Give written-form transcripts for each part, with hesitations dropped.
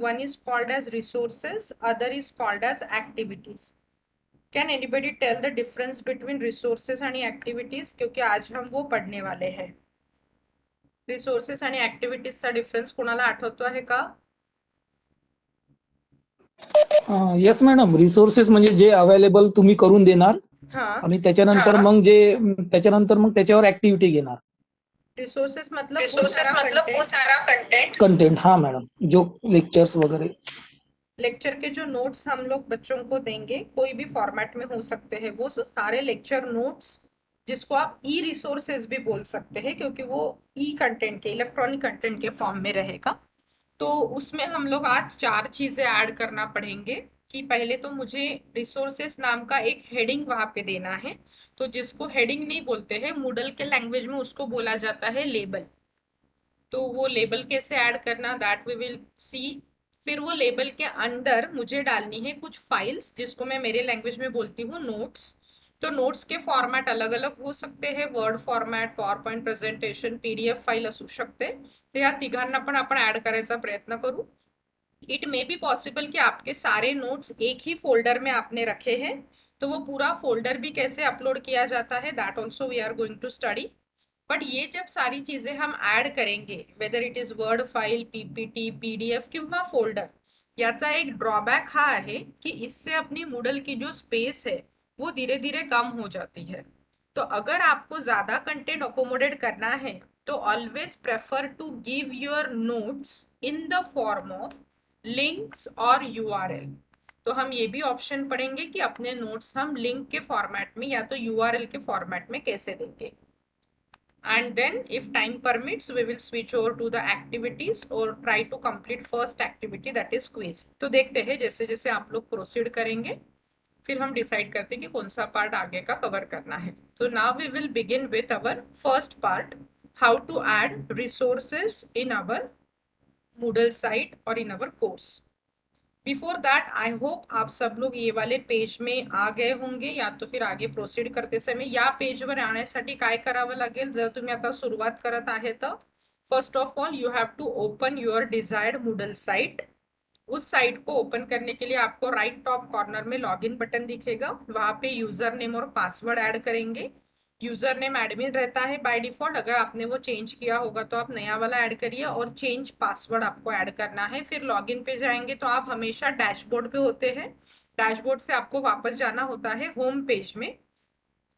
one is called as resources, other is called as activities. Can anybody tell the difference between resources and activities? क्योंकि आज हम वो पढ़ने वाले हैं. Resources आणि ऍक्टिव्हिटीजचा डिफरन्स कोणाला आठवतो आहे का? येस मॅडम, रिसोर्सेस म्हणजे जे अवेलेबल तुम्ही करून देणार हा. आणि त्याच्यानंतर मग त्याच्यावर ऍक्टिव्हिटी घेणार. रिसोर्सेस मतलब वो सारा कंटेंट. कंटेंट, हाँ मैडम, जो लेक्चर्स वगैरह. लेक्चर के जो नोट्स हम लोग बच्चों को देंगे, कोई भी फॉर्मेट में हो सकते हैं, वो सारे लेक्चर नोट्स, जिसको आप ई रिसोर्सेज भी बोल सकते हैं क्योंकि वो ई कंटेंट के, इलेक्ट्रॉनिक कंटेंट के फॉर्म में रहेगा. तो उसमें हम लोग आज 4 चीजें ऐड करना पड़ेंगे. कि पहले तो मुझे रिसोर्सेस नाम का एक हेडिंग वहां पे देना है. तो जिसको हेडिंग नहीं बोलते हैं मूडल के लैंग्वेज में, उसको बोला जाता है लेबल. तो वो लेबल कैसे ऐड करना, दैट वी विल सी. फिर वो लेबल के अंदर मुझे डालनी है कुछ फाइल्स, जिसको मैं मेरे लैंग्वेज में बोलती हूँ नोट्स. तो नोट्स के फॉर्मॅट अलग अलग हो सकते हैं, word format, power point presentation, PDF file असू शकते. तर या तिघांना पण आपण ऍड करायचा प्रयत्न करू. इट मे बी पॉसिबल कि आपके सारे नोट्स एक ही फोल्डर में आपने रखे हैं, तो वो पूरा फोल्डर भी कैसे अपलोड किया जाता है, that also we are going to study. But ये जब सारी चीजें हम ऐड करेंगे, whether it is word file, PPT, PDF किंवा फोल्डर, याचा एक ड्रॉबॅक हा आहे की इससे अपनी मूडल की जो स्पेस है वो धीरे धीरे कम हो जाती है. तो अगर आपको ज्यादा कंटेंट अकोमोडेट करना है तो always prefer to give your notes in the form of links और यूआरएल. तो हम ये भी ऑप्शन पढ़ेंगे कि अपने नोट्स हम लिंक के फॉर्मेट में या तो यूआरएल के फॉर्मेट में कैसे देंगे. And then if time permits we will switch over to the activities or try to complete first activity, that is quiz. तो देखते हैं जैसे जैसे आप लोग प्रोसीड करेंगे फिर हम डिसाइड करते हैं कि कौन सा पार्ट आगे का कवर करना है. तो now we will begin with our first part, how to add resources in our Moodle site और in our course. Before that I hope आप सब लोग ये वाले पेज में आ गए होंगे, या तो फिर आगे प्रोसीड करते समय या पेजवर आणण्यासाठी काय करावं लागेल. जर तुम्ही आता सुरुवात करत आहे तर first of all you have to open your desired Moodle site. उस साइट को ओपन करने के लिए आपको राइट टॉप कॉर्नर में लॉगिन बटन दिखेगा, वहां पे यूजर नेम और पासवर्ड ऐड करेंगे. यूजर नेम एडमिन रहता है बाय डिफॉल्ट, अगर आपने वो चेंज किया होगा तो आप नया वाला ऐड करिए, और चेंज पासवर्ड आपको ऐड करना है. फिर लॉगिन पे जाएंगे तो आप हमेशा डैशबोर्ड पे होते हैं. डैशबोर्ड से आपको वापस जाना होता है होम पेज में.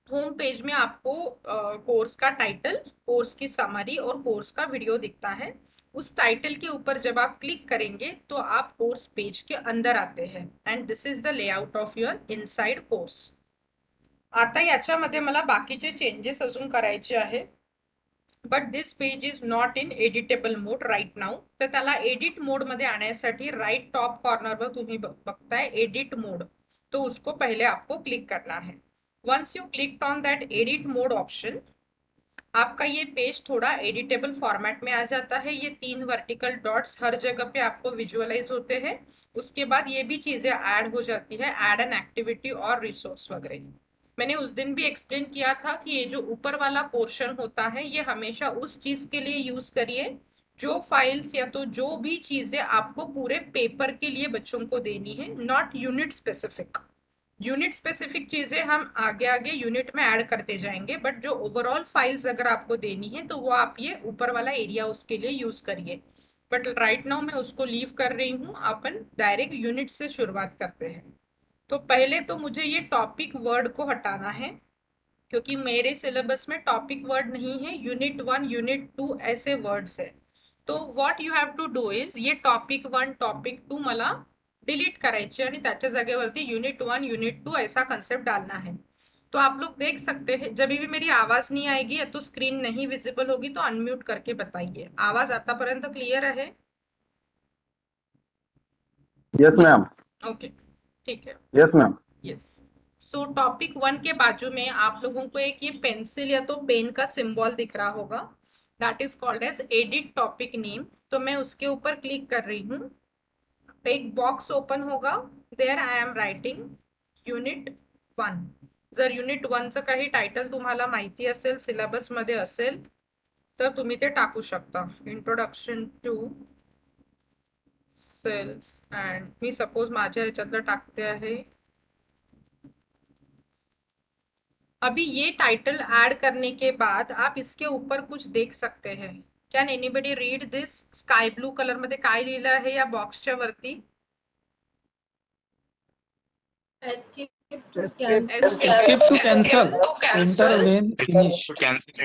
होम पेज में आपको कोर्स का टाइटल, कोर्स की समरी और कोर्स का वीडियो दिखता है. उस टाइटल के ऊपर जब आप क्लिक करेंगे तो आप कोर्स पेज के अंदर आते हैं. End this is the layout of your inside course. आता याच्यामध्ये मला बाकीचे चेंजेस अजून करायचे आहे. But this page is not in editable mode right now. तर त्याला एडिट मोड मध्ये आण्यासाठी राइट टॉप कॉर्नरवर तुम्ही बघताय एडिट मोड, तो उसको पहले आपको क्लिक करना है. Once you click on that edit mode option, आपका ये पेज थोड़ा एडिटेबल फॉर्मेट में आ जाता है. ये 3 वर्टिकल डॉट्स हर जगह पे आपको विजुअलाइज होते हैं. उसके बाद ये भी चीजें ऐड हो जाती है, ऐड एन एक्टिविटी और रिसोर्स वगैरह. मैंने उस दिन भी एक्सप्लेन किया था कि ये जो ऊपर वाला पोर्शन होता है ये हमेशा उस चीज के लिए यूज करिए जो फाइल्स या तो जो भी चीजें आपको पूरे पेपर के लिए बच्चों को देनी है, not unit specific. Unit specific चीजें हम आगे आगे यूनिट में ऐड करते जाएंगे, बट जो ओवरऑल फाइल्स अगर आपको देनी है तो वो आप ये ऊपर वाला एरिया उसके लिए यूज करिए. बट राइट नाउ मैं उसको लीव कर रही हूँ, अपन डायरेक्ट यूनिट से शुरुआत करते हैं. तो पहले तो मुझे ये टॉपिक वर्ड को हटाना है क्योंकि मेरे सिलेबस में टॉपिक वर्ड नहीं है, यूनिट 1 यूनिट 2 ऐसे वर्ड्स है. तो what you have to do is ये टॉपिक 1 टॉपिक 2 मला डिलीट करायचे आणि त्याच्या जागेवरती यूनिट 1 यूनिट 2 ऐसा कंसेप्ट डालना है. तो आप लोग देख सकते हैं जब भी मेरी आवाज नहीं आएगी या तो स्क्रीन नहीं विजिबल होगी तो अनम्यूट करके बताइए. आवाज आतापर्यंत क्लियर है? Yes ma'am. ओके, ठीक है. Yes ma'am. Yes. So topic 1 के बाजू में आप लोगों को एक ये पेंसिल या तो पेन का सिंबल दिख रहा होगा, that is called as edit topic name. तो मैं उसके ऊपर क्लिक कर रही हूँ. एक बॉक्स ओपन होगा, there I am writing unit 1. जर युनिट 1चं काही टायटल तुम्हाला माहिती असेल, सिलेबस मध्ये असेल तर तुम्ही ते टाकू शकता. इंट्रोडक्शन टू सेल्स अँड मी सपोज माझ्या ह्याच्यातलं टाकते आहे. अभी ये टाइटल ऐड करने के बाद आप इसके ऊपर कुछ देख सकते हैं. Can anybody read this? Sky blue colour मध्ये काय लिहिलं आहे या बॉक्सच्या वरती? Escape to Escape, cancel. escape to cancel. Enter when finished. cancel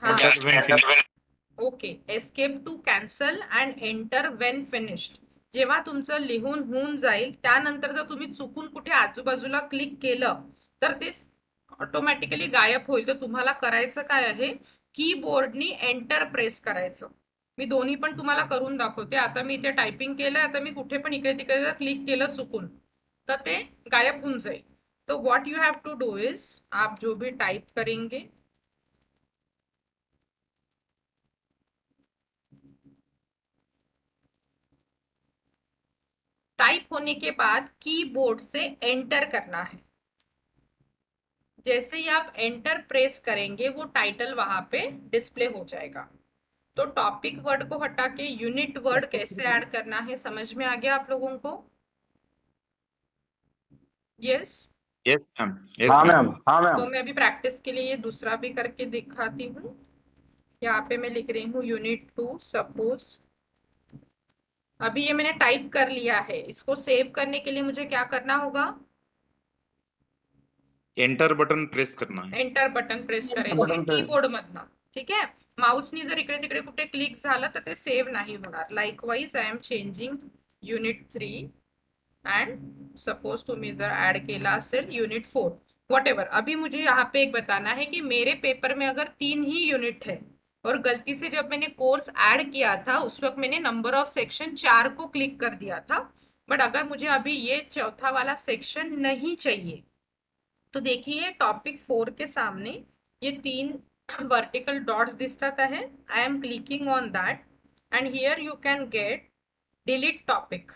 हाँ. enter when finished. Okay. Escape to cancel and enter when finished. जेव्हा तुमचं लिहून होऊन जाईल त्यानंतर जर तुम्ही चुकून कुठे आजूबाजूला क्लिक केलं तर ते ऑटोमॅटिकली गायब होईल. तर तुम्हाला करायचं काय आहे, कीबोर्डनी एंटर प्रेस करायचं. मी दोन्ही पण तुम्हाला करून दाखवते. आता मी इथे टायपिंग केलंय. आता मी कुठे पण इकडे तिकडे जर क्लिक केलं चुकून तर ते गायब होऊन जाईल. तो what you have to do is, आप जो भी टाइप करेंगे टाइप होने के बाद कीबोर्ड से एंटर करना है. जैसे ही आप एंटर प्रेस करेंगे वो टाइटल वहां पे डिस्प्ले हो जाएगा. तो टॉपिक वर्ड को हटा के यूनिट वर्ड कैसे ऐड करना है समझ में आ गया आप लोगों को? यस. Yes ma'am. Yes हाँ ma'am. मैम, हाँ तो मैम। मैं अभी प्रैक्टिस के लिए ये दूसरा भी करके दिखाती हूँ. यहाँ पे मैं लिख रही हूँ यूनिट 2 सपोज. अभी ये मैंने टाइप कर लिया है. इसको सेव करने के लिए मुझे क्या करना होगा? Enter बटन प्रेस करना है. एंटर बटन प्रेस करायचे बटन प्रेस. कीबोर्ड मधनं. ठीक आहे. माऊसनी जर इकडे तिकडे कुठे क्लिक झालं तर ते सेव्ह नाही होणार. Likewise I am changing unit 3 and suppose तुम्ही जर ऍड केला असेल यूनिट 4 वॉट एवर. अभी मुझे यहाँ पे एक बताना है कि मेरे पेपर में अगर 3 ही यूनिट है और गलती से जब मैंने कोर्स ऐड किया था उस वक्त मैंने नंबर ऑफ सेक्शन 4 को क्लिक कर दिया था. बट अगर मुझे अभी ये चौथा वाला सेक्शन नहीं चाहिए तो देखिए टॉपिक 4 के सामने ये 3 वर्टिकल डॉट्स दिसतात आहे. I am clicking on that and here you can gate delete topic.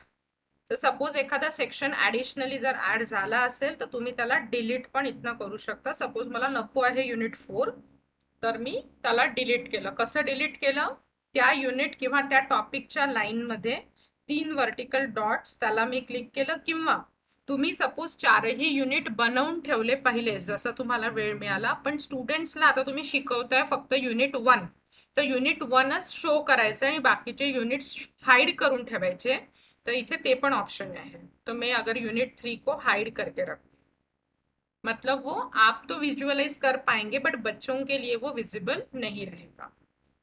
तर सपोज एखादा सेक्शन ॲडिशनली जर ऍड झाला असेल तर तुम्ही त्याला डिलीट पण इथनं करू शकता. सपोज मला नको आहे युनिट 4 तर मी त्याला डिलीट केलं. कसं डिलीट केलं? त्या युनिट किंवा त्या टॉपिकच्या लाईनमध्ये 3 वर्टिकल डॉट्स त्याला मी क्लिक केलं. किंवा तुम्ही सपोज 4ही युनिट बनवून ठेवले पहिले जसं तुम्हाला वेळ मिळाला. पण स्टुडंट्सला आता तुम्ही शिकवताय फक्त युनिट 1 तर युनिट 1च शो करायचं आणि बाकीचे युनिट्स हाइड करून ठेवायचे. तो इथे ते पण ऑप्शन है. तो मैं अगर यूनिट 3 को हाइड करके रखती मतलब वो आप तो विजुअलाइज कर पाएंगे बट बच्चों के लिए वो विजिबल नहीं रहेगा.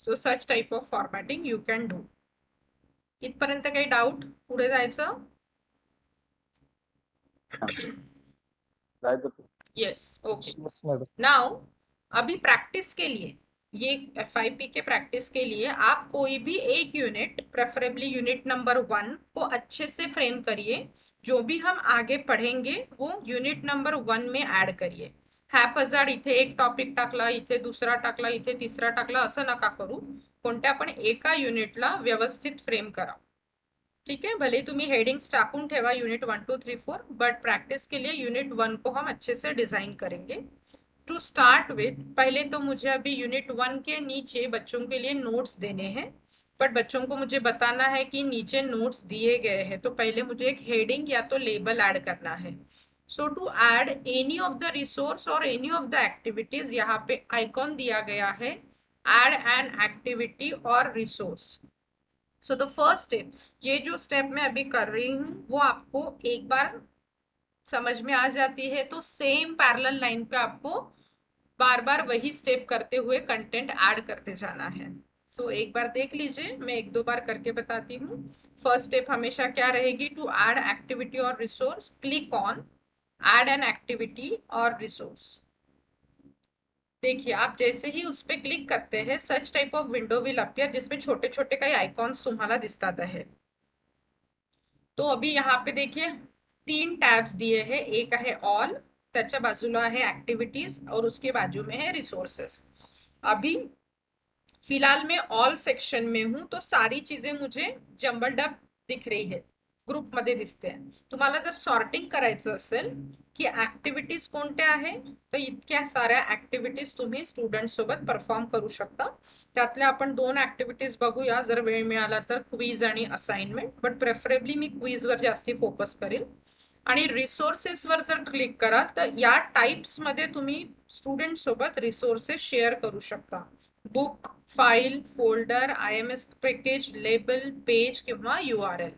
So such type of formatting you can do. इथपर्यंत काही डाऊट? पुढे जायचं? Yes. Okay. Yes, madam. Now अभी प्रैक्टिस के लिए ये FIP के प्रैक्टिस के लिए आप कोई भी एक यूनिट प्रेफरेबली यूनिट नंबर 1 को अच्छे से फ्रेम करिए. जो भी हम आगे पढ़ेंगे वो यूनिट नंबर 1 में ऍड करिए. हॅपहजार्ड इथे एक टॉपिक टाकला, इथे दुसरा टाकला, इथे तिसरा टाकला असं नका करू. कोणत्या पण एका युनिटला व्यवस्थित फ्रेम करा. ठीक है. भले तुम्ही हेडिंग्स टाकून ठेवा यूनिट 1 2 3 4 बट प्रैक्टिस के लिए यूनिट 1 को हम अच्छे से डिजाइन करेंगे. टू स्टार्ट विथ पहले तो मुझे अभी यूनिट 1 के नीचे बच्चों के लिए नोट्स देने हैं. बट बच्चों को मुझे बताना है कि नीचे नोट्स दिए गए हैं तो पहले मुझे एक हेडिंग या तो लेबल ऐड करना है. So to add any of the resource और एनी ऑफ द एक्टिविटीज यहाँ पे आइकॉन दिया गया है ऐड एन एक्टिविटी और resource. So the first step, ये जो स्टेप मैं अभी कर रही हूँ वो आपको एक बार समझ में आ जाती है तो सेम पैरेलल लाइन पे आपको बार बार वही स्टेप करते हुए कंटेंट ऐड करते जाना है. सो एक बार देख लीजिए, मैं एक दो बार करके बताती हूँ. फर्स्ट स्टेप हमेशा क्या रहेगी? टू ऐड एक्टिविटी और resource click on add an activity और रिसोर्स. देखिए आप जैसे ही उस पर क्लिक करते हैं such type of window will appear जिसमें छोटे छोटे काही आयकॉन्स तुम्हाला दिसतात आहे. तो अभी यहाँ पे देखिए 3 टैब्स दिए हैं. एक है ऑल, त्याच्या बाजूला है एक्टिविटीज और उसके बाजू में है रिसोर्सेस. अभी फिलहाल मैं ऑल सेक्शन में हूँ तो सारी चीजें मुझे जम्बल्ड अप दिख रही है. ग्रुपमध्ये दिसते. तुम्हाला जर सॉर्टिंग करायचं असेल की ऍक्टिव्हिटीज कोणत्या आहे, तर इतक्या साऱ्या ऍक्टिव्हिटीज तुम्ही स्टुडंट सोबत परफॉर्म करू शकता. त्यातल्या आपण 2 ऍक्टिव्हिटीज बघूया जर वेळ मिळाला तर, क्विज आणि असाइनमेंट. बट प्रेफरेबली मी क्विजवर जास्ती फोकस करेल. आणि रिसोर्सेसवर जर क्लिक कराल तर या टाइप्स मध्ये तुम्ही स्टुडंट सोबत रिसोर्सेस शेअर करू शकता. Book, file, folder, IMS package, label, page किंवा URL.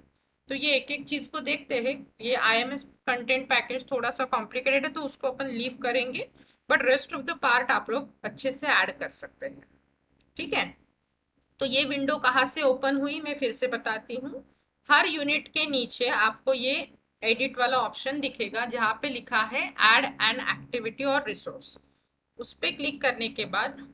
तो ये एक एक चीज को देखते हैं. ये IMS कंटेंट पैकेज थोड़ा सा कॉम्प्लिकेटेड है तो उसको अपन लीव करेंगे, but rest of the part आप लोग अच्छे से ऐड कर सकते हैं. ठीक है. तो ये विंडो कहाँ से ओपन हुई मैं फिर से बताती हूँ. हर यूनिट के नीचे आपको ये एडिट वाला ऑप्शन दिखेगा जहाँ पे लिखा है ऐड एन एक्टिविटी और रिसोर्स. उस पर क्लिक करने के बाद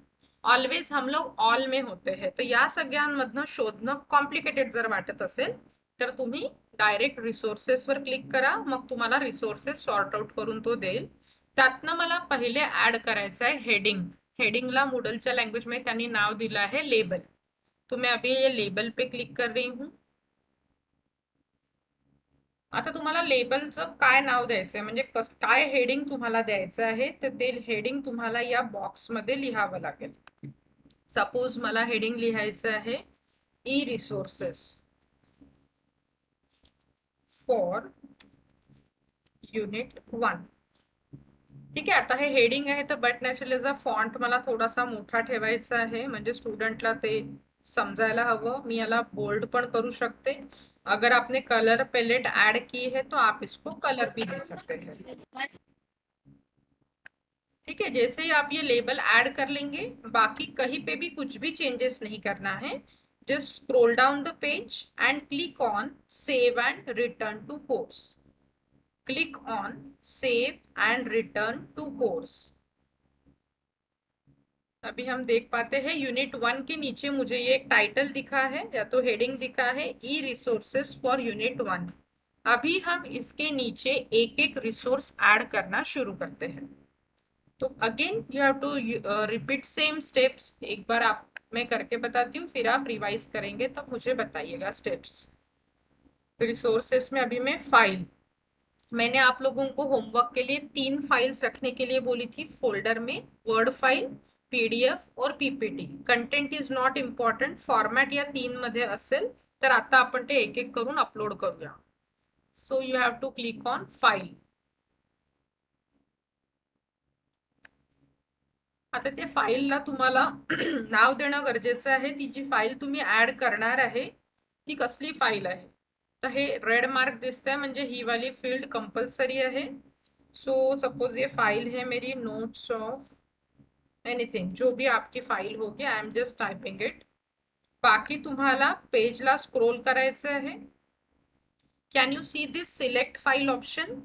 ऑलवेज हम लोग ऑल में होते हैं, तर या सगळ्यांमधनं शोधणं कॉम्प्लिकेटेड जर वाटत असेल तर तुम्ही डायरेक्ट रिसोर्सेसवर क्लिक करा. मग तुम्हाला रिसोर्सेस सॉर्ट आउट करून तो देईल. त्यातनं मला पहिले ऍड करायचं आहे हेडिंग. हेडिंगला मूडलच्या लँग्वेज में त्यांनी नाव दिलं आहे लेबल. तो मैं अभी ये लेबल पे क्लिक कर रही हूँ. आता तुम्हाला लेबलचं काय नाव द्यायचं आहे, म्हणजे काय हेडिंग तुम्हाला द्यायचं आहे, तर ते हेडिंग तुम्हाला या बॉक्समध्ये लिहावं लागेल. सपोज मला हेडिंग लिहायचं आहे ई रिसोर्सेस फॉर युनिट 1. ठीक आहे. आता हे हेडिंग आहे तर बट नॅचरलीचा फॉन्ट मला थोडासा मोठा ठेवायचा आहे, म्हणजे स्टुडंटला ते समजायला हवं. मी याला बोल्ड पण करू शकते. अगर आपने कलर पैलेट ऐड की है तो आप इसको कलर भी दे सकते हैं. ठीक है. जैसे ही आप ये लेबल ऐड कर लेंगे, बाकी कहीं पे भी कुछ भी चेंजेस नहीं करना है. Just scroll down the page and click on save and return to course. Click on save and return to course. अभी हम देख पाते हैं यूनिट 1 के नीचे मुझे ये एक टाइटल दिखा है या तो हेडिंग दिखा है ई रिसोर्सेस फॉर यूनिट 1. अभी हम इसके नीचे एक एक रिसोर्स ऐड करना शुरू करते हैं. तो again you have to repeat same steps. एक बार आप मैं करके बताती हूँ, फिर आप रिवाइज करेंगे तब मुझे बताइएगा स्टेप्स. रिसोर्सेस में अभी मैं फाइल, मैंने आप लोगों को होमवर्क के लिए 3 फाइल्स रखने के लिए बोली थी फोल्डर में. वर्ड फाइल, PDF और PPT. Content is not important. Format या 3 मध्ये असेल तर आता आपण ते एक एक करून अपलोड करूया. So you have to click on file. आता त्या फाईलला तुम्हाला नाव देणं गरजेचं आहे. ती जी फाईल तुम्ही ऍड करणार आहे ती कसली फाईल आहे. तर हे रेड मार्क दिसतंय म्हणजे ही वाली फील्ड कंपल्सरी आहे. सो सपोज ये फाइल है मेरी नोट्स ऑफ एनीथिंग, जो भी आपकी फाइल होगी. I am just typing it. बाकी तुम्हाला पेजला स्क्रोल करायचं आहे. Can you see this select file option.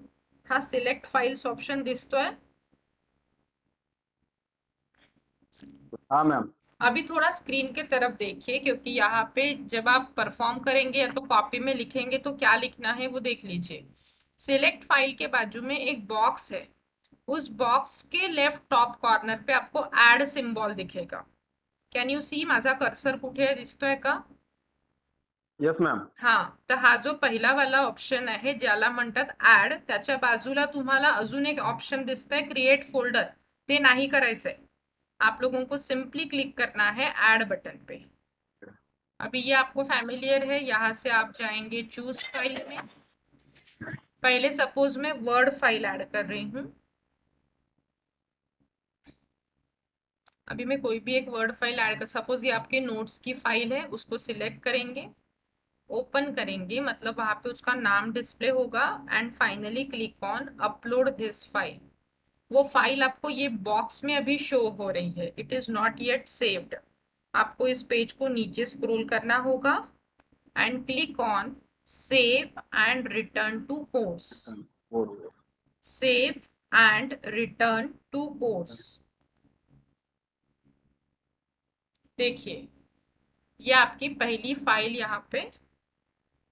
हा सिलेक्ट फाइल्स ऑप्शन दिसतोय. हाँ मैम. अभी थोड़ा स्क्रीन के तरफ देखिए, क्योंकि यहाँ पे जब आप परफॉर्म करेंगे या तो कॉपी में लिखेंगे तो क्या लिखना है वो देख लीजिए. सिलेक्ट फाइल के बाजू में एक बॉक्स है. उस बॉक्स के लेफ्ट टॉप कॉर्नर पे आपको ऍड सिम्बॉल दिखेगा. कॅन यू सी माझा कर्सर कुठे आहे, दिसतोय का. Yes ma'am. हा, तर हा जो पहिला वाला ऑप्शन आहे ज्याला म्हणतात ऍड, त्याच्या बाजूला तुम्हाला अजून एक ऑप्शन दिसतंय क्रिएट फोल्डर. ते नाही करायचंय. आप लोगों को सिंपली क्लिक करना है ऐड बटन पे. अभी ये आपको फैमिलियर है. यहाँ से आप जाएंगे चूज फाइल में. पहले सपोज मैं वर्ड फाइल ऐड कर रही हूँ. अभी मैं कोई भी एक वर्ड फाइल ऐड कर, सपोज ये आपके नोट्स की फाइल है, उसको सिलेक्ट करेंगे, ओपन करेंगे, मतलब वहाँ पे उसका नाम डिस्प्ले होगा. And finally click on upload this file. वो फाइल आपको ये बॉक्स में अभी शो हो रही है. It is not yet saved. आपको इस पेज को नीचे स्क्रॉल करना होगा and click on save and return to course. Save and return to course. देखिए ये आपकी पहली फाइल यहाँ पे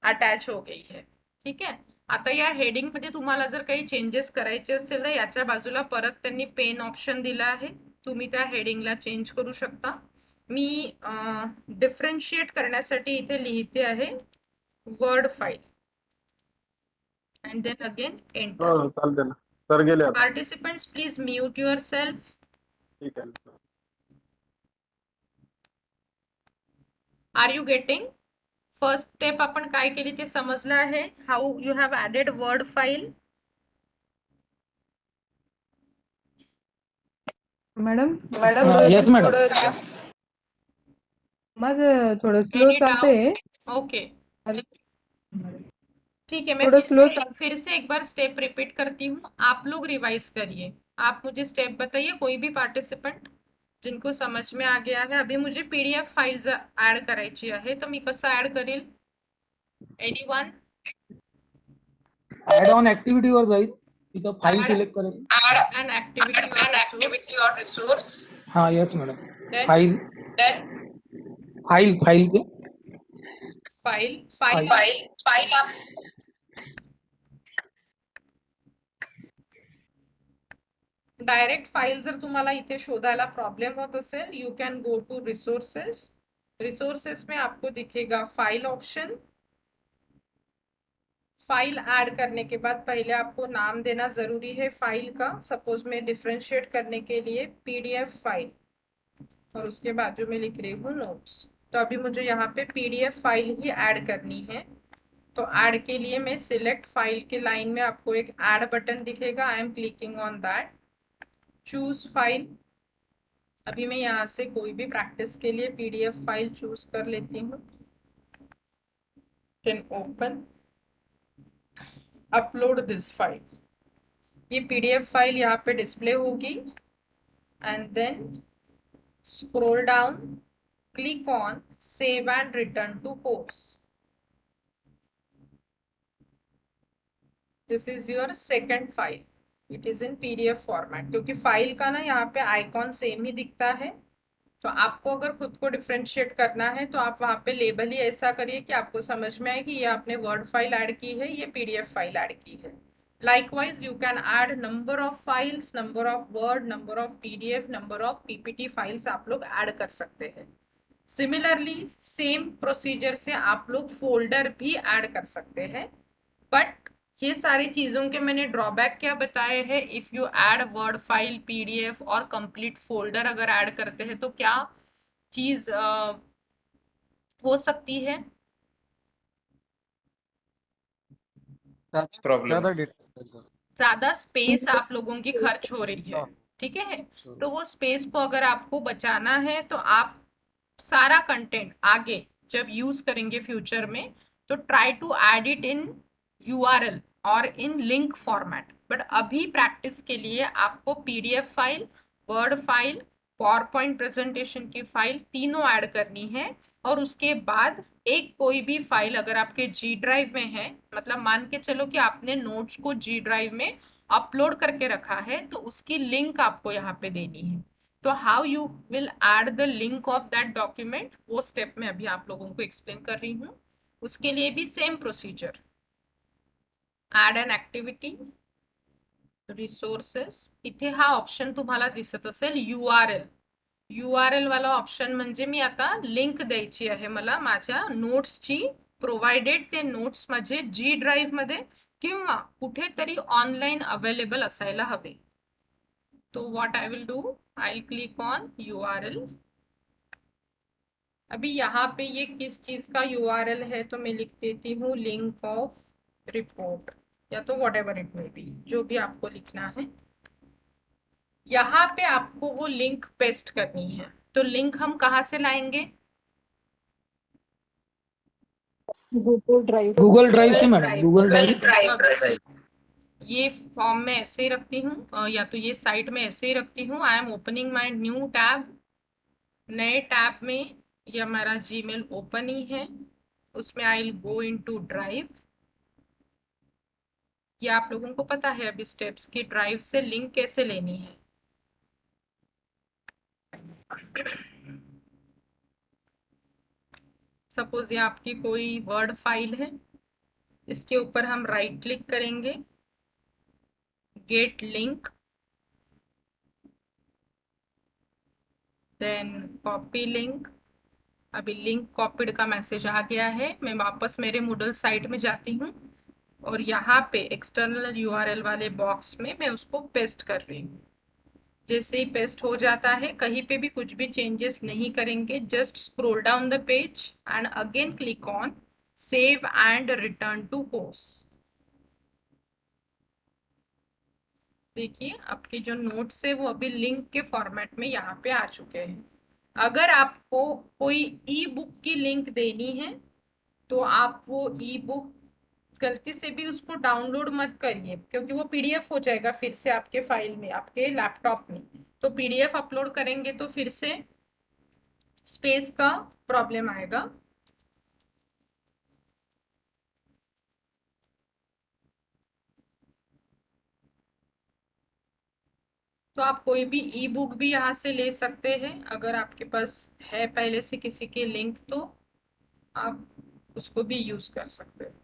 अटॅच हो गई है. ठीक आहे. आता या हेडिंग मध्ये तुम्हाला जर काही चेंजेस करायचे असतील तर याच्या बाजूला परत त्यांनी पेन ऑप्शन दिला आहे. तुम्ही त्या हेडिंगला चेंज करू शकता. मी डिफरन्शिएट करण्यासाठी इथे लिहिते आहे word file. and then again enter. हो चालते ना सर गेले आता Participants, please mute yourself. ठीक आहे Are you getting? First step आपण काय केली ते समजलं आहे. How you have added word file. Madam yes madam. माझं थोडं स्लो Any चालतंय. ओके, अरे, ठीक है. मैं थोड़ा slow फिर से एक बार स्टेप रिपीट करती हूँ. आप लोग रिवाइज करिए. आप मुझे स्टेप बताइए, कोई भी पार्टिसिपंट जिनको समझ में आ गया है. अभी मुझे पीडीएफ फाईल ऍड करायची आहे, तर मी कसं ऍड करेल? एनीवन? ऍड ऑन ऍक्टिव्हिटी वर जाईल, तिथं फाईल Add- सिलेक्ट करेल. an activity or resource. हा yes madam. Then file file पे फाईल डायरेक्ट फाईल जर तुम्हाला इथे शोधायला प्रॉब्लेम होत असेल, you can go to resources. Resources में आपको दिखेगा फाइल ऑप्शन. फाइल ऐड करने के बाद पहले आपको नाम देना जरूरी है फाइल का. सपोज में डिफरेंशिएट करने के लिए पीडीएफ फाइल, और उसके बाजू में लिख रही हूँ नोट्स. तो अभी मुझे यहाँ पे पीडीएफ फाइल ही ऐड करनी है. तो ऐड के लिए मैं सिलेक्ट फाइल के लाइन में आपको एक ऐड बटन दिखेगा. I am clicking on that. Choose file. अभी मैं यहाँ से कोई भी प्रैक्टिस के लिए पीडीएफ फाइल चूज कर लेती हूँ. Then open, upload this file. ये पीडीएफ फाइल यहाँ पे डिस्प्ले होगी. And then scroll down, click on save and return to course. This is your second file. It is in PDF format. क्योंकि file का ना यहाँ पे आइकॉन सेम ही दिखता है. तो आपको अगर खुद को डिफरेंशिएट करना है तो आप वहाँ पे लेबल ही ऐसा करिए कि आपको समझ में आए कि ये आपने वर्ड फाइल ऐड की है, ये पीडीएफ फाइल ऐड की है. Likewise you can add number of files, number of word, number of PDF, number of PPT files आप लोग ऐड कर सकते हैं. सिमिलरली सेम प्रोसीजर से आप लोग फोल्डर भी ऐड कर सकते हैं. बट ये सारी चीजों के मैंने ड्रॉबैक क्या बताए हैं. If you add word file, PDF और कंप्लीट फोल्डर अगर ऐड करते हैं तो क्या चीज हो सकती है? प्रॉब्लम. ज्यादा स्पेस आप लोगों की खर्च हो रही है. ठीक है, तो वो स्पेस को अगर आपको बचाना है तो आप सारा कंटेंट आगे जब यूज करेंगे फ्यूचर में तो try to add it in URL और इन लिंक फॉर्मेट. बट अभी प्रैक्टिस के लिए आपको PDF file, word file, PowerPoint presentation की फाइल तीनों ऐड करनी है. और उसके बाद एक कोई भी फाइल अगर आपके जी ड्राइव में है, मतलब मान के चलो कि आपने नोट्स को जी ड्राइव में अपलोड करके रखा है, तो उसकी लिंक आपको यहाँ पे देनी है. तो how you will add the link of that document, वो स्टेप में अभी आप लोगों को एक्सप्लेन कर रही हूँ. उसके लिए भी same procedure. Add an activity, resources. इथे हा ऑप्शन तुम्हाला दिसत असेल यूआरएल. यूआरएल वाला ऑप्शन म्हणजे मी आता लिंक द्यायची आहे मला माझ्या नोट्सची. प्रोव्हाइडेड ते नोट्स माझे जी ड्राइव्ह मध्ये किंवा कुठेतरी ऑनलाइन अवेलेबल असायला हवे. तो what I will do, I will click on URL. अभी यहाँ पे ये किस चीज का यूआरएल है तो मैं लिख देती हूँ लिंक ऑफ रिपोर्ट, या तो what ever it may be, जो भी आपको लिखना है. यहाँ पे आपको वो लिंक पेस्ट करनी है. तो लिंक हम कहाँ से लाएंगे? गूगल ड्राइव से मैडम, गूगल ड्राइव. ये फॉर्म में ऐसे ही रखती हूँ, या तो ये साइट में ऐसे ही रखती हूँ. I am opening my new tab. नए टैब में ये हमारा जीमेल ओपन ही है, उसमें आई विल गो इनटू ड्राइव. ये आप लोगों को पता है अभी स्टेप्स की ड्राइव से लिंक कैसे लेनी है. सपोज ये आपकी कोई वर्ड फाइल है, इसके ऊपर हम राइट क्लिक करेंगे, get link, then copy link. अभी लिंक कॉपीड का मैसेज आ गया है. मैं वापस मेरे मूडल साइट में जाती हूँ और यहाँ पे एक्सटर्नल यूआरएल वाले बॉक्स में मैं उसको पेस्ट कर रही हूँ। जैसे ही पेस्ट हो जाता है, कहीं पे भी कुछ भी चेंजेस नहीं करेंगे, just scroll down the page and again click on save and return to course. देखिए आपके जो नोट्स है वो अभी लिंक के फॉर्मेट में यहाँ पे आ चुके हैं। अगर आपको कोई ई बुक की लिंक देनी है तो आप वो ई बुक गलती से भी उसको डाउनलोड मत करिए, क्योंकि वो पीडीएफ हो जाएगा फिर से आपके फाइल में, आपके लैपटॉप में। तो पीडीएफ अपलोड करेंगे तो फिर से स्पेस का प्रॉब्लम आएगा। तो आप कोई भी ई बुक भी यहाँ से ले सकते हैं, अगर आपके पास है पहले से किसी की लिंक तो आप उसको भी यूज कर सकते हैं।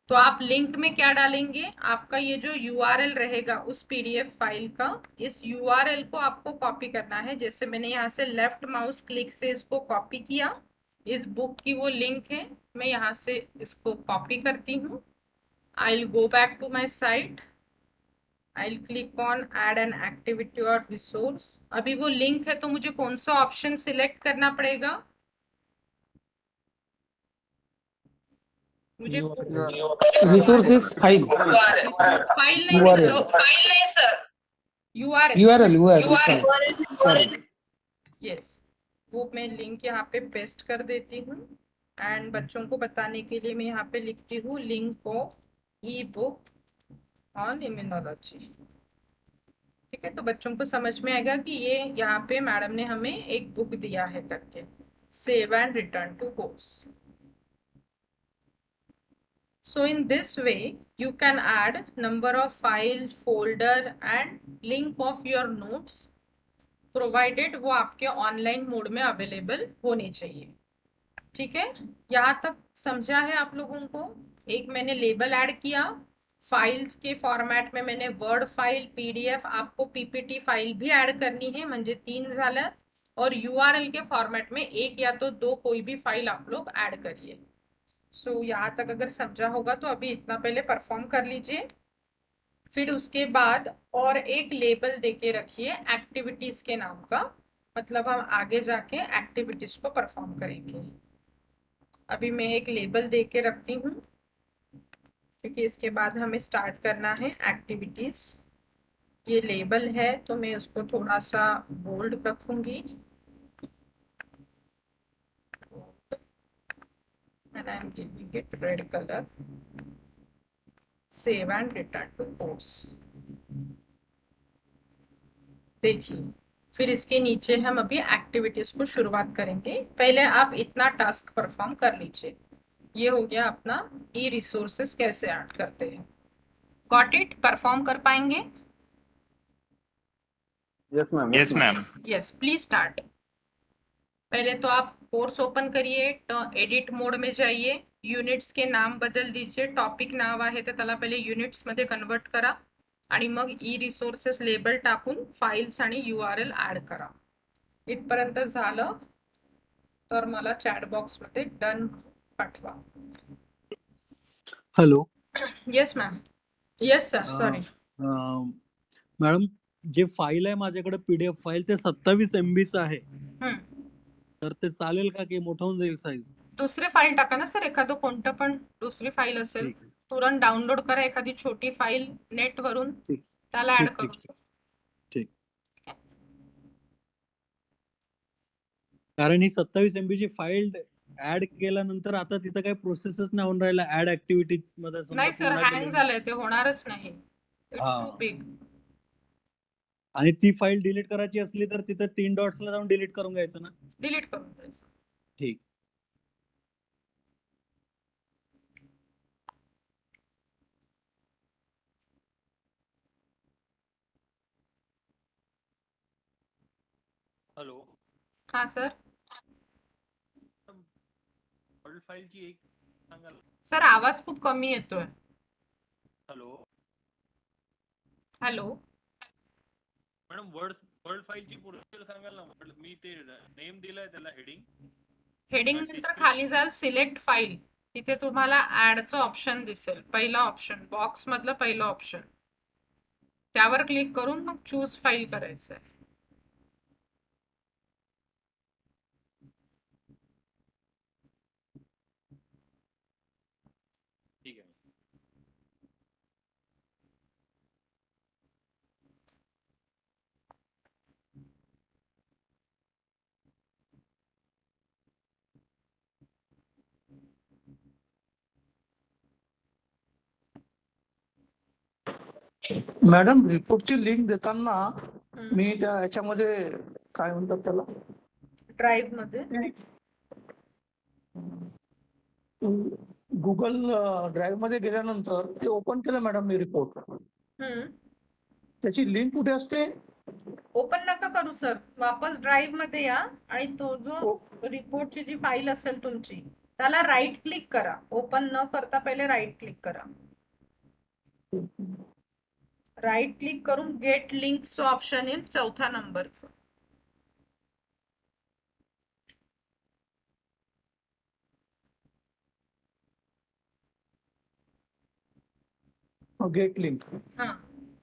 तो आप लिंक में क्या डालेंगे, आपका ये जो यूआरएल रहेगा उस पीडीएफ फाइल का, इस यूआरएल को आपको कॉपी करना है। जैसे मैंने यहाँ से लेफ्ट माउस क्लिक से इसको कॉपी किया, इस बुक की वो लिंक है, मैं यहाँ से इसको कॉपी करती हूँ। I will go back to my site, I will click on add an activity और रिसोर्स। अभी वो लिंक है तो मुझे कौन सा ऑप्शन सिलेक्ट करना पड़ेगा, मुझे रिसोर्सेस फाइल फाइल नहीं URL sir, URL URL sorry yes. वो मैं लिंक यहाँ पे पेस्ट कर देती हूँ एंड बच्चों को बताने के लिए मैं यहाँ पे लिखती हूँ link of E book on immunology. ठीक है, तो बच्चों को समझ में आएगा कि ये यहाँ पे मैडम ने हमें एक बुक दिया है करके। Save and return to course. So in this way, you can add number of file, folder and link of your notes, provided वो आपके ऑनलाइन मोड में अवेलेबल होने चाहिए। ठीक है, यहाँ तक समझा है आप लोगों को। एक मैंने लेबल ऐड किया, फाइल्स के फॉर्मेट में मैंने वर्ड फाइल, पीडीएफ, आपको पीपीटी फाइल भी ऐड करनी है, म्हणजे 3 झालं। और यूआरएल के फॉर्मेट में एक या तो 2 कोई भी फाइल आप लोग ऐड करिए। सो यहाँ तक अगर समझा होगा तो अभी इतना पहले परफॉर्म कर लीजिए। फिर उसके बाद और एक लेबल देके रखिए एक्टिविटीज के नाम का, मतलब हम आगे जाके एक्टिविटीज को परफॉर्म करेंगे। अभी मैं एक लेबल देके रखती हूँ क्योंकि इसके बाद हमें स्टार्ट करना है एक्टिविटीज। ये लेबल है तो मैं उसको थोड़ा सा बोल्ड रखूंगी and I am giving it red color. Save and return to course. देखिए, फिर इसके नीचे हम अभी एक्टिविटीज को शुरुआत करेंगे। पहले आप इतना टास्क परफॉर्म कर लीजिए। ये हो गया अपना ई रिसोर्सेस कैसे ऐड करते हैं। Got it? परफॉर्म कर पाएंगे? Yes ma'am Yes, ma'am. Yes, please start. पहले तो आप कोर्स ओपन करिए, एडिट मोड में जाइए, युनिट्स के नाम बदल दीजिए, टॉपिक नाव आहे ते त्याला पहिले युनिट्स मध्ये कन्वर्ट करा आणि मग ई रिसोर्सेस लेबल टाकून फाइल्स आणि यूआरएल ऍड करा। इथपर्यंत झालं तर मला चॅट बॉक्स मध्ये डन पाठवा। Hello yes ma'am, yes sir, sorry. Madam, जे फाईल आहे माझ्याकडे पीडीएफ फाईल ते 27 MB च आहे, तर ते चालेल का की मोठं होऊन जाईल साईज? दुसरी फाईल टाका ना सर, एखादं कोणतं पण दुसरी फाईल असेल ठीक आहे. तुरंत डाउनलोड करा, एखादी छोटी फाईल नेट वरून ठीक. त्याला ऍड ठीक, करू ठीक. शकतो। ठीक. कारण ही 27 MB ची फाईल ऍड केल्यानंतर आता तिथं काही प्रोसेसच नाही होऊन राहिला ऍड ऍक्टिव्हिटी मध्ये. समजा नाही सर, पुन्हा हँग गेलं झालंय ते, होणारच नाही। इट्स हा. Too big. आणि ती फाईल डिलीट करायची असली तर तिथं 3 डॉट्सला जाऊन डिलीट करून घ्यायचं ना? डिलीट करून द्यायचं। ठीक. हॅलो हा सर। वर्ड फाईलची एक सांगाल? सर आवाज खूप कमी येतोय। हॅलो हॅलो मॅडम, वर्ड फाईलची प्रोसिजर सांगाल ना? मी ते नेम दिलाय त्याला हेडिंग हेडिंग नंतर खाली जाल, सिलेक्ट फाईल, इथे तुम्हाला ऍडचं ऑप्शन दिसेल, पहिला ऑप्शन, बॉक्स मधलं पहिलं ऑप्शन, त्यावर क्लिक करून मग चूज फाईल करायचं आहे. ठीक आहे. मॅडम रिपोर्टची लिंक देताना हम्म. मी त्या ह्याच्यामध्ये काय म्हणतात त्याला ड्राईव्ह मध्ये गुगल ड्राईव्ह मध्ये गेल्यानंतर ते ओपन केलं मॅडम मी रिपोर्ट. त्याची लिंक कुठे असते? ओपन नका करू सर, वापस ड्राईव्ह मध्ये या आणि तो जो ओ- रिपोर्टची जी फाईल असेल तुमची त्याला राईट क्लिक करा. ओपन न करता पहिले राईट क्लिक करा. राईट क्लिक करून गेट लिंकचं ऑप्शन येईल, चौथ्या नंबरचं. Gate link. हा,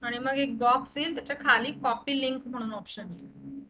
आणि मग एक बॉक्स येईल, त्याच्या खाली कॉपी लिंक म्हणून ऑप्शन येईल.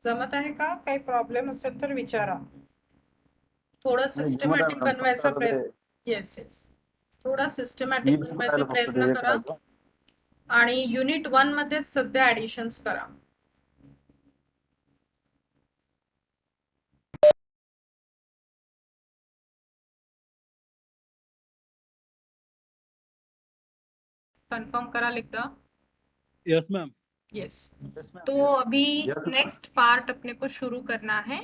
जमत आहे का? काही प्रॉब्लेम असेल तर विचारा. थोडं सिस्टमॅटिक बनवायचा प्रयत्न. येस येस, थोडा सिस्टमॅटिक बनवायचा प्रयत्न करा आणि युनिट 1 मध्येच सध्या ऍडिशन्स करा. कंफर्म करा लिखता. Yes ma'am. यस, तो अभी नेक्स्ट पार्ट अपने को शुरू करना है,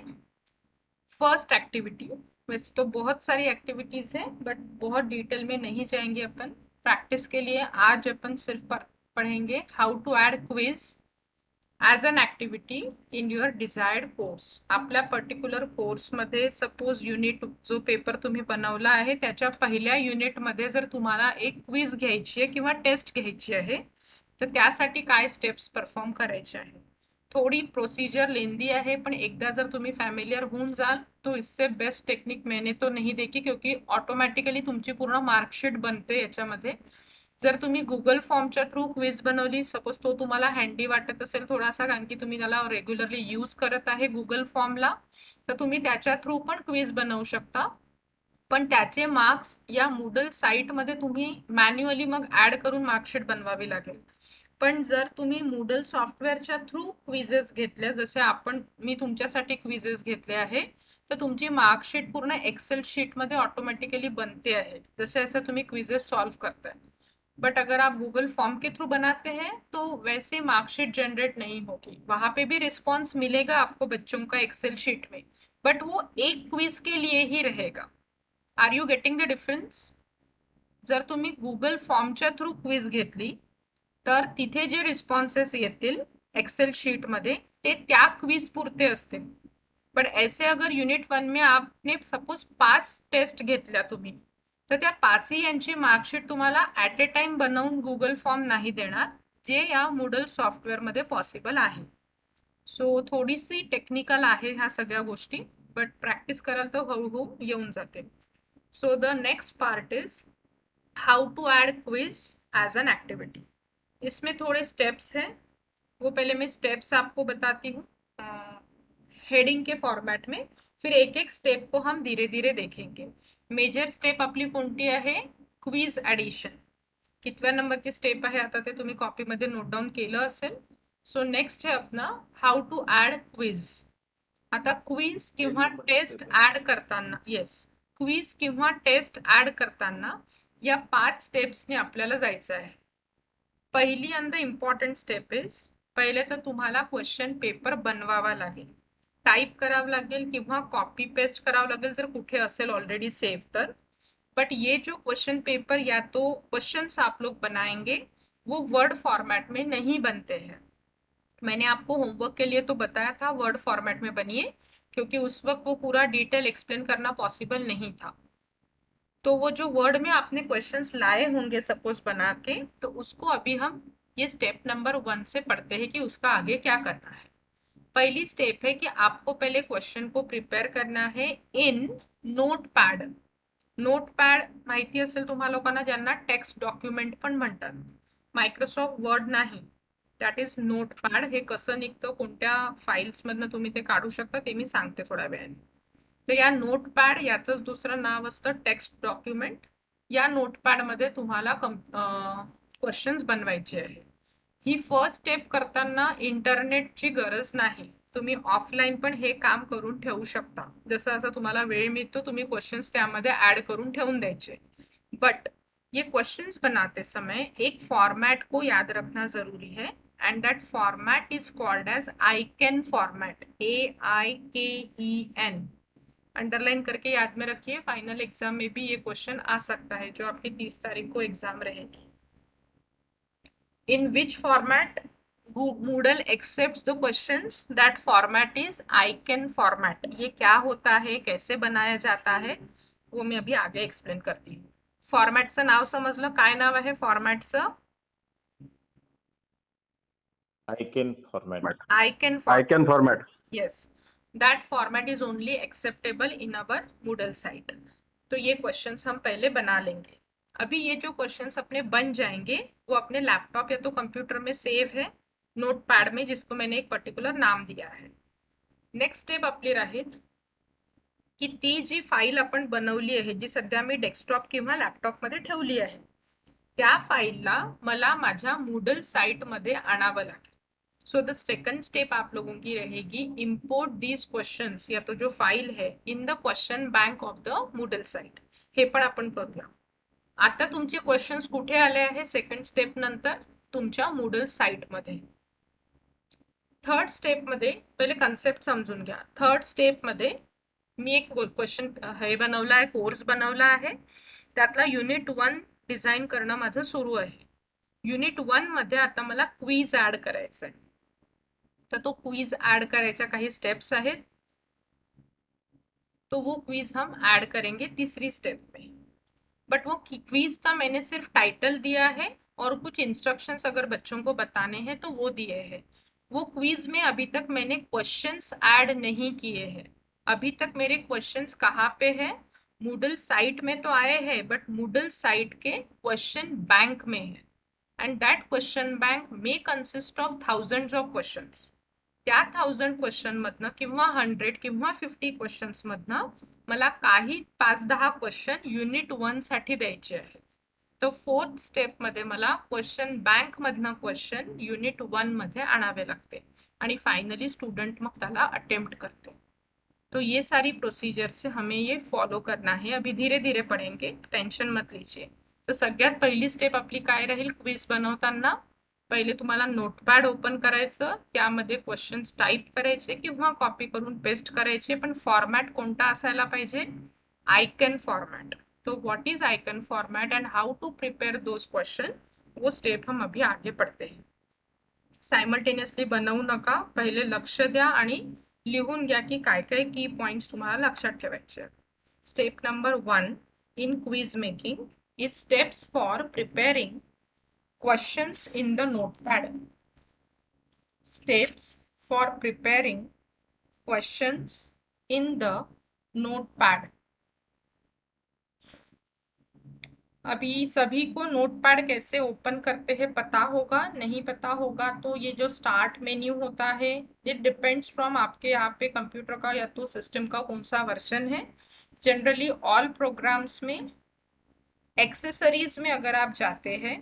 फर्स्ट एक्टिविटी. वैसे तो बहुत सारी एक्टिविटीज हैं बट बहुत डिटेल में नहीं जाएंगे अपन. प्रैक्टिस के लिए आज अपन सिर्फ पढ़ेंगे how to add quiz as an activity in your desired course. आपल्या पर्टिक्युलर कोर्समध्ये सपोज युनिट जो पेपर तुम्ही बनवला आहे त्याच्या पहिल्या युनिटमध्ये जर तुम्हाला एक क्विज घ्यायची आहे किंवा टेस्ट घ्यायची आहे तर त्यासाठी काय स्टेप्स परफॉर्म करायचे आहे. थोड़ी प्रोसीजर लेंदी है, पण एकदा जर तुम्ही फैमिलियर होऊन जाल तो इससे बेस्ट टेक्निक मैंने तो नहीं देखी, क्योंकि ऑटोमॅटिकली तुमची पूर्ण मार्कशीट बनते याच्यामध्ये. जर तुम्ही गुगल फॉर्मच्या थ्रू क्विज बनवली, सपोज तो तुम्हाला हँडी वाटत असेल थोडासा, कारण की तुम्ही त्याला रेग्युलरली यूज करत आहे गुगल फॉर्मला, तर तुम्ही त्याच्या थ्रू पण क्विज बनवू शकता. पण त्याचे मार्क्स या मूडल साईटमध्ये तुम्ही मॅन्युअली मग ऍड करून मार्कशीट बनवावी लागेल. पण जर तुम्ही मूडल सॉफ्टवेअरच्या थ्रू क्विजेस घेतल्या, जसे मी तुमच्यासाठी क्विजेस घेतले आहे, तर तुमची मार्कशीट पूर्ण एक्सेल शीटमध्ये ऑटोमेटिकली बनते आहे, जसे ऐसे तुम्ही क्विजेस सॉल्व करते हैं. बट अगर आप गूगल फॉर्म के थ्रू बनाते हैं तो वैसे मार्कशीट जनरेट नहीं होगी. वहां पे भी रिस्पॉन्स मिलेगा आपको बच्चों का एक्सेल शीट में, बट वो एक क्विज के लिए ही रहेगा. Are you getting the difference? जर तुम्ही गूगल फॉर्मच्या थ्रू क्विज घेतली तर तिथे जे रिस्पॉन्सेस येतील एक्सेल शीटमध्ये ते त्या क्विज पुरते असतील. बट ऐसे अगर युनिट 1 में आपने सपोज 5 टेस्ट घेतल्या तुम्ही, तर त्या 5ही यांची मार्कशीट तुम्हाला ॲट ए टाइम बनवून गुगल फॉर्म नाही देणार, जे या मूडल सॉफ्टवेअरमध्ये पॉसिबल आहे. सो थोडीशी टेक्निकल आहे ह्या सगळ्या गोष्टी, बट प्रॅक्टिस कराल तर हळूहळू येऊन जाते. So the next part is how to add quiz as an activity. इसमें थोड़े स्टेप्स हैं, वो पहले मैं स्टेप्स आपको बताती हूँ हेडिंग के फॉर्मॅट में, फिर एक एक स्टेप को हम धीरे धीरे देखेंगे. मेजर स्टेप आपली कोणती आहे? Quiz addition. कितव्या नंबरची स्टेप आहे आता ते तुम्ही कॉपीमध्ये नोट डाऊन केलं असेल. सो नेक्स्ट है अपना हाउ टू ॲड क्विज. आता क्विज किंवा टेस्ट ॲड करताना, येस, क्विज किंवा टेस्ट ॲड करताना या 5 स्टेप्सने आपल्याला जायचं आहे. पहिली and the important step is, पहिले तर तुम्हाला क्वेश्चन पेपर बनवावा लागेल, टाइप करावं लागेल किंवा कॉपी पेस्ट करावं लागेल जर कुठे असेल ऑलरेडी सेव तर. बट ये जो क्वेश्चन पेपर या तो क्वेश्चंस आप लोग बनाएंगे वो वर्ड फॉर्मेट में नहीं बनते हैं. मैंने आपको होमवर्क के लिए तो बताया था वर्ड फॉर्मेट में बनिए, क्योंकि उस वक्त वो पूरा डिटेल एक्सप्लेन करना पॉसिबल नहीं था. तो वो जो वर्ड में आपने क्वेश्चंस लाए होंगे सपोज बना के, तो उसको अभी हम ये स्टेप नंबर 1 से पढ़ते हैं कि उसका आगे क्या करना है. पहली स्टेप है कि आपको पहले क्वेश्चन को प्रिपेयर करना है इन नोटपॅड. नोटपॅड माहिती असेल तुम्हा लोकांना, ज्यांना टेक्स्ट डॉक्युमेंट पण म्हणतात, मायक्रोसॉफ्ट वर्ड नाही, दॅट इज नोटपॅड. हे कसं निघतं, कोणत्या फाईल्समधनं तुम्ही ते काढू शकता ते मी सांगते थोड्या वेळाने. तर या नोटपॅड, याचंच दुसरं नाव असतं टेक्स्ट डॉक्युमेंट. या नोटपॅडमध्ये तुम्हाला क्वेश्चन्स बनवायचे आहे. ही फर्स्ट स्टेप करताना इंटरनेटची गरज नाही, तुम्ही ऑफलाईन पण हे काम करून ठेवू शकता. जसं असं तुम्हाला वेळ मिळतो तुम्ही क्वेश्चंस त्यामध्ये ऍड करून ठेवून द्यायचे. बट ये क्वेश्चंस बनाते समय एक फॉर्मेट को याद रखना जरूरी है, and that format is called as Aiken format. AIKEN. Underline करके याद में रखिए, फाइनल एग्जाम में भी ये क्वेश्चन आ सकता है जो आपकी 30 तारीख को एग्जाम रहेगी. In which format Moodle accepts the questions? That format is icon format. ये क्या होता है, कैसे बनाया जाता है, वो मैं अभी आगे एक्सप्लेन करती हूँ. फॉर्मॅटचं नाव समजलं? काय नाव आहे फॉर्मॅटचं? Icon format. Icon format. Icon format. Yes, that format is only acceptable in our Moodle site. तो ये क्वेश्चंस हम पहले बना लेंगे. अभी ये जो क्वेश्चंस अपने बन जाएंगे वो अपने लैपटॉप या तो कंप्यूटर में सेव है नोटपॅड में, जिसको मैंने एक पर्टिक्युलर नाम दिया है. नेक्स्ट स्टेप आपली राहील की ती जी फाईल आपण बनवली आहे, जी सध्या मी डेस्कटॉप किंवा लॅपटॉपमध्ये ठेवली आहे, त्या फाईलला मला माझ्या मूडल साईटमध्ये आणावं लागेल. सो द सेकंड स्टेप आप लोगों की रहेगी इम्पोर्ट दीज क्वेश्चंस, या तो जो फाईल है in the question bank of the Moodle site. हे पण आपण करूया. आता तुमचे क्वेश्चन्स कुठे आले आहे सेकंड स्टेप नंतर? तुमच्या मूडल साईटमध्ये. थर्ड स्टेपमध्ये पहिले कन्सेप्ट समजून घ्या. थर्ड स्टेपमध्ये मी एक क्वेश्चन हे बनवला आहे, कोर्स बनवला आहे, त्यातला युनिट 1 डिझाईन करणं माझं सुरू आहे. युनिट 1 मध्ये आता मला क्विज ऍड करायचा आहे. तर तो क्विज ऍड करायच्या काही स्टेप्स आहेत, तो वो क्विज हम ऐड करेंगे तीसरी स्टेप में. बट वो क्विज का मैंने सिर्फ टाइटल दिया है और कुछ इंस्ट्रक्शंस अगर बच्चों को बताने हैं तो वो दिए हैं. वो क्विज में अभी तक मैंने क्वेश्चंस ऐड नहीं किए हैं. अभी तक मेरे क्वेश्चंस कहाँ पे है? मूडल साइट में तो आए हैं but Moodle site K question bank में है and that question bank may consist of thousands of questions. त्या 1000 क्वेश्चन मधनं किंवा 100 किंवा 50 क्वेश्चन्स मधनं मला काही 5-10 क्वेश्चन युनिट 1 साठी द्यायचे आहे. तर 4th स्टेप मध्ये मला क्वेश्चन बँक मधनं क्वेश्चन युनिट 1 मध्ये आणावे लागते आणि फायनली स्टूडेंट मग त्याला अटेम्प्ट करते. तो ये सारी प्रोसीजर से हमें ये फॉलो करना है. अभी धीरे धीरे पढ़ेंगे, टेन्शन मत लीजिए. तर सगळ्यात पहिली स्टेप आपली काय राहील क्विज बनवताना, पहिले तुम्हाला नोटपॅड ओपन करायचं, त्यामध्ये क्वेश्चन्स टाईप करायचे किंवा कॉपी करून पेस्ट करायचे, पण फॉर्मॅट कोणता असायला पाहिजे, आयकन फॉर्मॅट. तो what is Aiken format and how to prepare those question, वो स्टेप हम अभी आगे पढ़ते हैं. सायमल्टेनियसली बनवू नका, पहिले लक्ष द्या आणि लिहून घ्या की काय काय की पॉइंट्स तुम्हाला लक्षात ठेवायचे. Step number 1 in quiz making is steps for preparing questions in the notepad. Steps for preparing questions in the notepad. अभी सभी को नोटपैड कैसे ओपन करते हैं पता होगा, नहीं पता होगा तो ये जो स्टार्ट मेन्यू होता है, इट डिपेंड्स फ्रॉम आपके यहाँ पे कंप्यूटर का या तो सिस्टम का कौन सा वर्जन है. जनरली ऑल प्रोग्राम्स में एक्सेसरीज में अगर आप जाते हैं,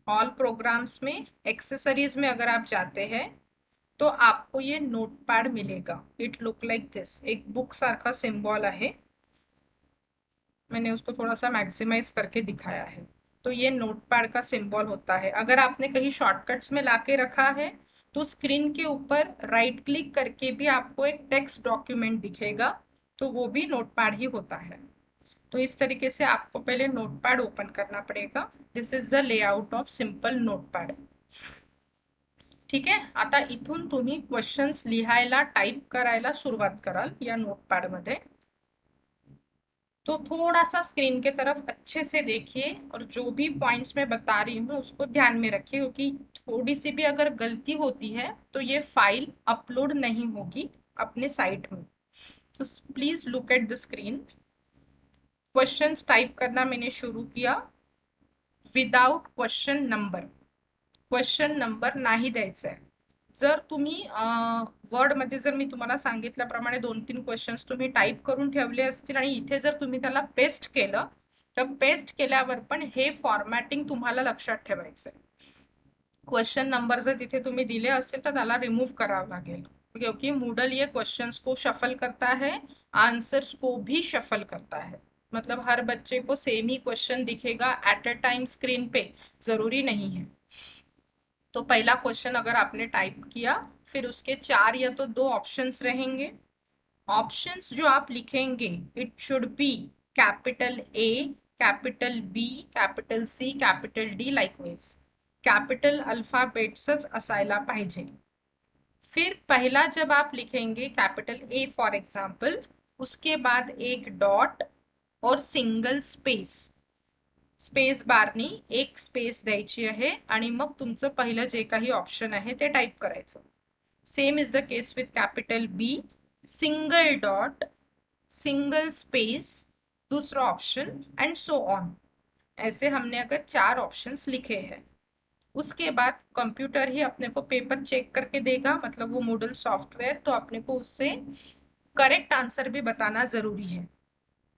ऑल प्रोग्राम्स में एक्सेसरीज में अगर आप जाते हैं तो आपको ये नोटपैड मिलेगा. इट लुक लाइक दिस. एक बुक सारखा सिंबल आहे, मैंने उसको थोड़ा सा मैक्सिमाइज करके दिखाया है. तो ये नोटपैड का सिंबल होता है. अगर आपने कहीं शॉर्टकट्स में लाके रखा है तो स्क्रीन के ऊपर राइट क्लिक करके भी आपको एक टेक्स्ट डॉक्यूमेंट दिखेगा, तो वो भी नोटपैड ही होता है. तो इस तरीके से आपको पहले नोटपैड ओपन करना पड़ेगा. This is the layout of simple notepad. ठीक आहे. आता इथून तुम्ही क्वेश्चन्स लिहायला, टाइप करायला सुरुवात कराल या नोटपैड मध्ये. तो थोड़ा सा स्क्रीन के तरफ अच्छे से देखिए और जो भी पॉइंट्स मैं बता रही हूँ उसको ध्यान में रखिए, क्योंकि थोड़ी सी भी अगर गलती होती है तो ये फाइल अपलोड नहीं होगी अपने साइट में. तो please look at the screen. Questions type करना मैंने शुरू किया without question number. Question number नाही द्यायचा आहे. जर तुम्ही वर्डमध्ये जर मी तुम्हाला सांगितल्याप्रमाणे 2-3 क्वेश्चन्स तुम्ही टाईप करून ठेवले असतील आणि इथे जर तुम्ही त्याला पेस्ट केलं, तर पेस्ट केल्यावर पण हे फॉर्मॅटिंग तुम्हाला लक्षात ठेवायचं आहे. क्वेश्चन नंबर जर तिथे तुम्ही दिले असतील तर त्याला रिमूव्ह करावं लागेल, क्योंकि मूडल ये क्वेश्चंस को शफल करता है, आंसर्स को भी शफल करता है. मतलब हर बच्चे को सेम ही क्वेश्चन दिखेगा एट अ टाइम स्क्रीन पे, जरूरी नहीं है. तो पहला क्वेश्चन अगर आपने टाइप किया, फिर उसके 4 या तो 2 ऑप्शंस रहेंगे. ऑप्शंस जो आप लिखेंगे it should be capital A, capital B, capital C, capital D, likewise capital अल्फाबेट्सच असायला पाहिजे. फिर पहला जब आप लिखेंगे कैपिटल ए फॉर एग्जाम्पल, उसके बाद एक डॉट और सिंगल स्पेस, स्पेस बारनी एक स्पेस द्यायची आहे आणि मग तुमचं पहिलं जे काही ऑप्शन आहे ते टाइप करायचं. Same is the case with capital B, single dot, single space, दूसरा ऑप्शन एंड सो ऑन. ऐसे हमने अगर 4 ऑप्शंस लिखे हैं. उसके बाद कंप्यूटर ही अपने को पेपर चेक करके देगा, मतलब वो मूडल सॉफ्टवेयर, तो अपने को उससे करेक्ट आंसर भी बताना जरूरी है.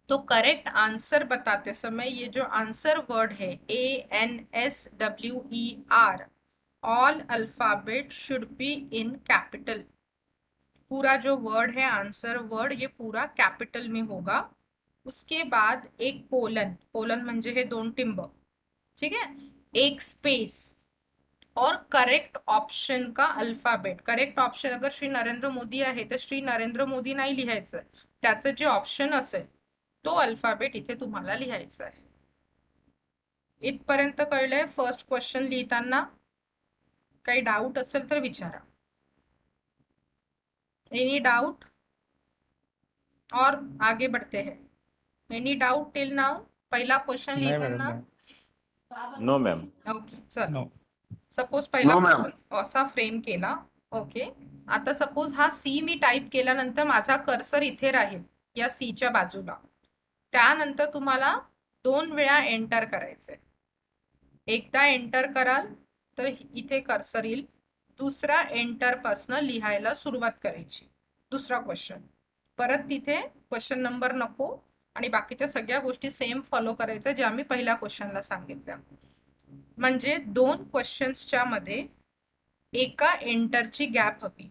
तो करेक्ट आंसर बताते समय ये जो आंसर वर्ड है ANSWER, all alphabet should be in capital. पूरा जो वर्ड है आंसर वर्ड, ये पूरा कैपिटल में होगा. उसके बाद एक कोलन, कोलन म्हणजे हे 2 टिंब, ठीक है, एक स्पेस और करेक्ट ऑप्शन का अल्फाबेट. करेक्ट ऑप्शन अगर श्री नरेंद्र मोदी आहे तर श्री नरेंद्र मोदी नाही लिहायचं, त्याचं जे ऑप्शन असेल तो अल्फाबेट इथे तुम्हाला लिहायचा आहे. इथपर्यंत कळलंय फर्स्ट क्वेश्चन लिहिताना? काही डाऊट असेल तर विचारा. एनी डाउट और आगे बढ़ते हैं. Any doubt till now? पहिला क्वेश्चन लिहिताना? No ma'am. ओके, चल. सपोज पहिला No, ma'am. क्वेश्चन असा फ्रेम केला ओके, आता सपोज हा सी मी टाईप केल्यानंतर माझा कर्सर इथे राहील या सीच्या बाजूला. त्यानंतर तुम्हाला 2 वेळा एंटर करायचंय. एकदा एंटर कराल तर इथे कर्सर येईल. दुसरा एंटर पासनं लिहायला सुरुवात करायची. दुसरा क्वेश्चन परत तिथे क्वेश्चन नंबर नको आणि बाकीच्या सगळ्या गोष्टी सेम फॉलो करायच्या ज्या मी पहिल्या क्वेश्चनला सांगितल्या. म्हणजे 2 क्वेश्चन्सच्या मध्ये एका एंटरची गॅप हवी.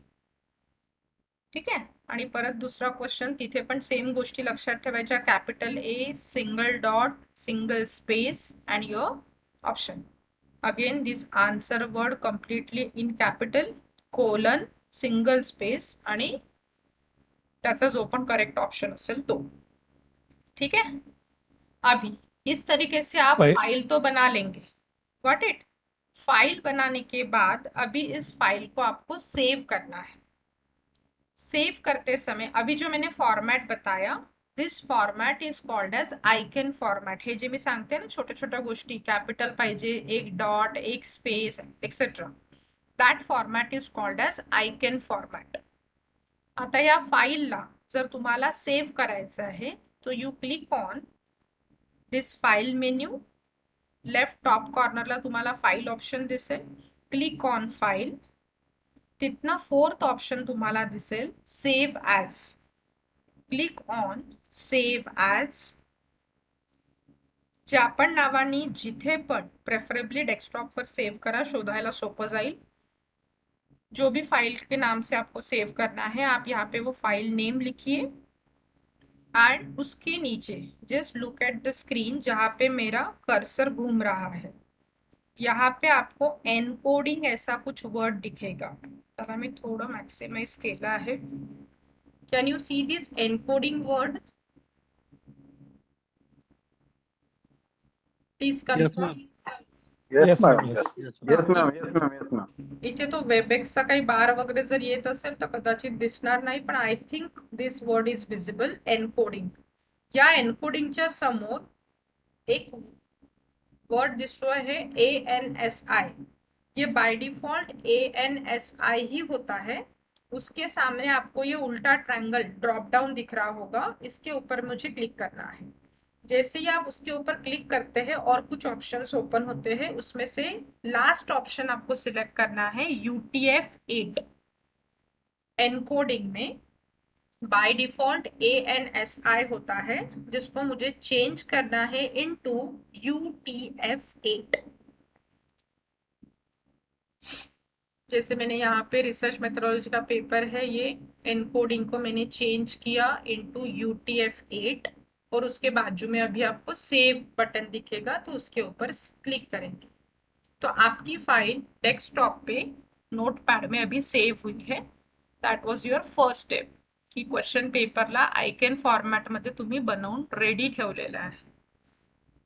ठीक आहे, आणि परत दुसरा क्वेश्चन तिथे पण सेम गोष्टी लक्षात ठेवायच्या. Capital A, single dot, single space and your option. Again this answer word completely in capital, colon, single space आणि त्याचा जो पण करेक्ट ऑप्शन असेल तो. ठीक है, अभी इस तरीके से आप फाइल तो बना लेंगे. Got it. फाइल बनाने के बाद अभी इस फाइल को आपको सेव करना है. सेव करते समय अभी जो मैंने फॉर्मॅट बताया, this format is called as icon format. हे जे मी सांगते ना छोट्या छोट्या गोष्टी, कॅपिटल पाहिजे, एक डॉट, एक space etcetera, that format is called as icon format. आता या फाईलला जर तुम्हाला सेव्ह करायचं आहे तो you click on this file menu. Left top कॉर्नरला तुम्हाला फाईल ऑप्शन दिसेल. Click on file. तिथनं 4th ऑप्शन तुम्हाला दिसेल save as. Click on save as. ज्या पण नावाने जिथे पण, प्रेफरेबली डेस्कटॉपवर सेव्ह करा, शोधायला सोपं जाईल. जो भी फाइल के नाम से आपको सेव करना है आप यहाँ पे वो फाइल नेम लिखिए एंड उसके नीचे just look at the screen जहाँ पे मेरा कर्सर घूम रहा है. यहाँ पे आपको एनकोडिंग ऐसा कुछ वर्ड दिखेगा. तर मी थोडं मॅक्सिमाइज केलं आहे. Can you see this encoding word? Please confirm. Yes ma'am. Yes, yes ma'am. Ma'am. Yes ma'am. Yes ma'am. इथे तो वेबएक्सचा काही बार वगैरे जर येत असेल तर कदाचित दिसणार नाही, पण I think this word is visible. Encoding. या एनकोडिंगच्या समोर एक वर्ड दिसतो है ANSI. ये बाय डिफॉल्ट ANSI ही होता है. उसके सामने आपको ये उल्टा ट्रायंगल ड्रॉप डाउन दिख रहा होगा, इसके ऊपर मुझे क्लिक करना है. जैसे ही आप उसके ऊपर क्लिक करते हैं और कुछ ऑप्शंस ओपन होते हैं, उसमें से लास्ट ऑप्शन आपको सिलेक्ट करना है UTF-8. एनकोडिंग में बाय डिफॉल्ट ANSI होता है जिसको मुझे चेंज करना है इनटू UTF-8. जैसे मैंने यहाँ पे रिसर्च मेथोडोलॉजी का पेपर है, ये एनकोडिंग को मैंने चेंज किया इनटू UTF-8 और उसके बाजू में अभी आपको सेव बटन दिखेगा तो उसके ऊपर क्लिक करेंगे तो आपकी फाइल डेस्कटॉप पे नोटपैड में अभी सेव हुई है. That was your first step की क्वेश्चन पेपरला आयकन फॉर्मॅटमध्ये तुम्ही बनवून रेडी ठेवलेलं आहे.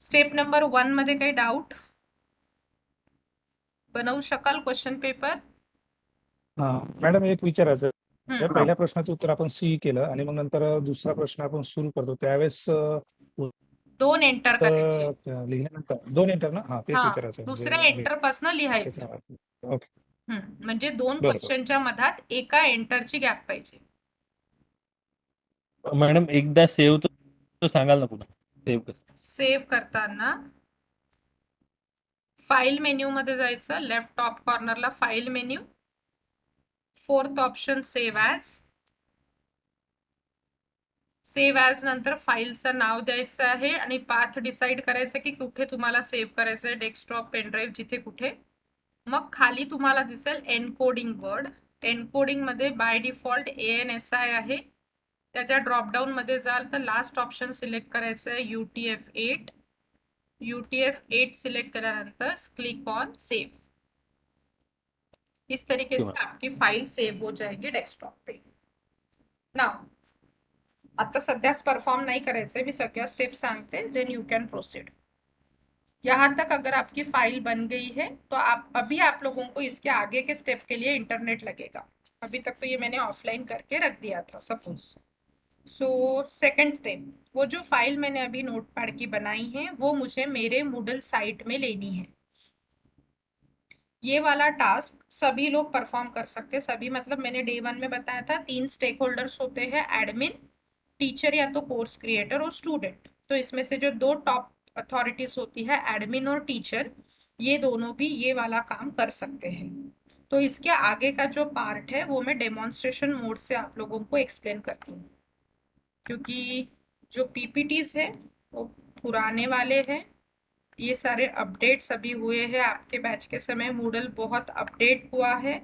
स्टेप नंबर 1 मध्ये काही डाऊट? बनवू शकाल क्वेश्चन पेपर? मॅडम एक विचारायचं. हम्म. या पहिल्या प्रश्नाचं उत्तर आपण सी केलं आणि मग नंतर दुसरा प्रश्न आपण सुरू करतो त्यावेळेस 2 एंटर करायचे. लिहिल्यानंतर 2 एंटर ना. हा तेच हा, विचारायचं. दुसऱ्या एंटर पासून लिहायचं. ओके. म्हणजे 2 बरोबर. क्वेश्चनच्या मधात एका एंटरची गॅप पाहिजे. मॅडम एकदा सेव्ह तो सांगाल ना पुन्हा सेव्ह कसं? सेव्ह करताना फाईल मेन्यू मध्ये जायचं. लेफ्ट टॉप कॉर्नरला file menu. 4th option save as. Save as नंतर फाईलचं नाव द्यायचं आहे आणि पाथ डिसाईड करायचं की कुठे तुम्हाला सेव्ह करायचं आहे, डेस्कटॉप, पेनड्राईव्ह, जिथे कुठे. मग खाली तुम्हाला दिसेल एनकोडिंग वर्ड. एनकोडिंग मध्ये बाय डिफॉल्ट ANSI आहे. त्याच्या ड्रॉपडाऊन मध्ये जाल तर लास्ट ऑप्शन सिलेक्ट करायचं आहे UTF-8. UTF-8 सिलेक्ट केल्यानंतर क्लिक ऑन सेव. इस तरीके से आपकी फाइल सेव हो जाएगी डेस्कटॉप पे. नाउ आता सध्याच परफॉर्म नहीं करायचंय, मी सगळ्या स्टेप सांगते, देन यू कैन प्रोसीड. यहाँ तक अगर आपकी फाइल बन गई है तो आप लोगों को इसके आगे के स्टेप के लिए इंटरनेट लगेगा. अभी तक तो ये मैंने ऑफलाइन करके रख दिया था सपोज. सो सेकंड स्टेप, वो जो फाइल मैंने अभी नोटपैड की बनाई है वो मुझे मेरे मूडल साइट में लेनी है. ये वाला टास्क सभी लोग परफॉर्म कर सकते हैं। सभी मतलब मैंने डे 1 में बताया था 3 स्टेक होल्डर्स होते हैं, एडमिन, टीचर या तो कोर्स क्रिएटर और स्टूडेंट। तो इसमें से जो 2 टॉप अथॉरिटीज होती है, एडमिन और टीचर, ये दोनों भी ये वाला काम कर सकते हैं। तो इसके आगे का जो पार्ट है वो मैं डेमोन्स्ट्रेशन मोड से आप लोगों को एक्सप्लेन करती हूँ, क्योंकि जो पीपीटीज है वो पुराने वाले हैं। ये सारे अपडेट्स अभी हुए हैं आपके बैच के समय, मूडल बहुत अपडेट हुआ है,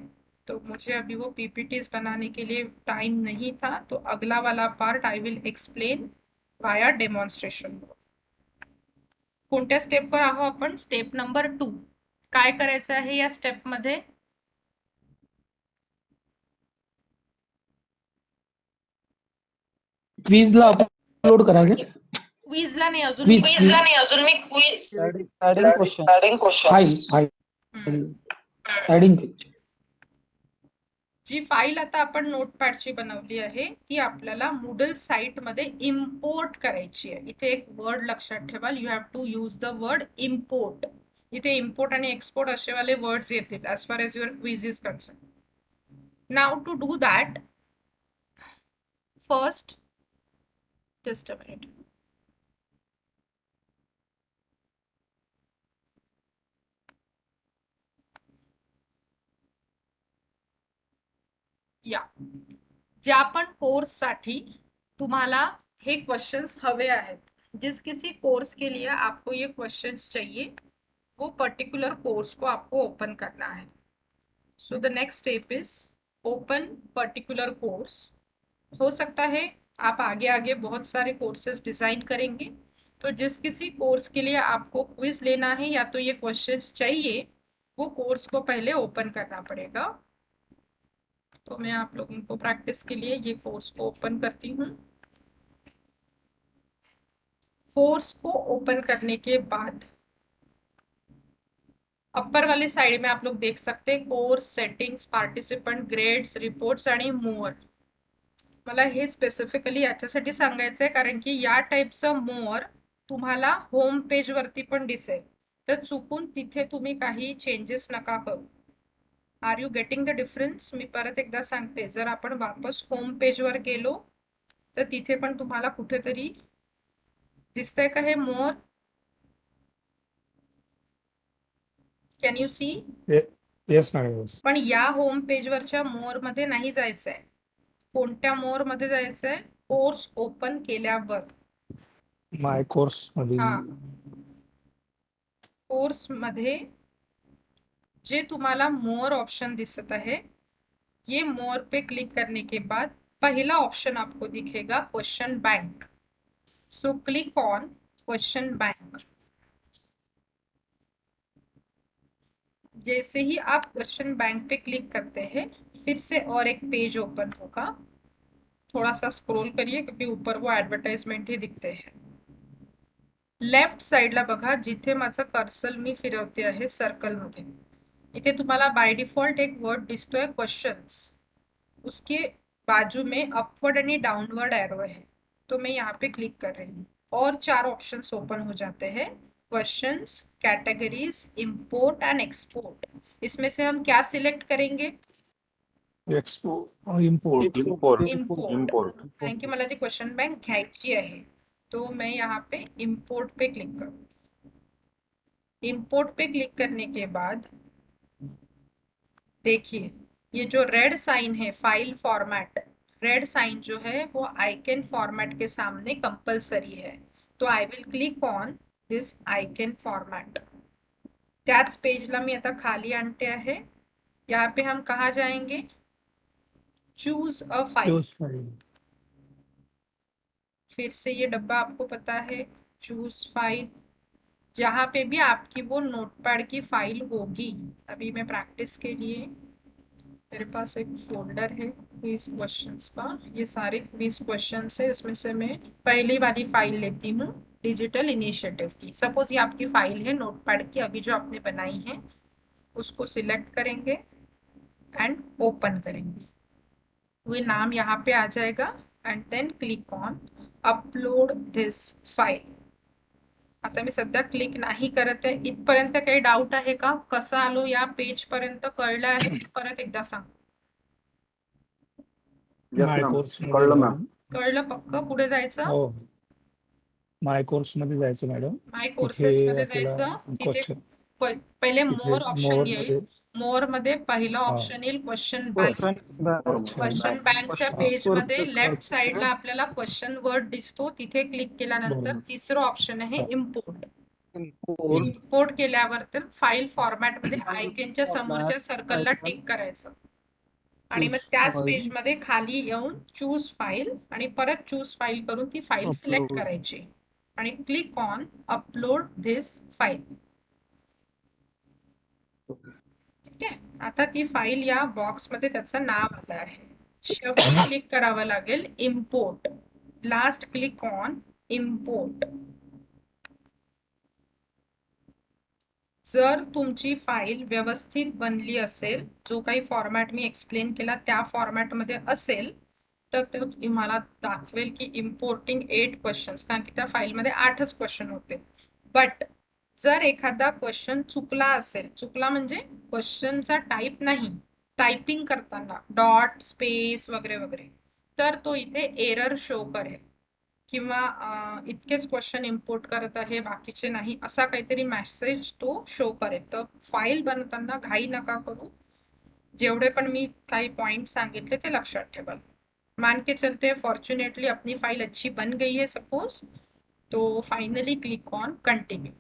तो मुझे अभी वो पीपीटीज बनाने के लिए टाइम नहीं था। तो अगला वाला पार्ट आई विल एक्सप्लेन वाया डेमॉन्स्ट्रेशन। कोणत्या स्टेपवर आहो आपण? Step number 2. काय करायचं आहे या स्टेप मध्ये? क्वीजला अपलोड करायचं. क्विजला नाही, अजून क्वीज ऍडिंग जी फाईल आता आपण नोटपॅडची बनवली आहे ती आपल्याला मूडल साइट मध्ये इम्पोर्ट करायची आहे. इथे एक वर्ड लक्षात ठेवा, you have to use the word import. इथे इम्पोर्ट आणि एक्सपोर्ट असे वाले वर्ड्स येतील as far as your quiz is concern. Now to do that, first just a minute. या ज्या पण कोर्स साठी तुम्हाला हे क्वेश्चंस हवे आहेत, जिस किसी कोर्स के लिए आपको ये क्वेश्चंस चाहिए, वो पर्टिकुलर कोर्स को आपको ओपन करना है. So the next step is open particular course. हो सकता है आप आगे आगे बहुत सारे कोर्सेज डिजाइन करेंगे, तो जिस किसी कोर्स के लिए आपको क्विज लेना है या तो ये क्वेश्चंस चाहिए, वो कोर्स को पहले ओपन करना पड़ेगा. तो मैं आप लोगों को प्रैक्टिस के लिए ये कोर्स को ओपन करती हूँ. कोर्स को ओपन करने के बाद अप्पर वाले साइड में आप लोग देख सकते हैं course settings, participant, grades, reports आणि मोर. मला हे स्पेसिफिकली याच्यासाठी सांगायचं आहे कारण की या टाईपचं मोर तुम्हाला होम पेज वरती पण दिसेल, तर चुकून तिथे तुम्ही काही चेंजेस नका करू. Are you getting the difference? मी परत एकदा सांगते, जर आपण वापस होम पेज वर गेलो तर तिथे पण तुम्हाला कुठेतरी दिसतंय का हे मोर? Can you see? Yes madam. पण या होम पेज वरच्या मोर मध्ये नाही जायचंय. कोणत्या मोर मध्ये जायचंय? कोर्स ओपन केल्यावर. माय कोर्स मध्ये. हा, कोर्स मध्ये जे तुम्हाला मोर ऑप्शन दिसत है, ये मोर पे क्लिक करने के बाद पहला ऑप्शन आपको दिखेगा question bank. So click on question bank. जैसे ही आप क्वेश्चन बैंक पे क्लिक करते हैं, फिर से और एक पेज ओपन होगा. थोड़ा सा स्क्रॉल करिए क्योंकि ऊपर वो ऍडव्हर्टाइजमेंट ही दिखते हैं. लेफ्ट साइडला बघा, जिथे माझं कर्सर मी फिरवते आहे सर्कल मध्ये, इथे तुम्हाला बाय डिफॉल्ट एक वर्ड दिसतोय क्वेश्चंस. उसके बाजू में अपवर्ड आणि डाउनवर्ड एरो है, तो मैं यहाँ पे क्लिक कर रही हूँ और 4 ऑप्शंस ओपन हो जाते हैं, questions, categories, import end export. इसमें से हम क्या सिलेक्ट करेंगे? इम्पोर्ट. इम्पोर्ट. कारण की मला ती क्वेश्चन बँक घ्यायची आहे, तो मैं यहाँ पे इम्पोर्ट पे क्लिक करूँ. इम्पोर्ट पे क्लिक करने के बाद देखिए ये जो रेड साइन है फाइल फॉर्मेट, रेड साइन जो है वो आइकन फॉर्मेट के सामने कंपल्सरी है. तो I will click on this icon format. त्याच पेजला मी आता खाली आणते आहे. यहाँ पे हम कहाँ जाएंगे? Choose a file. फिर से ये डब्बा आपको पता है, चूज फाइल. जहाँ पे भी आपकी वो नोटपैड की फाइल होगी. अभी मैं प्रैक्टिस के लिए, मेरे पास एक फोल्डर है क्विज क्वेश्चंस का, ये सारे क्विज क्वेश्चंस है. इसमें से मैं पहली वाली फाइल लेती हूँ, डिजिटल इनिशिएटिव की. सपोज ये आपकी फाइल है नोटपैड की, अभी जो आपने बनाई है, उसको सिलेक्ट करेंगे एंड ओपन करेंगे. वो नाम यहाँ पे आ जाएगा and then click on upload this file. आता मी सध्या क्लिक नाही करत आहे. इथपर्यंत काही डाऊट आहे का? कसं आलो या पेज पर्यंत कळलं आहे? परत एकदा सांग. Yes, माय ma'am. कोर्स मध्ये कळलं जाऊन- मॅम. कळलं पक्क? पुढे जायचं, हो माय कोर्स मध्ये जायचं मॅडम. माय तिथे कोर्सेस मध्ये आपल्याला जायचं. तिथे क्वेश्चन पहिले तिथे मोर ऑप्शन मोर येईल. मध्ये मोर मध्ये पहिलं हा. ऑप्शन येईल क्वेश्चन बँक. अच्छा. क्वेश्चन बँकच्या हा, पेज मध्ये perfect. लेफ्ट साइडला आपल्याला क्वेश्चन वर्ड दिसतो. तिथे क्लिक केल्यानंतर बरोबर. तिसरं ऑप्शन आहे हा. इम्पोर्ट. Import. इम्पोर्ट केल्यावर तर फाईल फॉर्मॅट मध्ये आयकनच्या समोरच्या सर्कलला टिक करायचं आणि मग त्याच पेज मध्ये खाली येऊन चूज फाईल आणि परत चूज फाईल करून ती फाईल सिलेक्ट Upload. करायची आणि click on upload this file. ठीक आहे. आता ती फाईल या बॉक्स मध्ये त्याचं नाव आलं आहे. शेवटी क्लिक करावं लागेल import. Last click on import. जर तुमची फाईल व्यवस्थित बनली असेल, जो काही फॉर्मॅट मी एक्सप्लेन केला त्या फॉर्मॅटमध्ये असेल, तर ते तुम्हाला दाखवेल की इम्पोर्टिंग 8 क्वेश्चन्स, कारण की त्या फाईलमध्ये 8च क्वेश्चन होते. बट जर एखादा क्वेश्चन चुकला असेल, चुकला म्हणजे क्वेश्चनचा टाईप नाही, टायपिंग करताना डॉट स्पेस वगैरे वगैरे, तर तो इथे एरर शो करेल किंवा इतकेच क्वेश्चन इम्पोर्ट करत आहे बाकीचे नाही, असा काहीतरी मेसेज तो शो करेल. तर फाईल बनवताना घाई नका करू. जेवढे पण मी काही पॉइंट सांगितले ते लक्षात ठेवा. मान के चलते फॉर्चुनेटली अपनी फाइल अच्छी बन गई है सपोज, तो फाइनली क्लिक ऑन कंटिन्यू.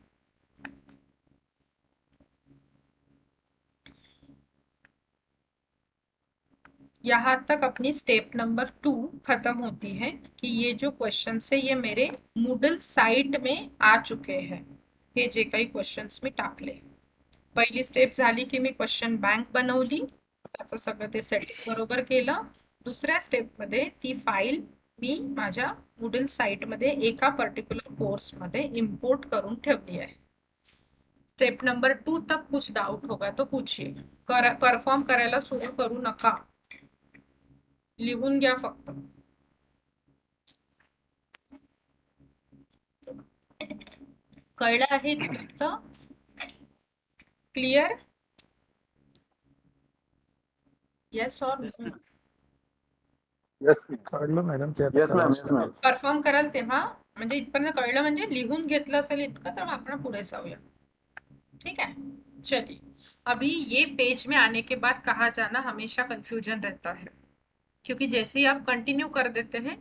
यहाँ तक अपनी स्टेप नंबर 2 खत्म होती है कि ये जो क्वेश्चन है ये मेरे मूडल साइट में आ चुके हैं. हे जे काही क्वेश्चन्स मी टाकले. पहिली स्टेप झाली की मी क्वेश्चन बँक बनवली, त्याचं सगळं ते सेटिंग बरोबर केलं. दुसऱ्या स्टेपमध्ये ती फाईल मी माझ्या मूडल साइटमध्ये एका पर्टिक्युलर कोर्समध्ये इम्पोर्ट करून ठेवली आहे. स्टेप नंबर 2 तक कुछ डाउट होगा तो पूछिए. परफॉर्म करायला सुरू करू नका, लिहून घ्या फक्त. कळलं आहे इथपर्यंत? क्लिअर? येस और नो? Yes, कळलं मॅडम ते आता yes, ma'am. करावंच Yes, ma'am. लागेल. परफॉर्म कराल तेव्हा, म्हणजे इथपर्यंत कळलं म्हणजे लिहून घेतलं असेल इतकं, तर आपण पुढे जाऊया. ठीक है, चलिए. अभी ये पेज में आने के बाद कहाँ जाना हमेशा कंफ्यूजन रहता है, क्योंकि जैसे ही आप कंटिन्यू कर देते हैं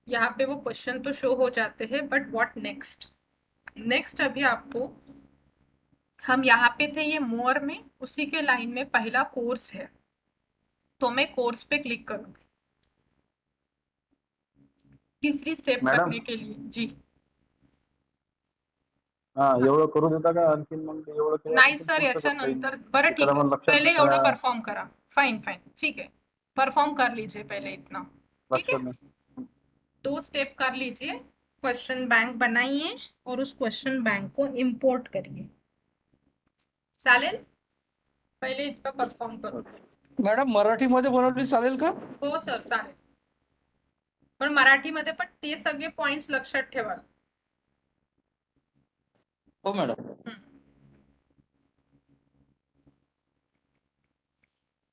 यहाँ पे वो क्वेश्चन तो शो हो जाते हैं, बट व्हाट नेक्स्ट. नेक्स्ट अभी आपको, हम यहाँ पे थे ये मोर में, उसी के लाइन में पहला कोर्स है, तो मैं कोर्स पे क्लिक करूंगी तीसरी स्टेप मॅडम? करने के लिए. जी हा एवढं करू देता का आणखीन मग एवढं केलं नाही तर सर, पुढचं करता याच्यानंतर येईल. बरं ठीक त्याला आहे, मग लक्षात पहिले त्याला एवढं परफॉर्म करा. फाइन फाइन, ठीक है, परफॉर्म कर लीजिए पहले इतना. ठीक है, लक्षात नाही. 2 स्टेप कर लीजिए. क्वेश्चन बैंक बनाइए और उस क्वेश्चन बैंक को इंपोर्ट करिए. चालेल? पहिले इतकं परफॉर्म करू. मॅडम मराठीमध्ये बनवली चालेल का? हो सर, चालेल. पण मराठीमध्ये पण ते सगळे पॉइंट्स लक्षात ठेवा. हो मॅडम.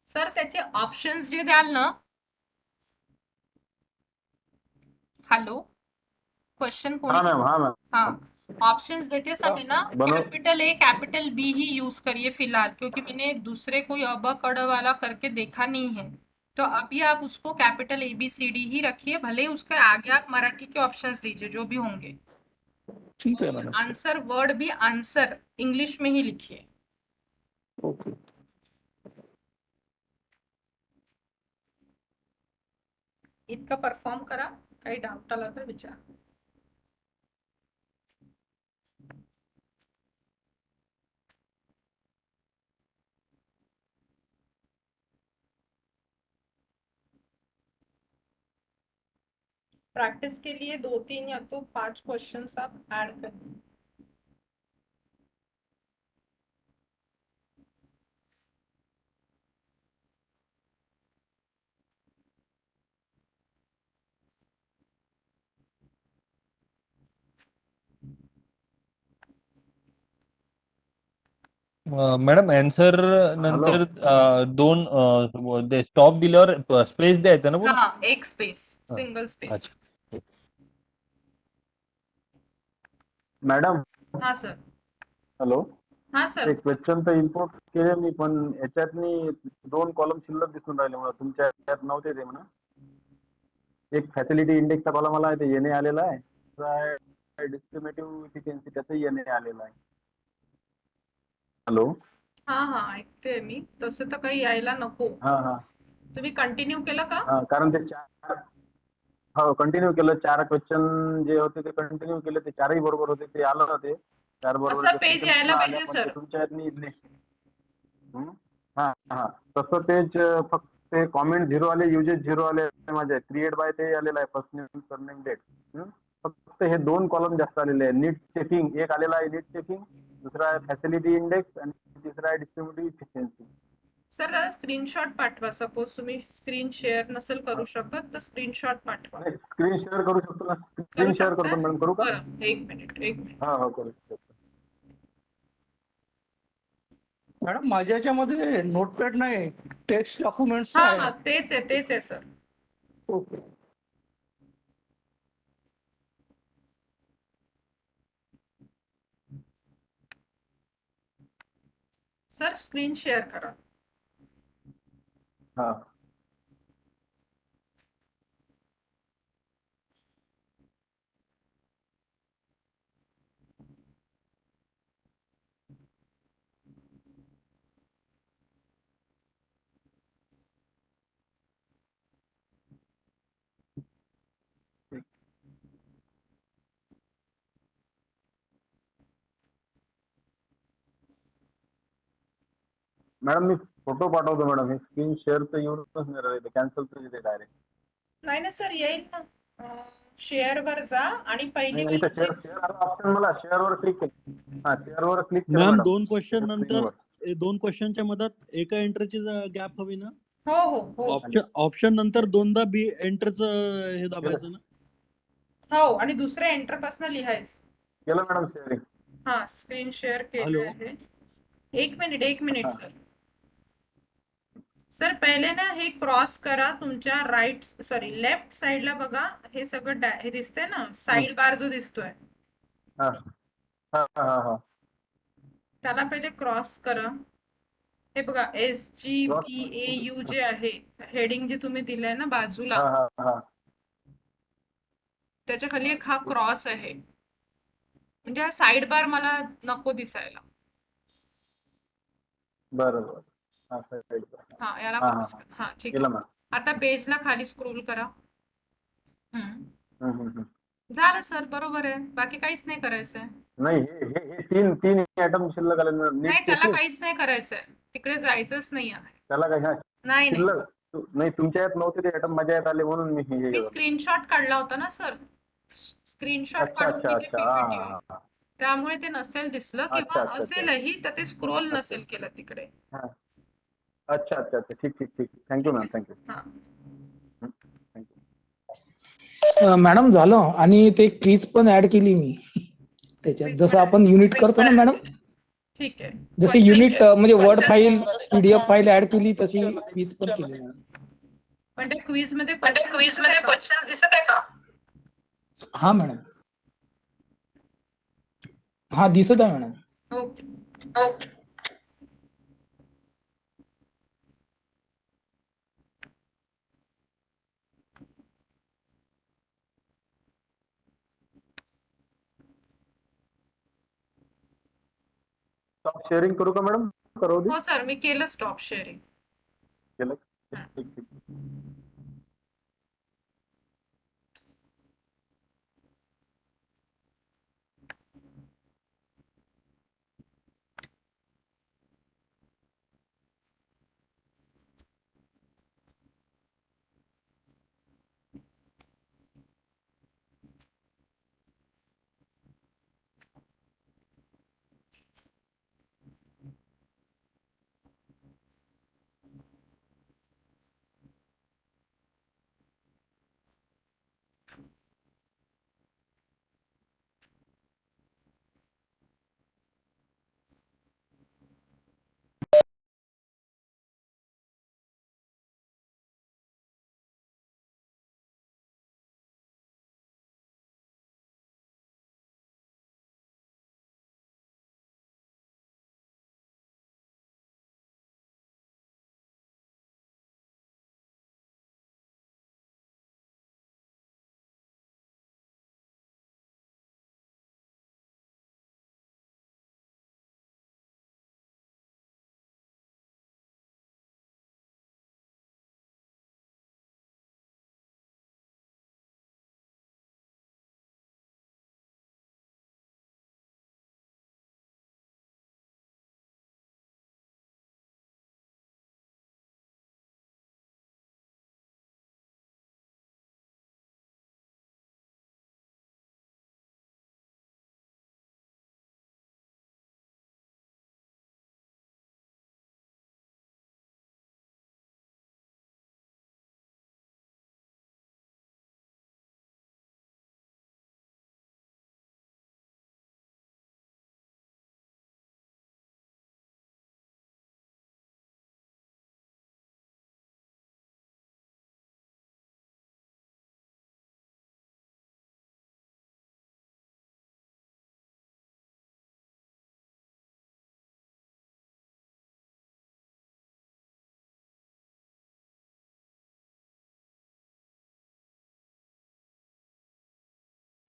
सर त्याचे ऑप्शन्स जे द्याल ना, हॅलो, क्वेश्चन हा कोणी, मॅम, हा मॅम. हाँ ऑप्शंस देते समय ना बनो- कैपिटल ए कैपिटल बी ही यूज करिए फिलहाल, क्योंकि मैंने दूसरे कोई अब कड़ वाला करके देखा नहीं है. तो अभी आप उसको कैपिटल ABCD ही रखिए, भले ही उसके आगे आप मराठी के ऑप्शंस दीजिए जो भी होंगे. ठीक आहे मॅडम. आंसर वर्ड भी आंसर इंग्लिश में ही लिखिए. ओके. इतका परफॉर्म करा, काही डाऊट आला तर विचार. प्रैक्टिस के लिए 2-3 या तो 5 क्वेश्चंस आप ऐड करिए. मॅडम आन्सर नंतर दोन स्टॉप दिल्यावर स्पेस द्यायचा ना पुन्हा? हा, एक स्पेस, हा. Single space. अच्छा. मॅडम हा सर. हॅलो, हा सर. ते क्वेश्चन तर इम्पोर्ट केले मी, पण याच्यातनी 2 कॉलम शिल्लक दिसून राहिले मला. तुमच्या याच्यात नव्हते ते म्हणा. एक फॅसिलिटी इंडेक्सचा कॉलम आला आहे, ते येणे आलेला आहे. डिस्क्रिमिनेटिव्ह इफिशियन्सी त्याचंही येणे आलेलं आहे. हॅलो. हा, ऐकते मी. तसं तर काही यायला नको. हा. तुम्ही कंटिन्यू केलं का? हा, कारण ते 4 हो कंटिन्यू केलं. 4 क्वेश्चन जे होते ते कंटिन्यू केले. ते 4ही बरोबर होते. ते आलं ते 4 असं बरोबरचे पेज क्वेश्चन यायला पुन्हा आले, पाहिजे पण सर. ते तुमच्या यातनी हा. तसं तेच फक्त ते कॉमेंट 0 आले, युजेस 0 आले माझे. क्रिएट बाय ते आलेलं आहे, फर्स्ट नेम सरनेम डेट. फक्त हे 2 कॉलम जास्त आलेले आहे. नीट चेकिंग एक आलेला आहे, नीट चेकिंग. दुसरा आहे फॅसिलिटी इंडेक्स आणि तिसरा आहे डिस्ट्रीब्युटिव्ह इफिशियन्सी. सर त्याला स्क्रीनशॉट पाठवा. सपोज तुम्ही स्क्रीन शेअर नसेल करू शकत तर स्क्रीनशॉट पाठवा. स्क्रीन शेअर करू शकतो ना? करू स्क्रीन शेअर शकता? करतो मॅडम, करू का? बरं, एक मिनिट. हा करू शकतो. मॅडम माझ्या याच्यामध्ये नोटपॅड नाही, टेक्स्ट डॉक्युमेंट्स हा, आहे. तेच आहे sir. Okay. Sir screen share करा. हा. मॅडम मी फोटो पाठवतो मॅडम. हे स्क्रीन शेअर तर येऊनच नाही राहिले, कॅन्सलच येते डायरेक्ट. नाही ना सर, येईल ना. शेअर वर जा आणि पहिली इथं वाली शेअर जी- शेअर आला ऑप्शन, मला शेअरवर क्लिक केलं. हा, शेअरवर क्लिक केलं मॅम मॅडम. 2 क्वेश्चन नंतर स्क्रीनवर 2 क्वेश्चनच्या मधात एका एंटरची गॅप हवी ना? हो. ऑप्शन नंतर दोनदा बी एंटरचं हे दाबायचं ना? हो, आणि दुसऱ्या एंटर पासून लिहायचं. केलं मॅडम शेअरिंग. हा, स्क्रीन शेअर केले हॅलो. आहे. एक मिनिट हा. सर. सर पहिले ना हे क्रॉस करा. तुमच्या लेफ्ट साइडला बघा. हे सगळं हे दिसतंय ना, साइड बार जो दिसतोय हा. त्याला पहिले क्रॉस करा. हे बघा, SGPAU जे आहे, हेडिंग जे तुम्ही दिलंय ना बाजूला, हा. त्याच्या खाली एक हा क्रॉस आहे. म्हणजे हा साइड बार मला नको दिसायला. बरोबर. हा, याला हा. क्रॉस करा. हा, ठीक केलं आहे. मॅडम. आता पेजला खाली स्क्रोल करा. झालं सर, बरोबर आहे. बाकी काहीच नाही करायचंय. नाही, हे 3 आयटम शिल्लक आले मॅडम. नीट नाही, त्याला चेकिंग. काहीच नाही करायचंय. तिकडे जायचंच नाही आहे. त्याला काय नाही. शिल्लक नाही, तुमच्या यात नव्हते ते आयटम, माझ्या यात आले म्हणून मी हे मी केलं. स्क्रीनशॉट काढला होता ना सर. स्क्रीनशॉट काढून मी ते PPT हा. त्यामुळे ते नसेल दिसलं, किंवा अच्छा. असेलही तर ते स्क्रोल नसेल केलं तिकडे. अच्छा. ठीक. Thank you ma'am, thank you. हा. मॅडम झालं. आणि ते क्विज पण ऍड केली मी त्याच्यात. जसं आपण युनिट करतो ना मॅडम, ठीक आहे. जसे युनिट म्हणजे word file, PDF file add केली, तशी क्विज पण केली मॅडम. पण त्या क्विज मध्ये क्वेश्चन दिसत आहे का? हा मॅडम. हा, दिसत आहे मॅडम. ओके. स्टॉप शेअरिंग करू का मॅडम? करू दे. हो सर, मी केलं स्टॉप शेअरिंग. केलं. ठीक.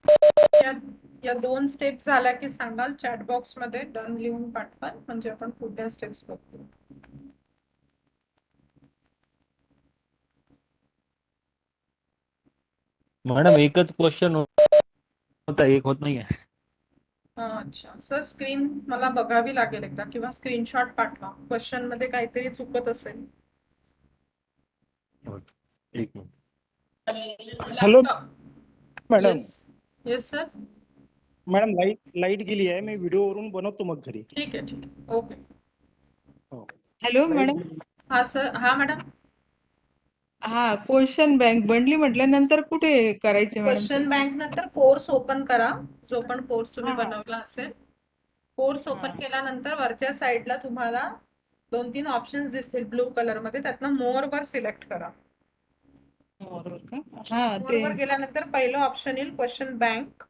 या या 2 स्टेप झाल्या की सांगाल चॅट बॉक्स मध्ये डन लिहून पाठवाल म्हणजे आपण पुढल्या स्टेप्स बघू. मॅडम एकच क्वेश्चन होता, एक होत नाहीये. अच्छा सर स्क्रीन मला बघावी लागेल एकदा किंवा स्क्रीनशॉट पाठवा. क्वेश्चन मध्ये काहीतरी चुकत असेल. एक minute. Hello madam. Yes yes sir. Madam light गेली आहे, मी व्हिडिओवरून बनवतो मग घरी. ठीक आहे ओके. Hello madam. हा सर. हा मॅडम. हा क्वेश्चन बँक बनली म्हटल्यानंतर कुठे करायचे मॅडम? क्वेश्चन बँक नंतर कोर्स ओपन करा, जो पण कोर्स तुम्ही हा, हा. बनवला असेल. कोर्स ओपन केल्यानंतर वरच्या साईडला तुम्हाला 2-3 ऑप्शन्स दिसतील ब्लू कलर मध्ये, त्यातनं मोर वर सिलेक्ट करा. बरोबर का? हा मोर ते वर गेल्यानंतर पहिलं ऑप्शन येईल क्वेश्चन बँक.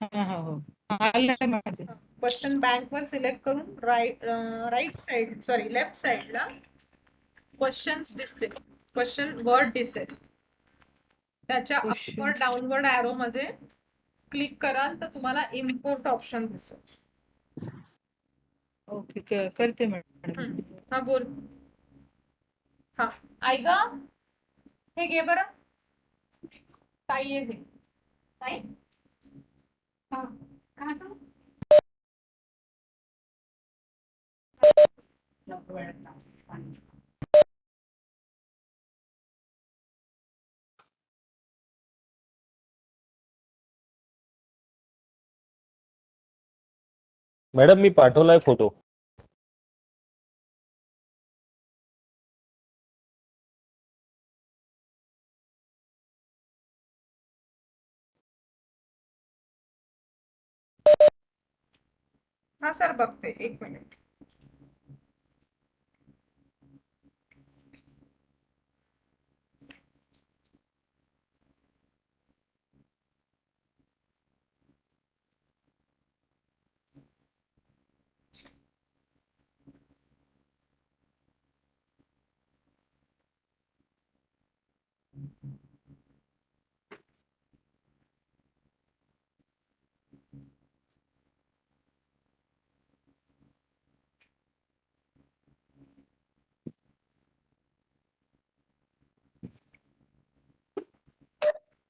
हा हा हो आलं मॅडम. क्वेश्चन बँक वर सिलेक्ट करून राईट साइड सॉरी लेफ्ट साइडला क्वेश्चन्स दिसतील, क्वेश्चन वर्ड दिसेल. त्याच्या Question. अपवर्ड डाउनवर्ड एरो मध्ये क्लिक कराल तर तुम्हाला इम्पोर्ट ऑप्शन दिसेल. ओके करते मॅडम. हा बोल. हा ऐक हे घे बरं. ताई आहे हे. ताई हा काय करू? मॅडम मी पाठवलाय फोटो. हा सर बघते एक मिनिट.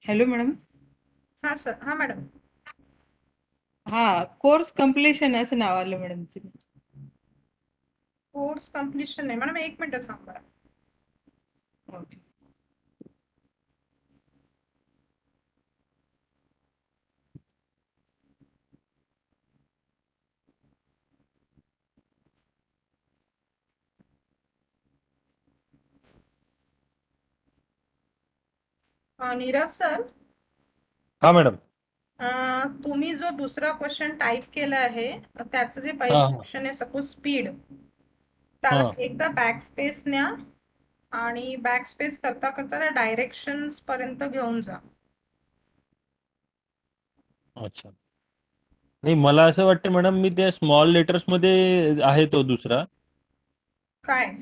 Hello madam. हा सर. हा मॅडम. हा कोर्स कम्प्लिशन असं नाव आलं मॅडम. कोर्स कम्प्लिशन नाही मॅडम, एक मिनिट थांबा. ओके. नीरव सर. हा मॅडम. तुम्ही जो दुसरा क्वेश्चन टाइप केला आहे त्याचं जे हा पहिलं हा ऑप्शन आहे सपोज स्पीड, त्याला हा. एकदा बॅकस्पेस न्या आणि बॅकस्पेस करता करता त्या डायरेक्शन्स पर्यंत घेऊन जा. अच्छा. नाही मला असं वाटतं मॅडम मी त्या स्मॉल लेटर्स मध्ये आहे तो दुसरा. काय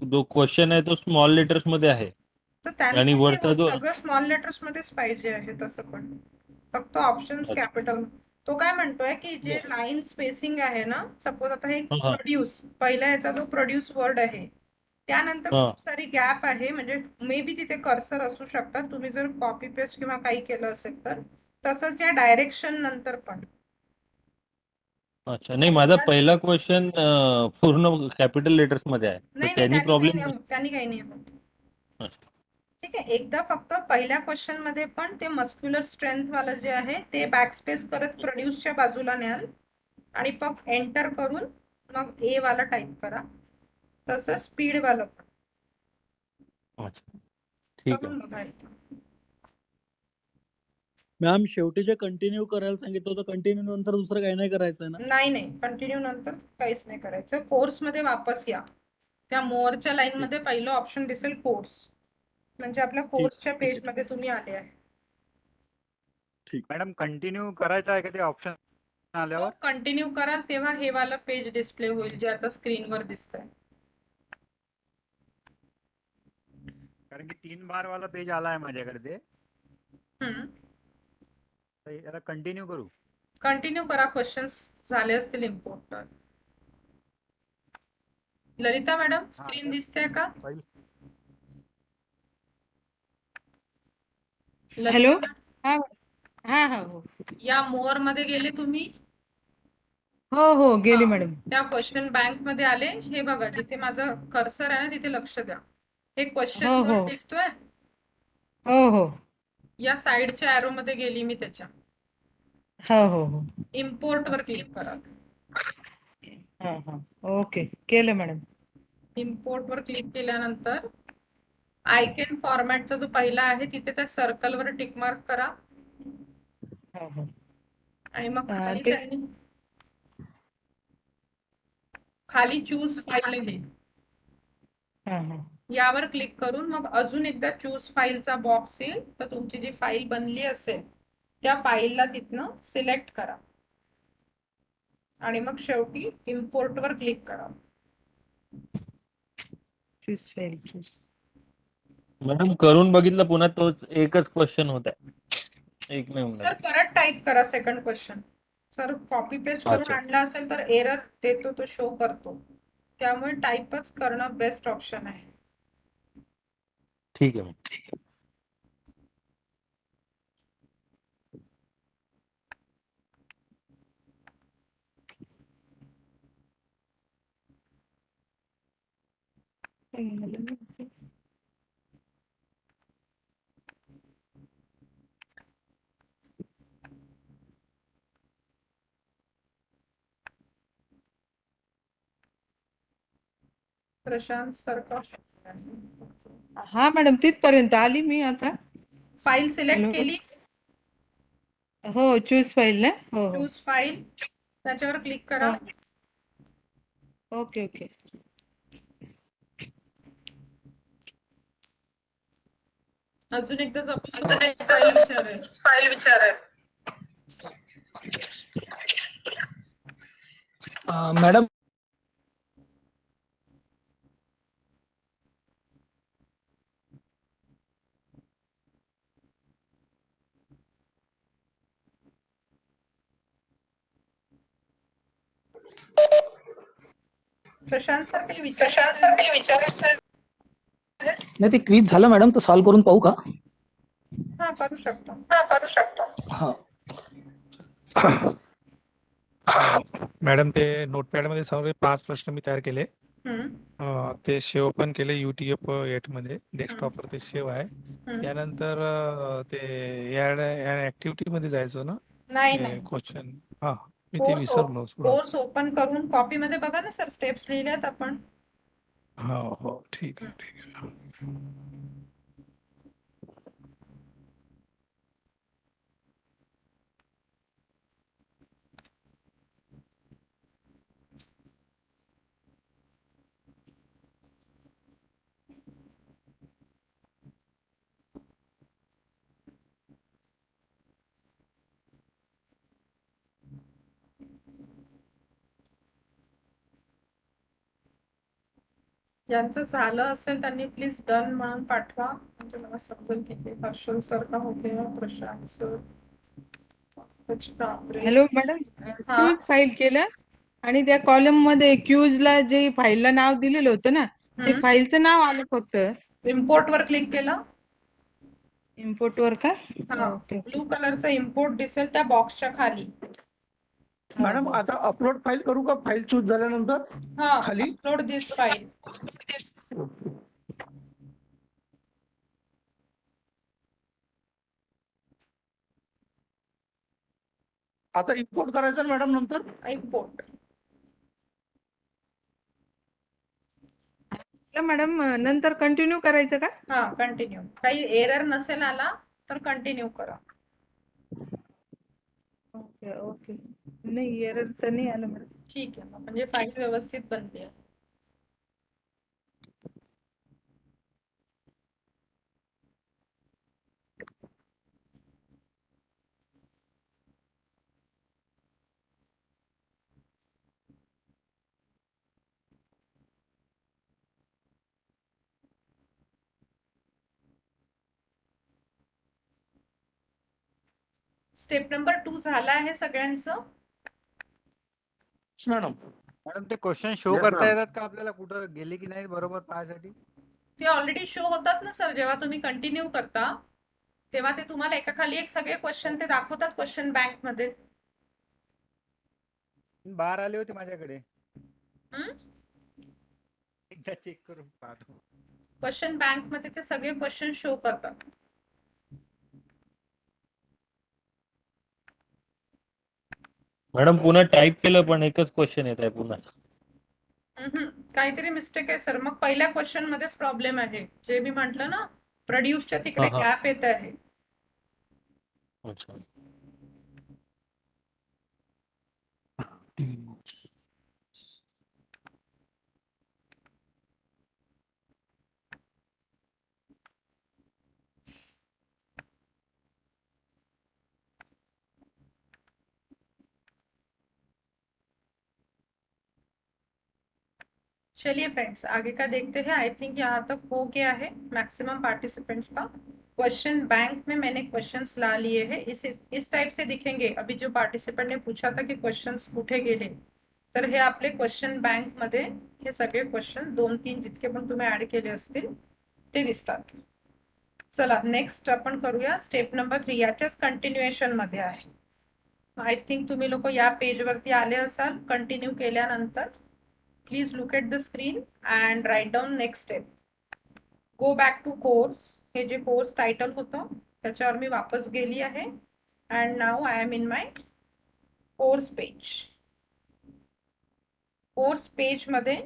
जो क्वेश्चन आहे तो स्मॉल लेटर्स मध्ये आहे तर त्याने आणि काही नाही वरचा होत, जो सगळं स्मॉल लेटर्स मध्येच पाहिजे आहे तसं पण. फक्त ऑप्शन्स अच्छा. कॅपिटल. तो काय म्हणतोय की जे बरं. लाईन स्पेसिंग आहे ना, सपोज आता हे हा हा प्रोड्यूस पहिला याचा जो प्रोड्यूस वर्ड आहे त्यानंतर हा. खूप सारी गॅप आहे, म्हणजे मे बी तिथे कर्सर असू शकतात. तुम्ही जर कॉपी पेस्ट किंवा काही केलं असेल तर तसंच या डायरेक्शन नंतर पण. अच्छा. नाही माझा एकदा पहिला क्वेश्चन पूर्ण कॅपिटल लेटर्स मध्ये आहे तर नाही नाही त्यांनी त्यांनी काही प्रॉब्लेम. नाही होत, त्यांनी काही नाही होत. अच्छा. ठीक आहे. एकदा फक्त पहिल्या क्वेश्चन मध्ये पण ते मस्क्युलर स्ट्रेंथ वाला जे आहे ते बॅकस्पेस करत प्रोड्यूसच्या बाजूला न्याल आणि मग एंटर करून मग ए वाला टाइप करा. तसं स्पीड वाला पण अच्छा. ठीक आहे. करून बघा इथं. मॅम शेवटी जे कंटिन्यू करायला सांगितलं होतं कंटिन्यू नंतर दुसरं काही नाही करायचं ना? नाही नाही कंटिन्यू नंतर काहीच नाही करायचं. कोर्स मध्ये वापस या. त्या मोअरच्या लाईन मध्ये पहिलं ऑप्शन दिसेल कोर्स, म्हणजे आपल्या कोर्सच्या पेज मध्ये तुम्ही आले आहे. मॅडम कंटिन्यू करायचं आहे का ते ऑप्शन आल्यावर? कंटिन्यू कराल तेव्हा हे वाला पेज डिस्प्ले होईल जे आता स्क्रीनवर दिसतंय. कारण की 3 बार वाला पेज आला आहे माझ्याकडे ते. तर याला कंटिन्यू करू. कंटिन्यू करा, क्वेश्चन्स झाले असतील इम्पोर्ट. ललिता मॅडम, स्क्रीन दिसते का? File hello. ललिता मॅडम, हा हा हा हो या मोअर मध्ये गेले तुम्ही? हो हो गेली हा, मॅडम. त्या क्वेश्चन बँक मध्ये आले. हे बघा, जिथे माझं कर्सर आहे ना तिथे लक्ष द्या. हे क्वेश्चन हो हो वर्ड दिसतोय. हो हो या साइडच्या एरो मध्ये गेली मी त्याच्या. हो हो हो इम्पोर्ट वर क्लिक करा. हा हा ओके केलं मॅडम. इम्पोर्ट वर क्लिक केल्यानंतर आयकॉन फॉर्मॅटचा जो पहिला आहे तिथे त्या सर्कल वर टिक मार्क करा. हो हो आणि मग खाली ते त्यांनी खाली चूज फाईल आहे, हा हा यावर क्लिक करून मग अजून एकदा चूज फाईलचा बॉक्स येईल. तर तुमची जी फाईल बनली असेल त्या फाईलला तिथनं सिलेक्ट करा आणि मग शेवटी इम्पोर्ट वर क्लिक करा. Choose file choose. मॅडम करून बघितलं, पुन्हा तोच एकच क्वेश्चन होत आहे. एक नाही होऊन सर राहिलं. परत टाईप करा second question. Sir copy paste करून अच्छा. आणला असेल तर एरर देतो, तो शो करतो. त्यामुळे टाईपच करणं बेस्ट ऑप्शन आहे. ठीक आहे मॅम. प्रशांत सर का? हा मॅडम तिथपर्यंत आली मी आता. File select hello. केली. हो चूज फाईल ना. हो हो चूज फाईल त्याच्यावर क्लिक करा. हो. ओके ओके अजून एकदा सपोज तुम्हाला फाईल विचारेल. फाईल विचारेल. मॅडम, प्रशांत सर काही प्रशांत विचारायचं सर आहे? काही विचारायचं? नाही, ते क्विज झालं मॅडम, तर सॉल्व्ह करून पाहू का? हा, करू शकतो. हा, करू शकतो. हा. मॅडम ते नोटपॅड मध्ये सर्व 5 प्रश्न मी तयार केले. ते सेव्ह पण केले UTF-8 मध्ये डेस्कटॉपवर ते सेव्ह आहे. यानंतर ते ऍड ऍक्टिव्हिटी मध्ये जायचं ना, नाही ते नाही, क्वेश्चन. हा, मी ते विसरलो थोडं. कोर्स ओपन करून कॉपी मध्ये बघा ना सर, स्टेप्स लिहिल्यात आपण. हो हो ठीक आहे ठीक आहे. ज्यांचं झालं असेल त्यांनी प्लीज डन म्हणून पाठवा, म्हणजे मला समजेल की ते हर्षल सर का हो गया, प्रशांत सर. Hello madam. हा, चूज फाईल केलं आणि त्या कॉलम मध्ये क्यूजला जे फाईलला नाव दिलेलं होतं ना, ते फाईलचं नाव आलं फक्त. इम्पोर्ट वर क्लिक केलं. इम्पोर्ट वर का? हा, ओके ब्लू कलरचा इम्पोर्ट दिसेल त्या बॉक्सच्या खाली. मॅडम आता अपलोड फाईल करू का फाईल चूज झाल्यानंतर हा, खाली? अपलोड दिस फाईल. आता इम्पोर्ट करायचं ना मॅडम नंतर? इम्पोर्ट. मॅडम नंतर कंटिन्यू करायचं का? हा, कंटिन्यू. काही एरर नसेल आला तर कंटिन्यू करा. Okay okay. नाही एरर तर नाही आलं मॅडम. ठीक आहे, म्हणजे फाईल व्यवस्थित बनली आहे. स्टेप नंबर 2 झाला आहे सगळ्यांचं? मॅडम मॅडम ते क्वेश्चन शो Yes, करता ma'am. येतात का आपल्याला कुठं गेले की नाही बरोबर पाहायसाठी? ते ऑलरेडी शो होतात ना सर, जेव्हा तुम्ही कंटिन्यू करता तेव्हा ते तुम्हाला एका खाली एक सगळे क्वेश्चन ते दाखवतात क्वेश्चन बँक मध्ये. बाहेर आले होते माझ्याकडे, हम्म? एकदा चेक करून पाहतो. क्वेश्चन बँक मध्ये ते सगळे क्वेश्चन शो करतात. मॅडम पुन्हा टाईप केलं पण एकच क्वेश्चन येत आहे पुन्हा. काहीतरी मिस्टेक आहे सर. मग पहिल्या क्वेश्चन मध्येच प्रॉब्लेम आहे. जे मी म्हंटल ना, प्रोड्यूसच्या तिकडे हा, हा. गॅप येत आहे. अच्छा. चलिए फ्रेंड्स, आगे का देखते हैं. आई थिंक यहाँ तक हो गया है मैक्सिमम पार्टिसिपेंट्स का. क्वेश्चन बैंक में मैंने क्वेश्चंस ला लिए हैं. इस टाइप से दिखेंगे. अभी जो पार्टिसिपेंट ने पूछा था की क्वेश्चंस कुठे गेले, तर हे आपले क्वेश्चन बँक मध्ये हे सगळे क्वेश्चन 2-3 जितके पण तुम्ही ऍड केले असतील ते दिसतात. चला नेक्स्ट आपण करूया स्टेप नंबर 3. याच्याच कंटिन्युएशन मध्ये आहे. आय थिंक तुम्ही लोक या पेज वरती आले असाल कंटिन्यू केल्यानंतर. Please look at the screen and write down next step. Go back to course. हे जे कोर्स टायटल होतं त्याच्यावर मी वापस गेली आहे. And now I am in my course page. Course page मध्ये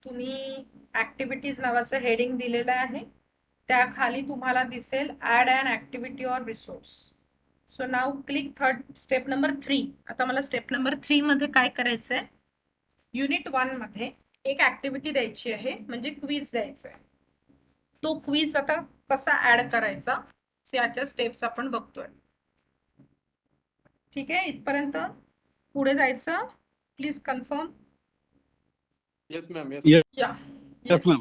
तुम्ही ऍक्टिव्हिटीज नावाचं हेडिंग दिलेलं आहे. त्या खाली तुम्हाला दिसेल add an activity or resource. So now click third step number 3. आता मला स्टेप नंबर 3 मध्ये काय करायचंय, युनिट 1 मध्ये एक ऍक्टिव्हिटी द्यायची आहे, म्हणजे क्विज द्यायचा आहे. तो क्विज आता कसा ऍड करायचा त्याच्या स्टेप्स आपण बघतोय. ठीक आहे, इथपर्यंत पुढे जायचं. Please confirm. Yes ma'am. या Yes, ma'am.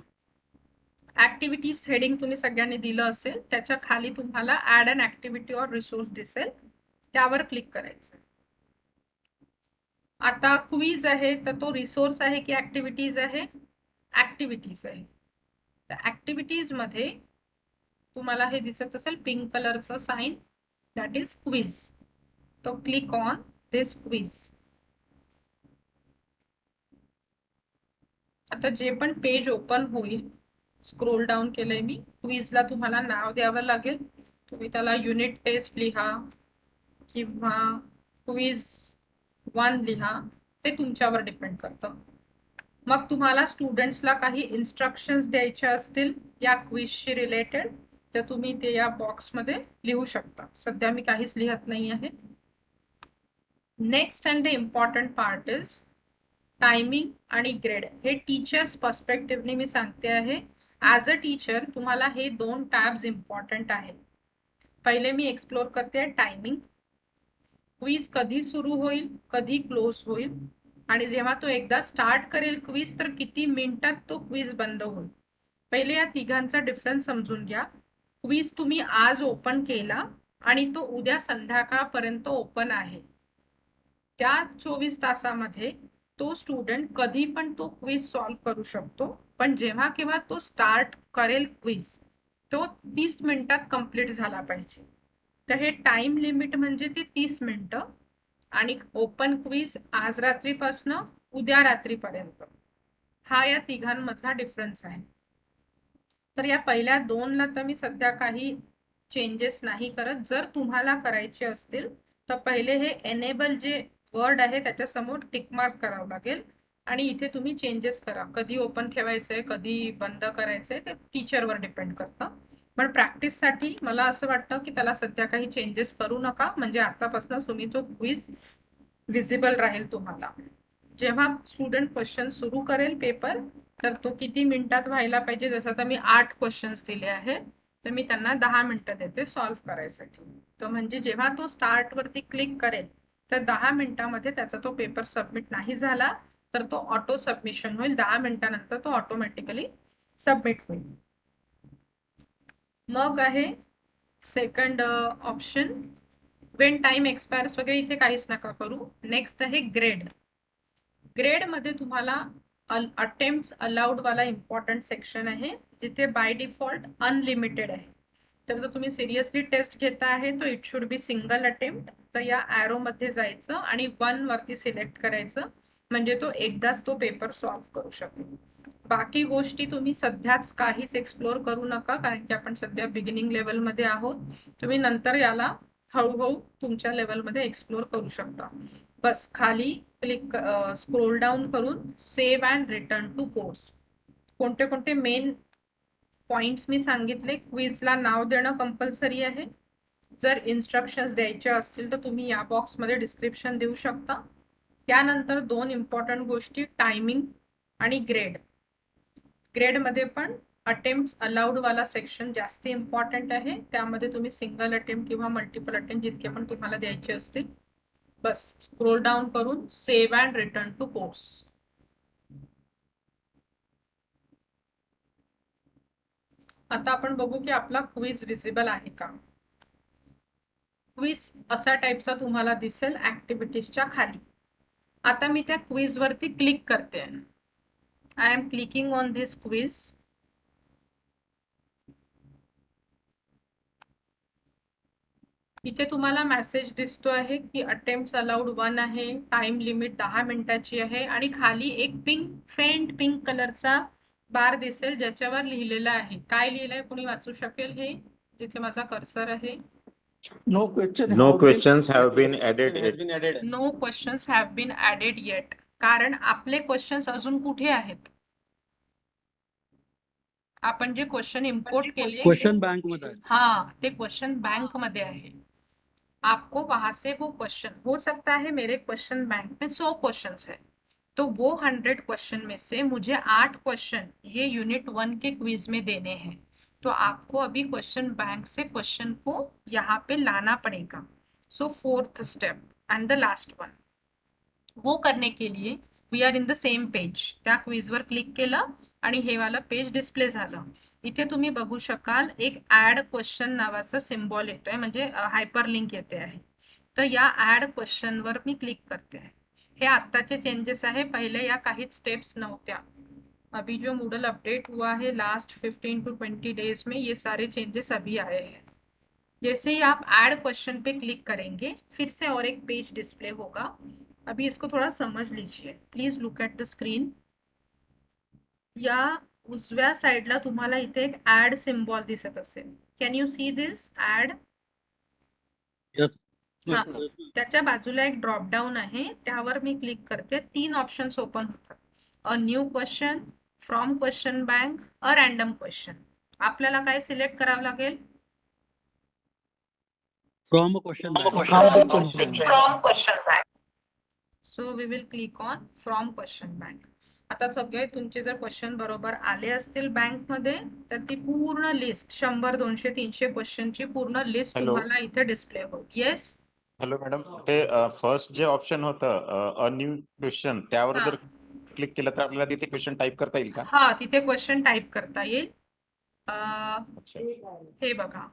ऍक्टिव्हिटीज हेडिंग तुम्ही सगळ्यांनी दिलं असेल. त्याच्या खाली तुम्हाला add an activity or resource दिसेल, त्यावर क्लिक करायचं. आता क्विज आहे तर तो रिसोर्स आहे की ऍक्टिव्हिटीज आहे? ऍक्टिव्हिटीज आहे. तर ऍक्टिव्हिटीज मध्ये तुम्हाला हे दिसत असेल पिंक कलरचं साइन, दॅट इज क्विज. तो क्लिक ऑन दिस क्विज. आता जे पण पेज ओपन होईल, स्क्रोल डाऊन केलंय मी. क्विजला तुम्हाला नाव द्यावं लागेल. तुम्ही त्याला युनिट टेस्ट लिहा किंवा क्विज 1 लिहा, ते तुमच्यावर डिपेंड करतं. मग तुम्हाला स्टुडंट्सला काही इन्स्ट्रक्शन्स द्यायचे असतील या क्विजशी रिलेटेड, तर तुम्ही ते या बॉक्समध्ये लिहू शकता. सध्या मी काहीच लिहत नाही आहे. Next and the important part is timing आणि ग्रेड. हे टीचर्स पर्स्पेक्टिव्हने मी सांगते आहे. ॲज अ टीचर तुम्हाला हे 2 टॅब्स इम्पॉर्टंट आहे. पहिले मी एक्सप्लोर करते टायमिंग. क्विज कधी सुरू होईल, कधी क्लोज होईल, आणि जेव्हा तो एकदा स्टार्ट करेल क्विज तर किती मिनिटात तो क्विज बंद होईल. पहिले या तिघांचा डिफरन्स समजून घ्या. क्विज तुम्ही आज ओपन केला आणि तो उद्या संध्याकाळपर्यंत ओपन आहे. त्या 24 तासामध्ये तो स्टुडंट कधी पण तो क्विज सॉल्व्ह करू शकतो. पण जेव्हा केव्हा तो स्टार्ट करेल क्विज तो 30 मिनिटात कंप्लीट झाला पाहिजे. तर हे टाइम लिमिट म्हणजे ते 30 मिनिटं, आणि ओपन क्विज आज रात्रीपासून उद्या रात्रीपर्यंत. हा या तिघांमधला डिफरन्स आहे. तर या पहिल्या 2ला तर मी सध्या काही चेंजेस नाही करत. जर तुम्हाला करायचे असतील तर पहिले हे एनेबल जे वर्ड आहे त्याच्यासमोर टिक मार्क करावं लागेल, आणि इथे तुम्ही चेंजेस करा. कधी ओपन ठेवायचंय, कधी बंद करायचंय, ते टीचरवर डिपेंड करतं. पण प्रॅक्टिससाठी मला असं वाटतं की त्याला सध्या काही चेंजेस करू नका, म्हणजे आतापासून तुम्ही तो क्विज विजिबल राहील तुम्हाला. जेव्हा स्टुडंट क्वेश्चन सुरू करेल पेपर, तर तो किती मिनिटात व्हायला पाहिजे. जसं आता मी 8 क्वेश्चन्स दिले आहेत, तर मी त्यांना 10 मिनिटं देते सॉल्व्ह करायसाठी. तर म्हणजे जेव्हा तो स्टार्ट वरती क्लिक करेल तर 10 मिनिटांमध्ये त्याचा तो पेपर सबमिट नाही झाला तर तो ऑटो सबमिशन होईल. 10 मिनिटांनंतर तो ऑटोमॅटिकली सबमिट होईल. मग आहे second option Wien time expires वगैरे इथे काहीच नका करू. नेक्स्ट आहे ग्रेड. ग्रेड मध्ये तुम्हाला अटेम्प्ट अलाउड वाला इम्पॉर्टंट सेक्शन आहे, जिथे बाय डिफॉल्ट अनलिमिटेड आहे. तर जर तुम्ही सिरियसली टेस्ट घेता आहे तो it should B single attempt. तर या ॲरो मध्ये जायचं आणि 1 वरती सिलेक्ट करायचं, म्हणजे तो एकदाच तो पेपर सॉल्व्ह करू शकेल. बाकी गोष्टी तुम्ही सध्याच काहीच एक्सप्लोर करू नका, कारण की आपण सध्या बिगिनिंग लेवलमध्ये आहोत. तुम्ही नंतर याला हळूहळू तुमच्या लेवलमध्ये एक्सप्लोर करू शकता. बस खाली क्लिक स्क्रोल डाऊन करून save and return to course. कोणते कोणते मेन पॉइंट्स मी सांगितले. क्विजला नाव देणं कंपल्सरी आहे. जर इन्स्ट्रक्शन्स द्यायचे असतील तर तुम्ही या बॉक्समध्ये डिस्क्रिप्शन देऊ शकता. त्यानंतर 2 इम्पॉर्टंट गोष्टी, टायमिंग आणि ग्रेड. ग्रेडमध्ये पण अटेम्प्ट अलाउड वाला सेक्शन जास्त इम्पॉर्टंट आहे. त्यामध्ये तुम्ही सिंगल अटेम्प्ट किंवा मल्टिपल अटेम्प्ट जितके पण तुम्हाला द्यायचे असतील. बस स्क्रोल डाऊन करून save and return to course. आता आपण बघू की आपला क्विज विजिबल आहे का. क्विज असा टाईपचा तुम्हाला दिसेल ऍक्टिव्हिटीजच्या खाली. आता मी त्या क्विज वरती क्लिक करते. I am clicking on this quiz. इथे तुम्हाला मेसेज दिसतो आहे की अटेम्प्ट अलाउड 1 आहे, टाइम लिमिट 10 मिनिटाची आहे आणि खाली एक फेंट पिंक कलरचा बार दिसेल ज्याच्यावर लिहिलेलं आहे. काय लिहिलंय कोणी वाचू शकेल हे, जिथे माझा कर्सर आहे. No question. No questions have been added yet. No questions have been added yet. कारण आपले क्वेश्चन्स अजून कुठे आहेत. आपण जे क्वेश्चन इम्पोर्ट केले क्वेश्चन बैंक मध्ये आहे. हाँ, ते क्वेश्चन बैंक मध्ये आहे. आपको वहां से वो क्वेश्चन, हो सकता है मेरे क्वेश्चन बैंक में 100 क्वेश्चंस है, तो वो 100 क्वेश्चन में से मुझे 8 क्वेश्चन ये यूनिट 1 के क्विज में देने हैं. तो आपको अभी क्वेश्चन बैंक से क्वेश्चन को यहाँ पे लाना पड़ेगा. So 4th step and the last one. वो करने के लिए we are in the same page. त्या क्विजवर क्लिक केलं आणि हे वाला पेज डिस्प्ले झालं. इथे तुम्ही बघू शकाल एक ऍड क्वेश्चन नावाचा सिम्बॉल येतोय, म्हणजे हायपरलिंक येते आहे. तर या add question were me click करते आहे. हे आत्ताचे चेंजेस आहे, पहिले या काहीच स्टेप्स नव्हत्या. अभी जो मूडल अपडेट हुआ है लास्ट 15 to 20 डेज में, ये सारे चेंजेस अभी आए हैं. जैसे ही आप ऐड क्वेश्चन पे क्लिक करेंगे फिर से और एक पेज डिस्प्ले होगा. अभी इसको थोड़ा समझ लीजिए. Please look at the screen. या उजव्या साईडला तुम्हाला इथे एक ऍड सिम्बॉल दिसत असेल. Can you see this add. Yes. हा, त्याच्या बाजूला एक ड्रॉप डाऊन आहे, त्यावर मी क्लिक करते. 3 ऑप्शन्स ओपन होतात. A new question, from question bank, a random question. आपल्याला काय सिलेक्ट करावं लागेल. From question bank. So we will click on from question bank. आता सगळे तुमचे जर क्वेश्चन बरोबर आले असतील बँक मध्ये, तर ती पूर्ण लिस्ट 100, 200, 300 क्वेश्चनची पूर्ण लिस्ट Hello. तुम्हाला इथे डिस्प्ले होईल. येस. हॅलो मॅडम, ते फर्स्ट जे ऑप्शन होतं अ न्यू क्वेश्चन, त्यावर हा. जर क्लिक केलं तर आपल्याला तिथे क्वेश्चन टाईप करता येईल का? हा, तिथे क्वेश्चन टाइप करता येईल. अच्छा. हे बघा,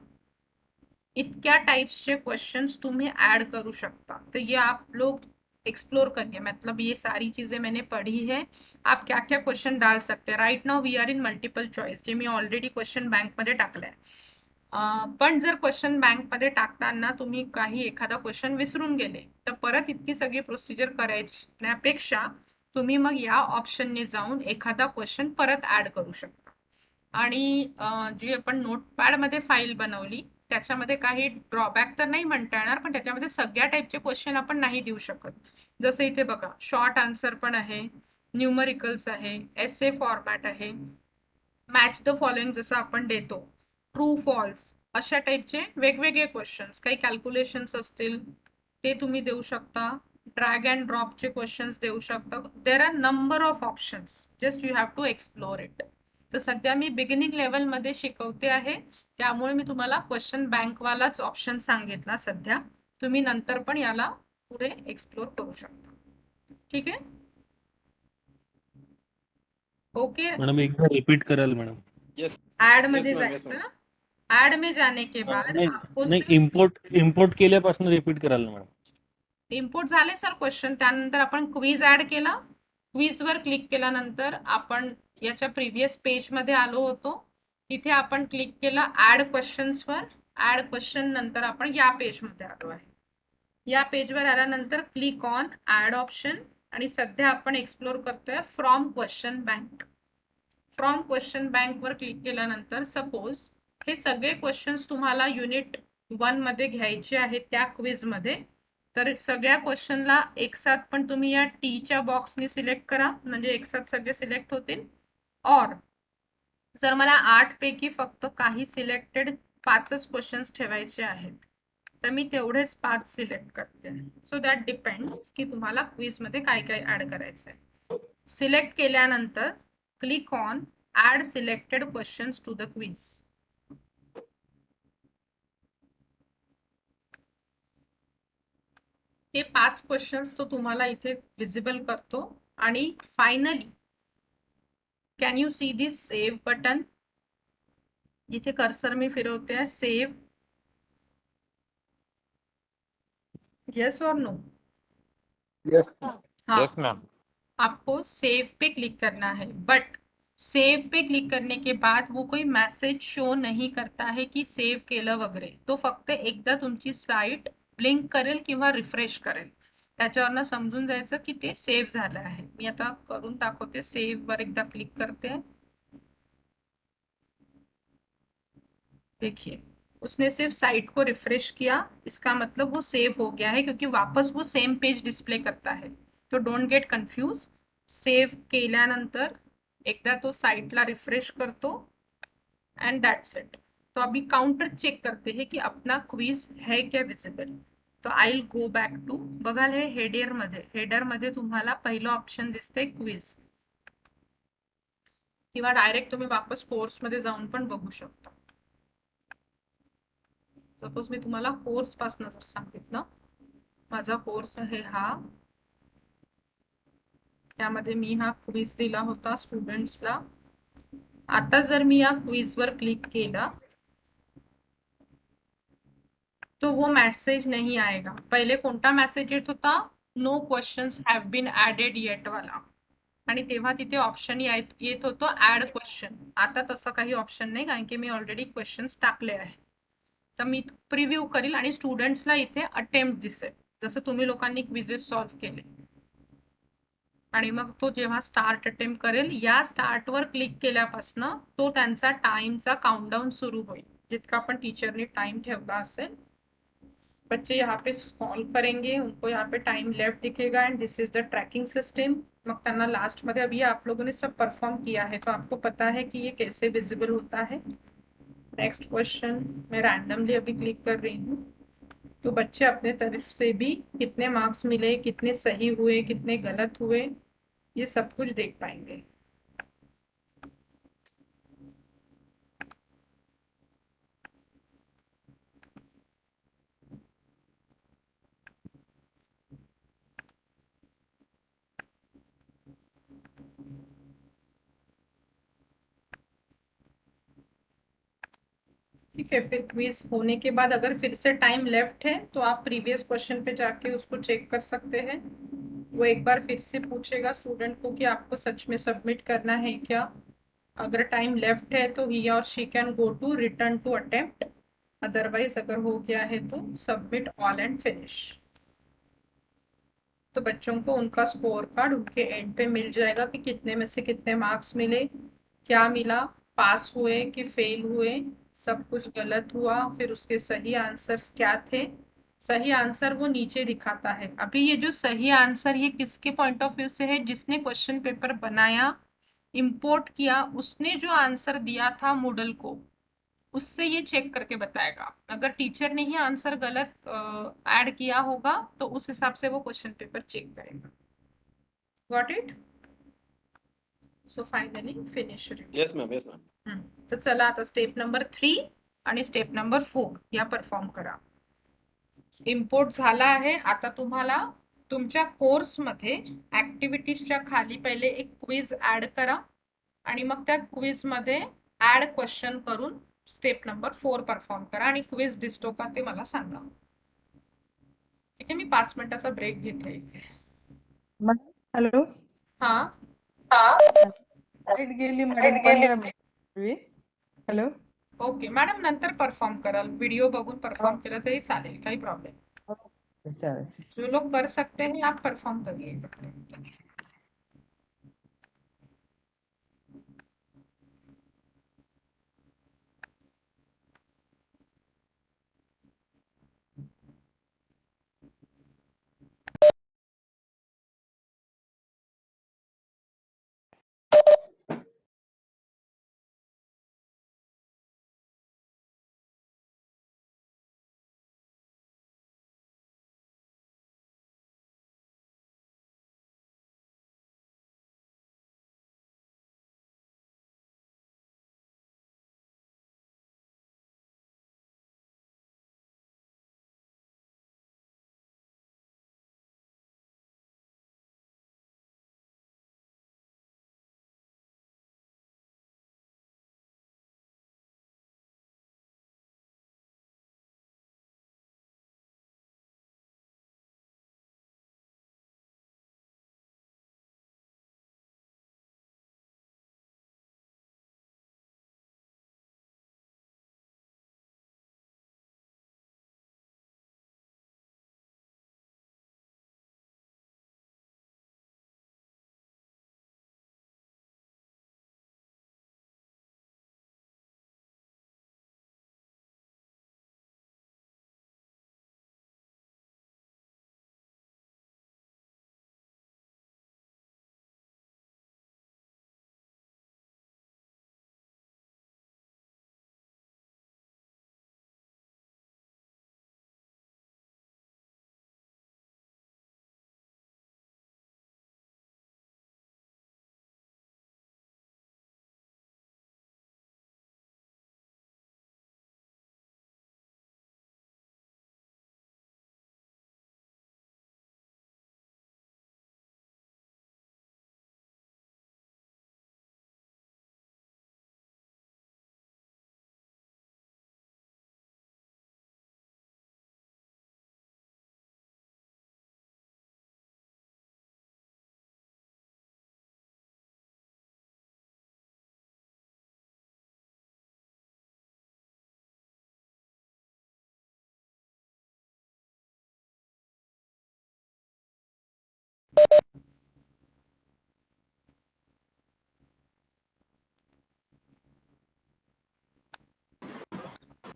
इतक्या टाइप्सचे क्वेश्चंस तुम्ही ऐड करू शकता. तो ये आप लोग एक्सप्लोर करिए. मतलब ये सारी चीजें मैंने पढ़ी है. आप क्या क्या क्वेश्चन डाल सकते हैं. Right now we are in multiple choice, जे मी ऑलरेडी क्वेश्चन बँक मध्ये टाकलंय. पण जर क्वेश्चन बँक मध्ये टाकताना तुम्ही काही एखादा क्वेश्चन विसरून गेले तर परत इतकी सगळी प्रोसिजर करायच्यापेक्षा तुम्ही मग या ऑप्शनने जाऊन एखादा क्वेश्चन परत ऍड करू शकता. आणि जी आपण नोटपॅड मध्ये फाईल बनवली त्याच्यामध्ये काही ड्रॉबॅक तर नाही म्हणता येणार, पण त्याच्यामध्ये सगळ्या टाईपचे क्वेश्चन आपण नाही देऊ शकत. जसं इथे बघा, शॉर्ट आन्सर पण आहे, न्यूमरिकल्स आहे, एसे फॉर्मॅट आहे, मॅच द फॉलोइंग जसं आपण देतो, ट्रू फॉल्स, अशा टाईपचे वेगवेगळे क्वेश्चन्स. काही कॅल्क्युलेशन्स असतील ते तुम्ही देऊ शकता. ड्रॅग अँड ड्रॉपचे क्वेश्चन्स देऊ शकता. There are number of options, just you have to explore it. तर सध्या मी बिगिनिंग लेवलमध्ये शिकवते आहे, त्यामुळे मी तुम्हाला क्वेश्चन बँकवालाच ऑप्शन सांगितला सध्या. तुम्ही नंतर पण याला पुढे एक्सप्लोर करू शकता. ठीक आहे. ओके. मॅडम एकदा रिपीट कराल मॅडम. ऍड मध्ये जायचं. ऐड में जाने के बाद नाही आपको नाही सिर्फ इम्पोर्ट केल्यापासून रिपीट करायला ना मॅडम. इम्पोर्ट झाले सर क्वेश्चन, त्यानंतर आपण क्विज ऍड केला. क्विज वर क्लिक केल्यानंतर आपण याच्या प्रिव्हियस पेज मध्ये आलो होतो. तिथे आपण क्लिक केला ऍड क्वेश्चन्स वर. ऍड क्वेश्चन नंतर आपण या पेज मध्ये आलो आहे. या पेजवर आल्यानंतर क्लिक ऑन ऍड ऑप्शन आणि सध्या आपण एक्सप्लोर करतोय from question bank. From question bank वर क्लिक केल्यानंतर सपोज हे सगळे क्वेश्चन्स तुम्हाला युनिट 1 मध्ये घ्यायचे आहेत त्या क्विज मध्ये, तर सगळ्या क्वेश्चनला एक साथ पण तुम्ही या टीच्या बॉक्सने सिलेक्ट करा, म्हणजे एक साथ सगळे सिलेक्ट होतील. और जर मला 8 पैकी फक्त काही सिलेक्टेड 5च क्वेश्चन्स ठेवायचे आहेत, तर मी तेवढेच 5 सिलेक्ट करते. सो दॅट डिपेंड्स की तुम्हाला क्विज मध्ये काय काय ऍड करायचंय. सिलेक्ट केल्यानंतर click on add selected questions to the quiz. हे 5 क्वेश्चन्स तो तुम्हाला इथे विजिबल करतो. आणि finally can you see this save button. इथे कर्सर मी फिरवते, सेव्ह. यस और नो? हाँ, यस मैम. आपको सेव पे क्लिक करना है. बट सेव पे क्लिक करने के बाद वो कोई मेसेज शो नहीं करता है की सेव केलं वगैरे. तो फक्त एकदा तुमची स्लाइड ब्लिंक करेल किंवा रिफ्रेश करेल, त्याच्यावरनं समजून जायचं की ते सेव झालं आहे. मी आता करून दाखवते. सेव वर एकदा क्लिक करते. देखिए उसने सिर्फ साइट को रिफ्रेश किया, इसका मतलब वो सेव हो गया है, क्योंकि वापस वो सेम पेज डिस्प्ले करता है. तो डोंट गेट कन्फ्यूज. सेव केल्यानंतर एकदा तो साइटला रिफ्रेश करतो एंड दैट्स इट. तो अभी काउंटर चेक करते हैं कि अपना क्विज है क्या विजिबल. तो I will go back to. बघाल हे हेडर मध्ये तुम्हाला पहिलं ऑप्शन दिसते क्विज, किंवा डायरेक्ट तुम्ही वापस कोर्स मध्ये जाऊन पण बघू शकता. सपोज मी तुम्हाला कोर्स पासून जर सांगितलं, माझा कोर्स आहे हा, त्यामध्ये मी हा क्विज दिला होता स्टुडंट्सला. आता जर मी या क्विज वर क्लिक केला तो वो मैसेज नहीं आएगा. पहिले कोणता मेसेज येत होता? No questions have been added yet वाला. आणि तेव्हा तिथे ऑप्शन येत होतो ऍड क्वेश्चन. आता तसं काही ऑप्शन नाही, कारण की मी ऑलरेडी क्वेश्चन्स टाकले आहे. तर मी प्रिव्ह्यू करील आणि स्टुडंट्सला इथे अटेम्प्ट दिसेल, जसं तुम्ही लोकांनी क्विजेस सॉल्व्ह केले. आणि मग तो जेव्हा स्टार्ट अटेम्प्ट करेल, या स्टार्ट वर क्लिक केल्यापासून तो त्यांचा टाइमचा काउंटडाउन सुरू होईल, जितका पण टीचरने टाइम ठेवला असेल. बच्चे यहाँ पे सॉल्व करेंगे, उनको यहाँ पे टाइम लेफ्ट दिखेगा end this is the tracking system. मग त्यांना लास्ट मध्ये, अभी आप लोगों ने सब परफॉर्म किया है तो आपको पता है कि ये कैसे विजिबल होता है. नेक्स्ट क्वेश्चन मैं रैंडमली अभी क्लिक कर रही हूँ. तो बच्चे अपने तरफ से भी कितने मार्क्स मिले, कितने सही हुए, कितने गलत हुए, ये सब कुछ देख पाएंगे. ठीक है, फिर क्विज होने के बाद अगर फिर से टाइम लेफ्ट है तो आप प्रीवियस क्वेश्चन पे जाके उसको चेक कर सकते हैं. वो एक बार फिर से पूछेगा स्टूडेंट को कि आपको सच में सबमिट करना है क्या. अगर टाइम लेफ्ट है तो ही और she can go to return to attempt. Otherwise अगर हो गया है तो सबमिट ऑल एंड फिनिश. तो बच्चों को उनका स्कोर कार्ड उनके एंड पे मिल जाएगा कि कितने में से कितने मार्क्स मिले, क्या मिला, पास हुए कि फेल हुए, सब कुछ गलत हुआ, फिर उसके सही आंसर्स क्या थे. सही आंसर वो नीचे दिखाता है. अभी ये जो सही आंसर, ये किसके पॉइंट ऑफ व्यू से है? जिसने क्वेश्चन पेपर बनाया, इंपोर्ट किया, उसने जो आंसर दिया था मूडल को, उससे ये चेक करके बताएगा. अगर टीचर ने ही आंसर गलत ऐड किया होगा तो उस हिसाब से वो क्वेश्चन पेपर चेक करेगा. Got it? So finally finish. Yes ma'am, yes ma'am. तर चला आता स्टेप नंबर 3 आणि स्टेप नंबर 4 या परफॉर्म करा. इम्पोर्ट झाला आहे. आता तुम्हाला तुमच्या कोर्समध्ये ऍक्टिव्हिटीजच्या खाली पहिले एक क्विज ऍड करा आणि मग त्या क्विज मध्ये ऍड क्वेश्चन करून स्टेप नंबर 4 परफॉर्म करा आणि क्विज डिस्टो का ते मला सांगा. ठीक आहे, मी 5 मिनिटाचा ब्रेक घेते इथे. हॅलो, हा लाईट गेली madam 15 minute. Hello, okay madam, नंतर परफॉर्म कराल. व्हिडिओ बघून परफॉर्म केलं तरी चालेल, काही प्रॉब्लेम. चालेल. जो लोग कर सकते हैं आप परफॉर्म करिए.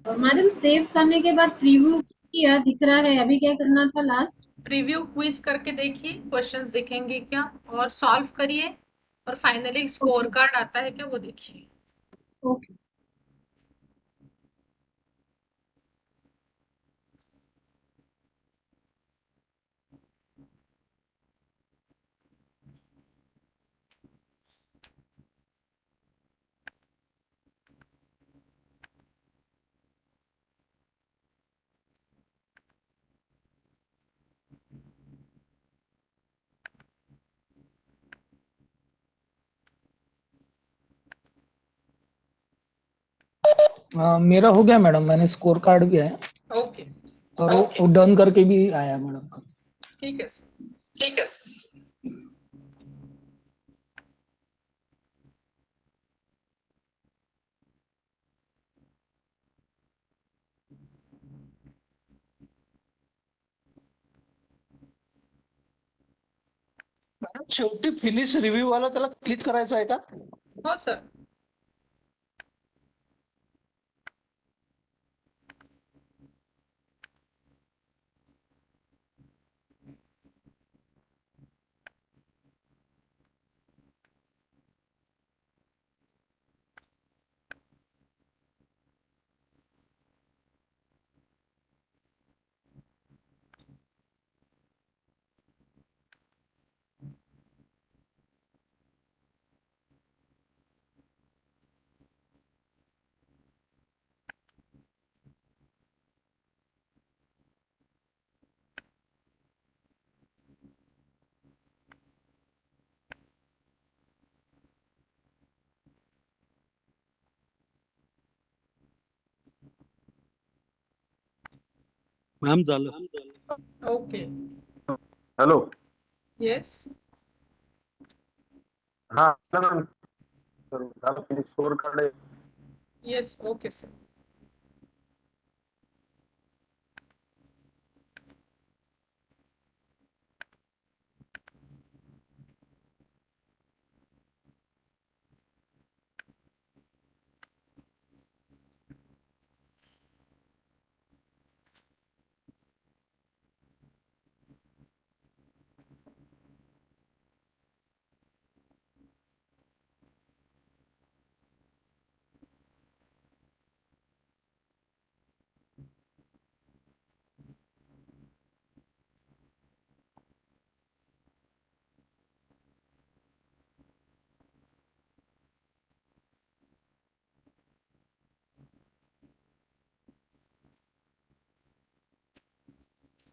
मैडम सेव करने के बाद प्रीव्यू किया, दिख रहा है, अभी क्या करना था लास्ट? प्रीव्यू क्विज करके देखिए, क्वेश्चंस दिखेंगे क्या, और सॉल्व करिए, और फाइनली स्कोर कार्ड आता है क्या वो देखिए. ओके. मेरा हो गया मैडम, मैंने स्कोर कार्ड भी आया ओके, और वो डन करके भी आया मैडम. ठीक है सर. ठीक है. मॅडम शेवटी फिनिश रिव्ह्यू वाला त्याला क्लिक करायचं आहे का? हो सर. मॅम झालं. ओके. हॅलो. येस. हा मॅम. झालं finish score card. Yes. Okay sir.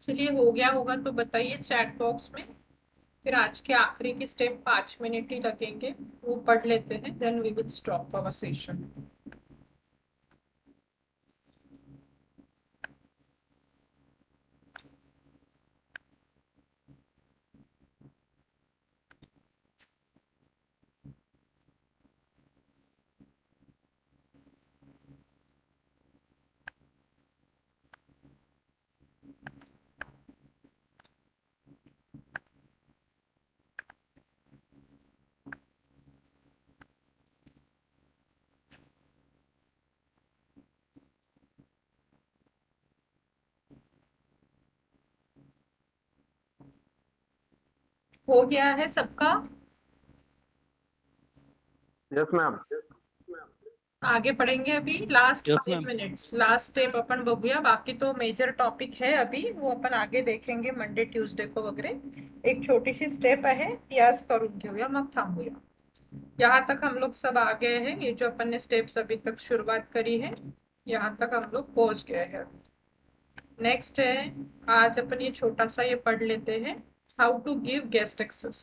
चलिए, हो गया होगा तो बताइए चैट बॉक्स में। फिर आज के आखिरी की स्टेप 5 मिनट ही लगेंगे, वो पढ़ लेते हैं, then we will stop our session. हो गया है सबका? Yes ma'am. आगे पढ़ेंगे अभी last Yes, 5 ma'am. Minutes, last step अपन बघूया। बाकी तो मेजर टॉपिक है अभी, वो अपन आगे देखेंगे मंडे ट्यूसडे को वगैरह। एक छोटीशी स्टेप आहे ती आज करून घेऊया, मग थांबूया। यहाँ तक हम लोग सब आ गए हैं। ये जो अपन ने स्टेप्स अभी तक शुरुआत करी है, यहाँ तक हम लोग पहुंच गए हैं। नेक्स्ट है, आज अपन ये छोटा सा ये पढ़ लेते हैं, how to give guest access.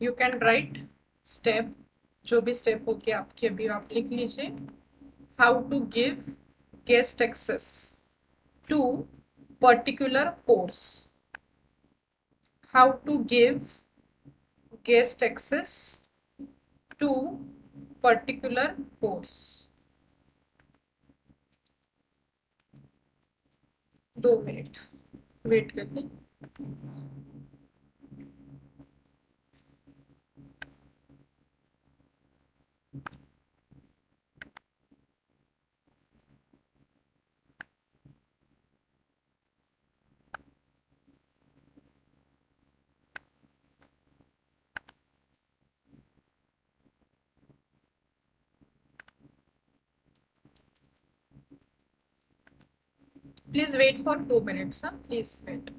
You can write step, जो भी स्टेप होगी आपकी अभी आप लिख लीजिए। How to give guest access to particular course. How to give guest access to particular course. 2 मिनट वेट करते। Please wait for 2 minutes, huh? Please wait.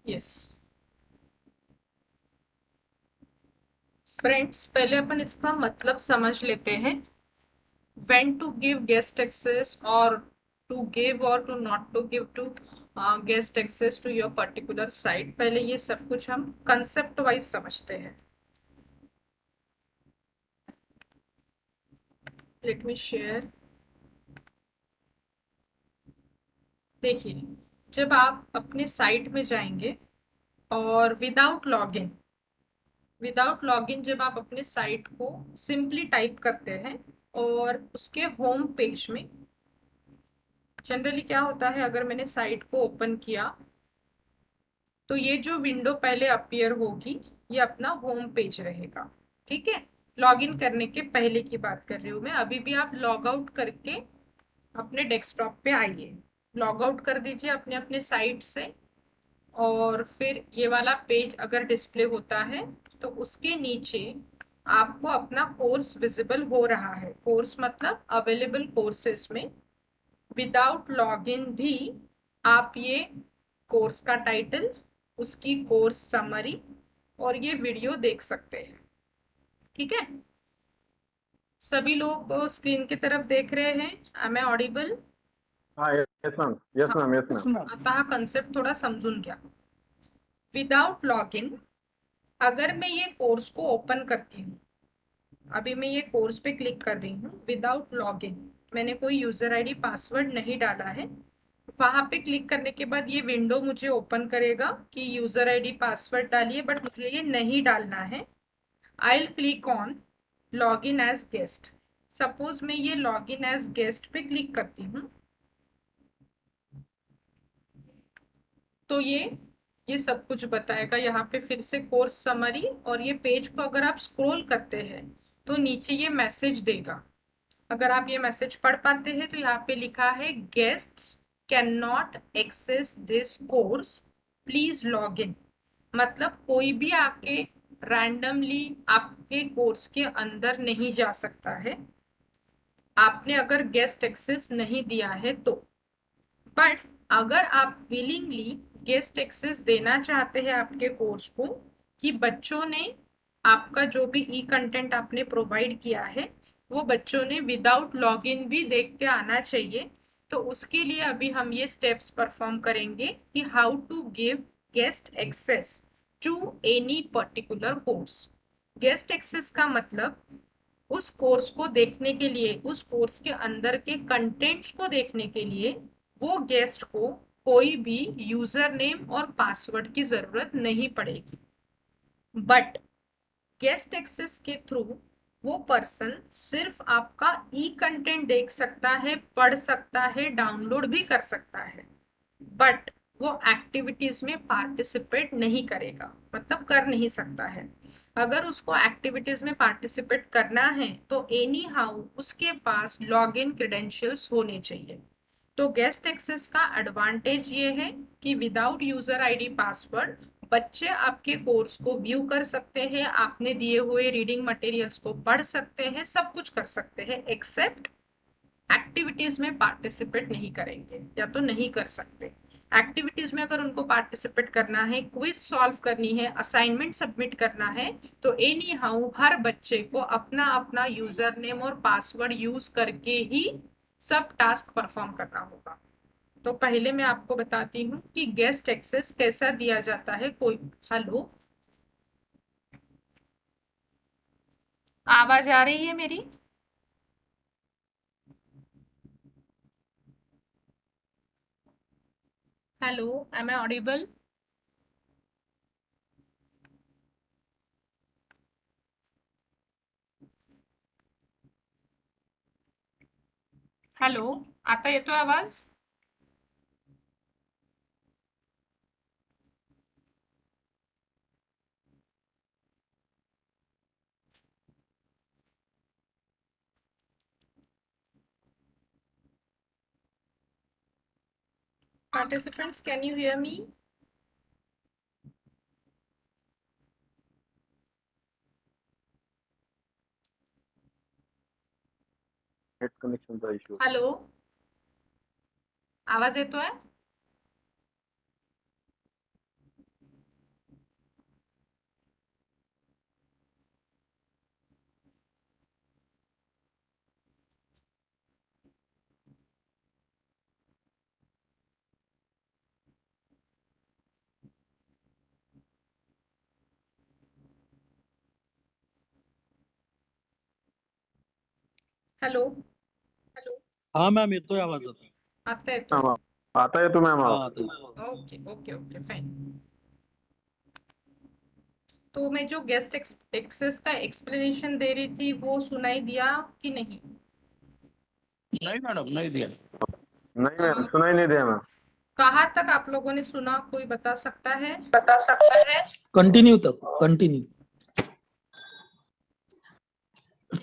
Yes. Friends, पहले अपन इसका मतलब समझ लेते हैं। When to give guest access, or to give or to not to give to guest access to your particular site, पहले ये सब कुछ हम कंसेप्ट वाइज समझते हैं। Let me share. देखिए, जब आप अपने साइट में जाएंगे और विदाउट लॉगिन जब आप अपने साइट को सिंपली टाइप करते हैं और उसके होम पेज में जनरली क्या होता है, अगर मैंने साइट को ओपन किया तो ये जो विंडो पहले अपीयर होगी ये अपना होम पेज रहेगा। ठीक है, लॉगिन करने के पहले की बात कर रही हूँ मैं। अभी भी आप लॉग आउट करके अपने डेस्कटॉप पे आइए, लॉग आउट कर दीजिए अपने अपने साइट से, और फिर ये वाला पेज अगर डिस्प्ले होता है तो उसके नीचे आपको अपना कोर्स विजिबल हो रहा है। कोर्स मतलब अवेलेबल कोर्सेस में विदाउट लॉगिन भी आप ये कोर्स का टाइटल, उसकी कोर्स समरी और ये वीडियो देख सकते हैं। ठीक है, सभी लोग स्क्रीन की तरफ देख रहे हैं? Am I audible? हा yes ma'am yes ma'am yes ma'am. आता हा कन्सेप्ट थोडा समजून घ्या. विदाउट लॉग इन, अगर मैं ये कोर्स को ओपन करती हूँ, अभी मैं ये कोर्स पे क्लिक कर रही हूँ विदाउट लॉग इन, मैंने कोई यूजर आईडी पासवर्ड नहीं डाला है. वहां पे क्लिक करने के बाद ये विंडो मुझे ओपन करेगा कि यूजर आईडी पासवर्ड डालिए, बट मुझे ये नहीं डालना है. I will click on log in as guest. Suppose मैं ये लॉग इन एज गेस्ट पे क्लिक करती हूँ, तो ये सब कुछ बताएगा. यहाँ पे फिर से कोर्स समरी, और ये पेज को अगर आप स्क्रॉल करते हैं तो नीचे ये मैसेज देगा. अगर आप ये मैसेज पढ़ पाते हैं तो यहाँ पे लिखा है guests can not access this course, please log in. मतलब कोई भी आके रैंडमली आपके कोर्स के अंदर नहीं जा सकता है, आपने अगर गेस्ट एक्सेस नहीं दिया है तो. बट अगर आप विलिंगली गेस्ट एक्सेस देना चाहते हैं आपके कोर्स को, कि बच्चों ने आपका जो भी ई कंटेंट आपने प्रोवाइड किया है वो बच्चों ने विदाउट लॉगिन भी देखते आना चाहिए, तो उसके लिए अभी हम ये स्टेप्स परफॉर्म करेंगे कि how to give guest access to any particular course. Guest access का मतलब उस कोर्स को देखने के लिए, उस कोर्स के अंदर के कंटेंट्स को देखने के लिए वो गेस्ट को कोई भी यूजर नेम और पासवर्ड की जरूरत नहीं पड़ेगी. बट गेस्ट एक्सेस के थ्रू वो पर्सन सिर्फ आपका ई कंटेंट देख सकता है, पढ़ सकता है, डाउनलोड भी कर सकता है, बट वो एक्टिविटीज में पार्टिसिपेट नहीं करेगा, मतलब कर नहीं सकता है. अगर उसको एक्टिविटीज में पार्टिसिपेट करना है तो एनी हाउ उसके पास लॉग इन क्रेडेंशियल्स होने चाहिए. तो गेस्ट एक्सेस का एडवांटेज ये है कि विदाउट यूजर आईडी पासवर्ड बच्चे आपके कोर्स को व्यू कर सकते हैं, आपने दिए हुए रीडिंग मटेरियल्स को पढ़ सकते हैं, सब कुछ कर सकते हैं, एक्सेप्ट एक्टिविटीज में पार्टिसिपेट नहीं करेंगे या तो नहीं कर सकते. एक्टिविटीज में अगर उनको पार्टिसिपेट करना है, क्विज सॉल्व करनी है, असाइनमेंट सबमिट करना है, तो एनी हाउ हर बच्चे को अपना अपना यूजर नेम और पासवर्ड यूज करके ही सब टास्क परफॉर्म करना होगा. तो पहले मैं आपको बताती हूँ कि गेस्ट एक्सेस कैसा दिया जाता है. कोई हेलो, आवाज आ रही है मेरी? Hello, am I audible? Hello, आता येतोय आवाज? Participants, can you hear me? Net कनेक्शनचा इश्यू. हेलो, आवाज येतोय? हेलो, हा मॅम येतोय आवाज आता. आता येतोय? आता येतो मॅम. हा आता येतोय. Okay okay okay fine. तो मैं जो गेस्ट एक्सेस का एक्सप्लेनेशन दे रही थी वो सुनाई दिया कि नहीं? नहीं मैडम, नहीं दिया. नहीं मैम, सुनाई नहीं दिया मैम. कहाँ तक आप लोगों ने सुना, कोई बता सकता है? कंटिन्यू तक,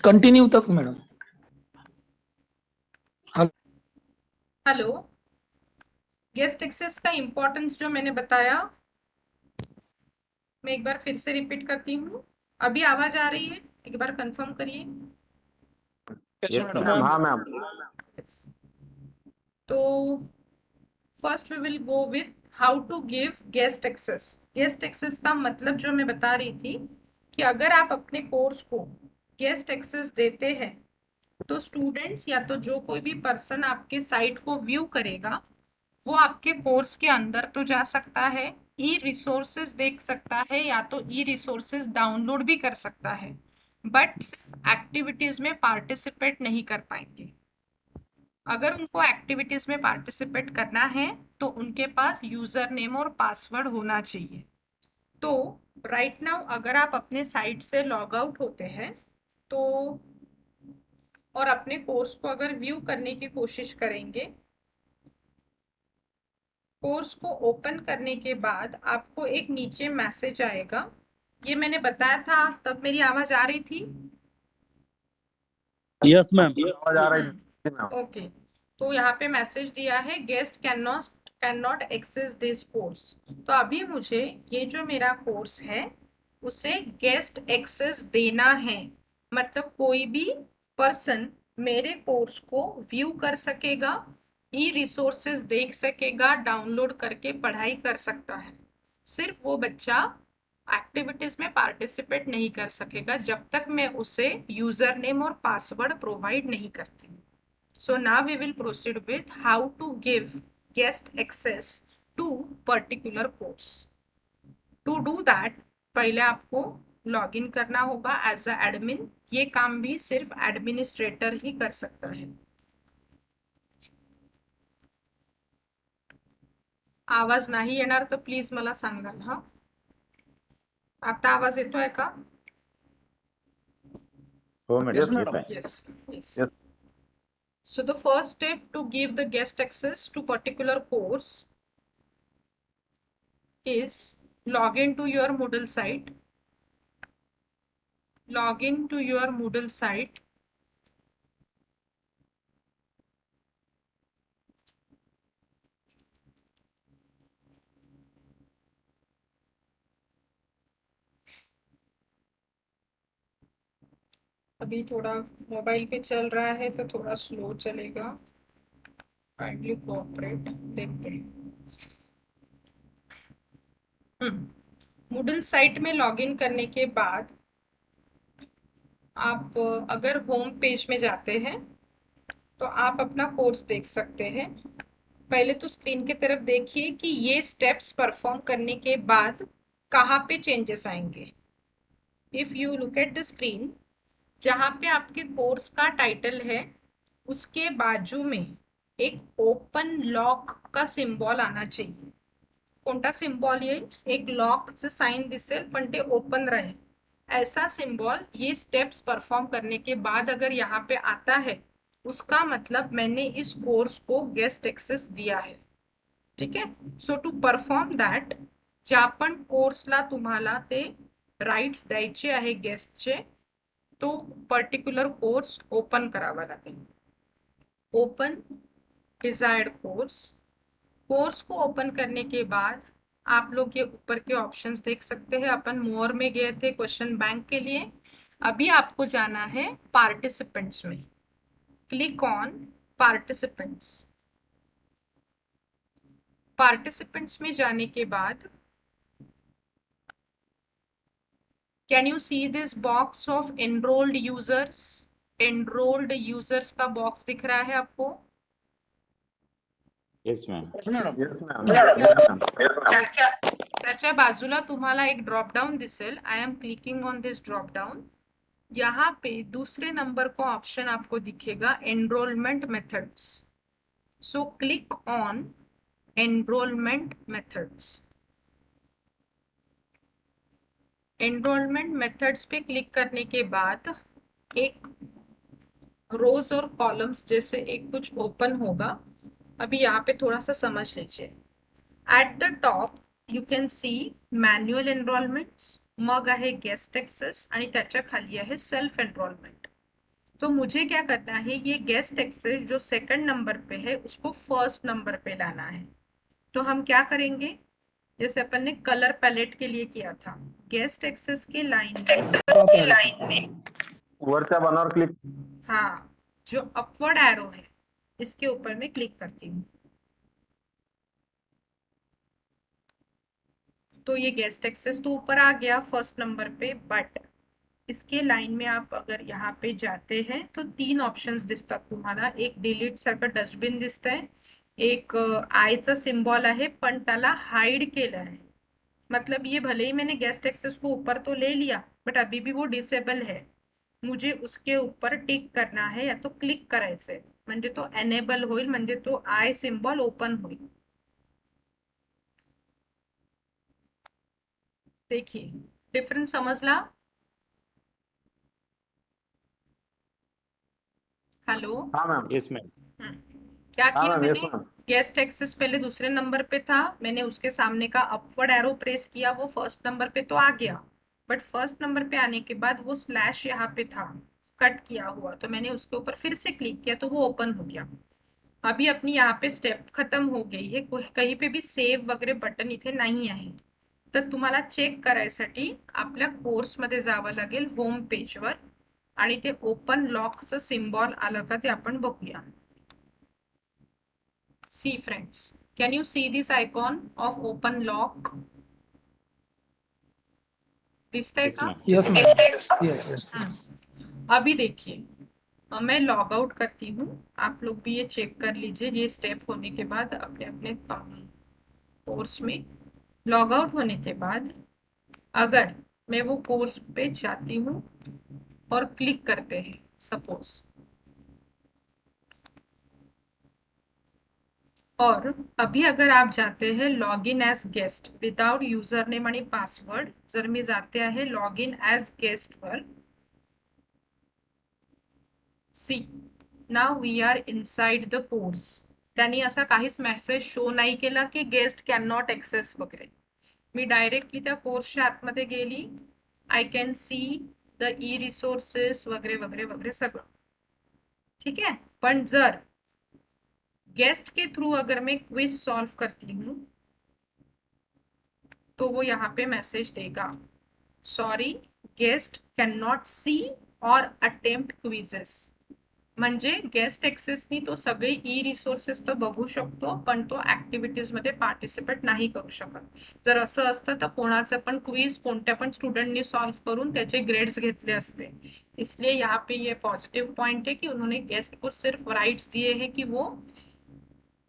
कंटिन्यू तक मैडम. हेलो, गेस्ट एक्सेस का इंपॉर्टेंस जो मैंने बताया मैं एक बार फिर से रिपीट करती हूँ. अभी आवाज आ रही है? एक बार कंफर्म करिए. Yes ma'am. हाँ मैम. तो first we will go with how to give guest access. Guest access का मतलब जो मैं बता रही थी कि अगर आप अपने कोर्स को गेस्ट एक्सेस देते हैं तो स्टूडेंट्स या तो जो कोई भी पर्सन आपके साइट को व्यू करेगा वो आपके कोर्स के अंदर तो जा सकता है, ई रिसोर्सेज देख सकता है या तो ई रिसोर्सेज डाउनलोड भी कर सकता है, बट सिर्फ एक्टिविटीज में पार्टिसिपेट नहीं कर पाएंगे। अगर उनको एक्टिविटीज में पार्टिसिपेट करना है तो उनके पास यूजर नेम और पासवर्ड होना चाहिए। तो राइट नाउ अगर आप अपने साइट से लॉग आउट होते हैं तो और अपने कोर्स को अगर व्यू करने की कोशिश करेंगे, कोर्स को ओपन करने के बाद आपको एक नीचे मैसेज आएगा। ये मैंने बताया था तब मेरी आवाज आ रही थी? Yes ma'am. आवाज आ रही थी मैम। ओके, तो यहाँ पे मैसेज दिया है guest can not access this course. तो अभी मुझे ये जो मेरा कोर्स है उसे गेस्ट एक्सेस देना है, मतलब कोई भी पर्सन मेरे कोर्स को व्यू कर सकेगा, ई रिसोर्सेज देख सकेगा, डाउनलोड करके पढ़ाई कर सकता है। सिर्फ वो बच्चा एक्टिविटीज में पार्टिसिपेट नहीं कर सकेगा जब तक मैं उसे यूजर नेम और पासवर्ड प्रोवाइड नहीं करती हूँ। So now we will proceed with how to give guest access to particular course. To do that, पहले आपको लॉगिन करना होगा एज अ एडमिन। ये काम भी सिर्फ एडमिनिस्ट्रेटर ही कर सकता है। आवाज नाही येणार तर प्लीज मला सांगाल हा। आता आवाज येतोय का? हो Yes, मॅडम येत madam. आहे. Yes, yes. Yes. So the first step to give the guest access to particular course is log into your Moodle site. Log into your Moodle site. अभी थोड़ा मोबाइल पे चल रहा है तो थोड़ा स्लो चलेगा, काइंडली कोऑपरेट। देखते हैं। Moodle साइट में लॉगिन करने के बाद आप अगर होम पेज में जाते हैं तो आप अपना कोर्स देख सकते हैं। पहले तो स्क्रीन की तरफ देखिए कि ये स्टेप्स परफॉर्म करने के बाद कहाँ पे चेंजेस आएंगे। If you look at the screen, जहाँ पे आपके कोर्स का टाइटल है उसके बाजू में एक ओपन लॉक का सिम्बॉल आना चाहिए। कोणता सिम्बॉल येईल? एक लॉकचं साइन दिसेल पण ते ओपन राहील, ऐसा सिंबल ये स्टेप्स परफॉर्म करने के बाद अगर यहाँ पे आता है उसका मतलब मैंने इस कोर्स को गेस्ट एक्सेस दिया है। ठीक है, सो टू परफॉर्म दॅट, ज्या पण कोर्सला तुम्हाला ते राइट्स द्यायचे आहे गेस्टचे, तो पर्टिक्युलर कोर्स ओपन करावा लागेल। Open desired course. कोर्स को ओपन करने के बाद आप लोग ये ऊपर के ऑप्शंस देख सकते हैं। अपन मोर में गए थे क्वेश्चन बैंक के लिए, अभी आपको जाना है पार्टिसिपेंट्स में। Click on participants. पार्टिसिपेंट्स में जाने के बाद can you see this box of enrolled users? Enrolled users का बॉक्स दिख रहा है आपको? Yes ma'am. Yes, madam. Yes, ma'am. त्याच्या बाजूला तुम्हाला एक ड्रॉप डाउन दिसेल। I am clicking on this drop down. यहाँ पे दूसरे नंबर का ऑप्शन आपको दिखेगा enrolment methods. So click on enrolment methods. Enrolment methods pay click करने के बाद एक रोज और कॉलम्स जैसे एक कुछ ओपन होगा। अभी यहाँ पे थोड़ा सा समझ लीजिए। At the top you can see manual enrolments, मग आहे गेस्ट एक्सेस आणि त्याच्या खाली आहे सेल्फ एनरोलमेंट। तो मुझे क्या करना है, ये गेस्ट एक्सेस जो सेकंड नंबर पे है उसको फर्स्ट नंबर पे लाना है। तो हम क्या करेंगे, जैसे अपन ने कलर पैलेट के लिए किया था, गेस्ट एक्सेस के लाइन में वरच्या बाणावर क्लिक हाँ, जो अपवर्ड एरो है इसके ऊपर मैं क्लिक करती हूँ तो ये गेस्ट एक्सेस तो ऊपर आ गया फर्स्ट नंबर पे, बट इसके लाइन में आप अगर यहाँ पे जाते हैं तो 3 ऑप्शन्स दिसतात तुम्हाला. एक डिलीट सारखं डस्टबिन दिसतंय, एक आयचं सिम्बॉल आहे पण त्याला हाइड केलं आहे. मतलब ये भले ही मैंने गेस्ट एक्सेस को ऊपर तो ले लिया बट अभी भी वो डिसेबल है. मुझे उसके ऊपर टिक करना है या तो क्लिक करायचंय म्हणजे तो एनेबल होईल, म्हणजे तो आय सिम्बॉल ओपन होईल. देखिए डिफरेंस समझला? हेलो. हाँ मैम. Yes ma'am. क्या हाँ किया मैम. यस मैंने? मैम. गेस्ट एक्सेस पहले दूसरे नंबर पे था, मैंने उसके सामने का अपवर्ड एरो प्रेस किया, वो फर्स्ट नंबर पे तो आ गया. बट फर्स्ट नंबर पे आने के बाद वो स्लैश यहाँ पे था कट किया हुआ, तो मैंने उसके ऊपर फिर से क्लिक किया तो वो ओपन हो गया. अभी अपनी यहाँ पे स्टेप खत्म हो गई है, कहीं पे भी सेव्ह वगैरे बटन इथे नाही आहे. तर तुम्हाला चेक करायसाठी आपल्या कोर्समध्ये जावं लागेल होम पेजवर आणि ते ओपन लॉकचं सिम्बॉल आलं का ते आपण बघूया. See friends, can you see this icon of open lock? दिसतंय येस का? मॅम. Yes ma'am. यस. अभी देखिए मैं लॉग आउट करती हूँ, आप लोग भी ये चेक कर लीजिए. ये स्टेप होने के बाद अपने अपने कोर्स में लॉग आउट होने के बाद अगर मैं वो कोर्स पे जाती हूँ और क्लिक करते हैं सपोज, और अभी अगर आप जाते हैं log in as guest without user name आणि पासवर्ड, जर मी जाते आहे लॉग इन एज गेस्ट वर, see now we are inside the course. त्यांनी असा काहीच मेसेज शो नाही केला की गेस्ट कॅन नॉट एक्सेस वगैरे. मी डायरेक्टली त्या कोर्सच्या आतमध्ये गेली. I can see the E resources वगैरे वगैरे वगैरे सगळं ठीक है. पण जर गेस्ट के थ्रू अगर मैं क्विज सॉल्व करती हूँ तो वो यहाँ पे मैसेज देगा, sorry guest can not see और अटेम्प्ट क्विजेस. म्हणजे गेस्ट एक्सेसनी तो सगळे ई रिसोर्सेस तो बघू शकतो पण तो ऍक्टिव्हिटीज मध्ये पार्टिसिपेट नाही करू शकत. जर असं असतं तर कोणाचं पण क्विज कोणत्या पण स्टुडंटनी सॉल्व करून त्याचे ग्रेड्स घेतले असते. इसलिए यहाँ पे ये पॉजिटिव पॉइंट है कि उन्होंने गेस्ट को सिर्फ राइट्स दिए हैं कि वो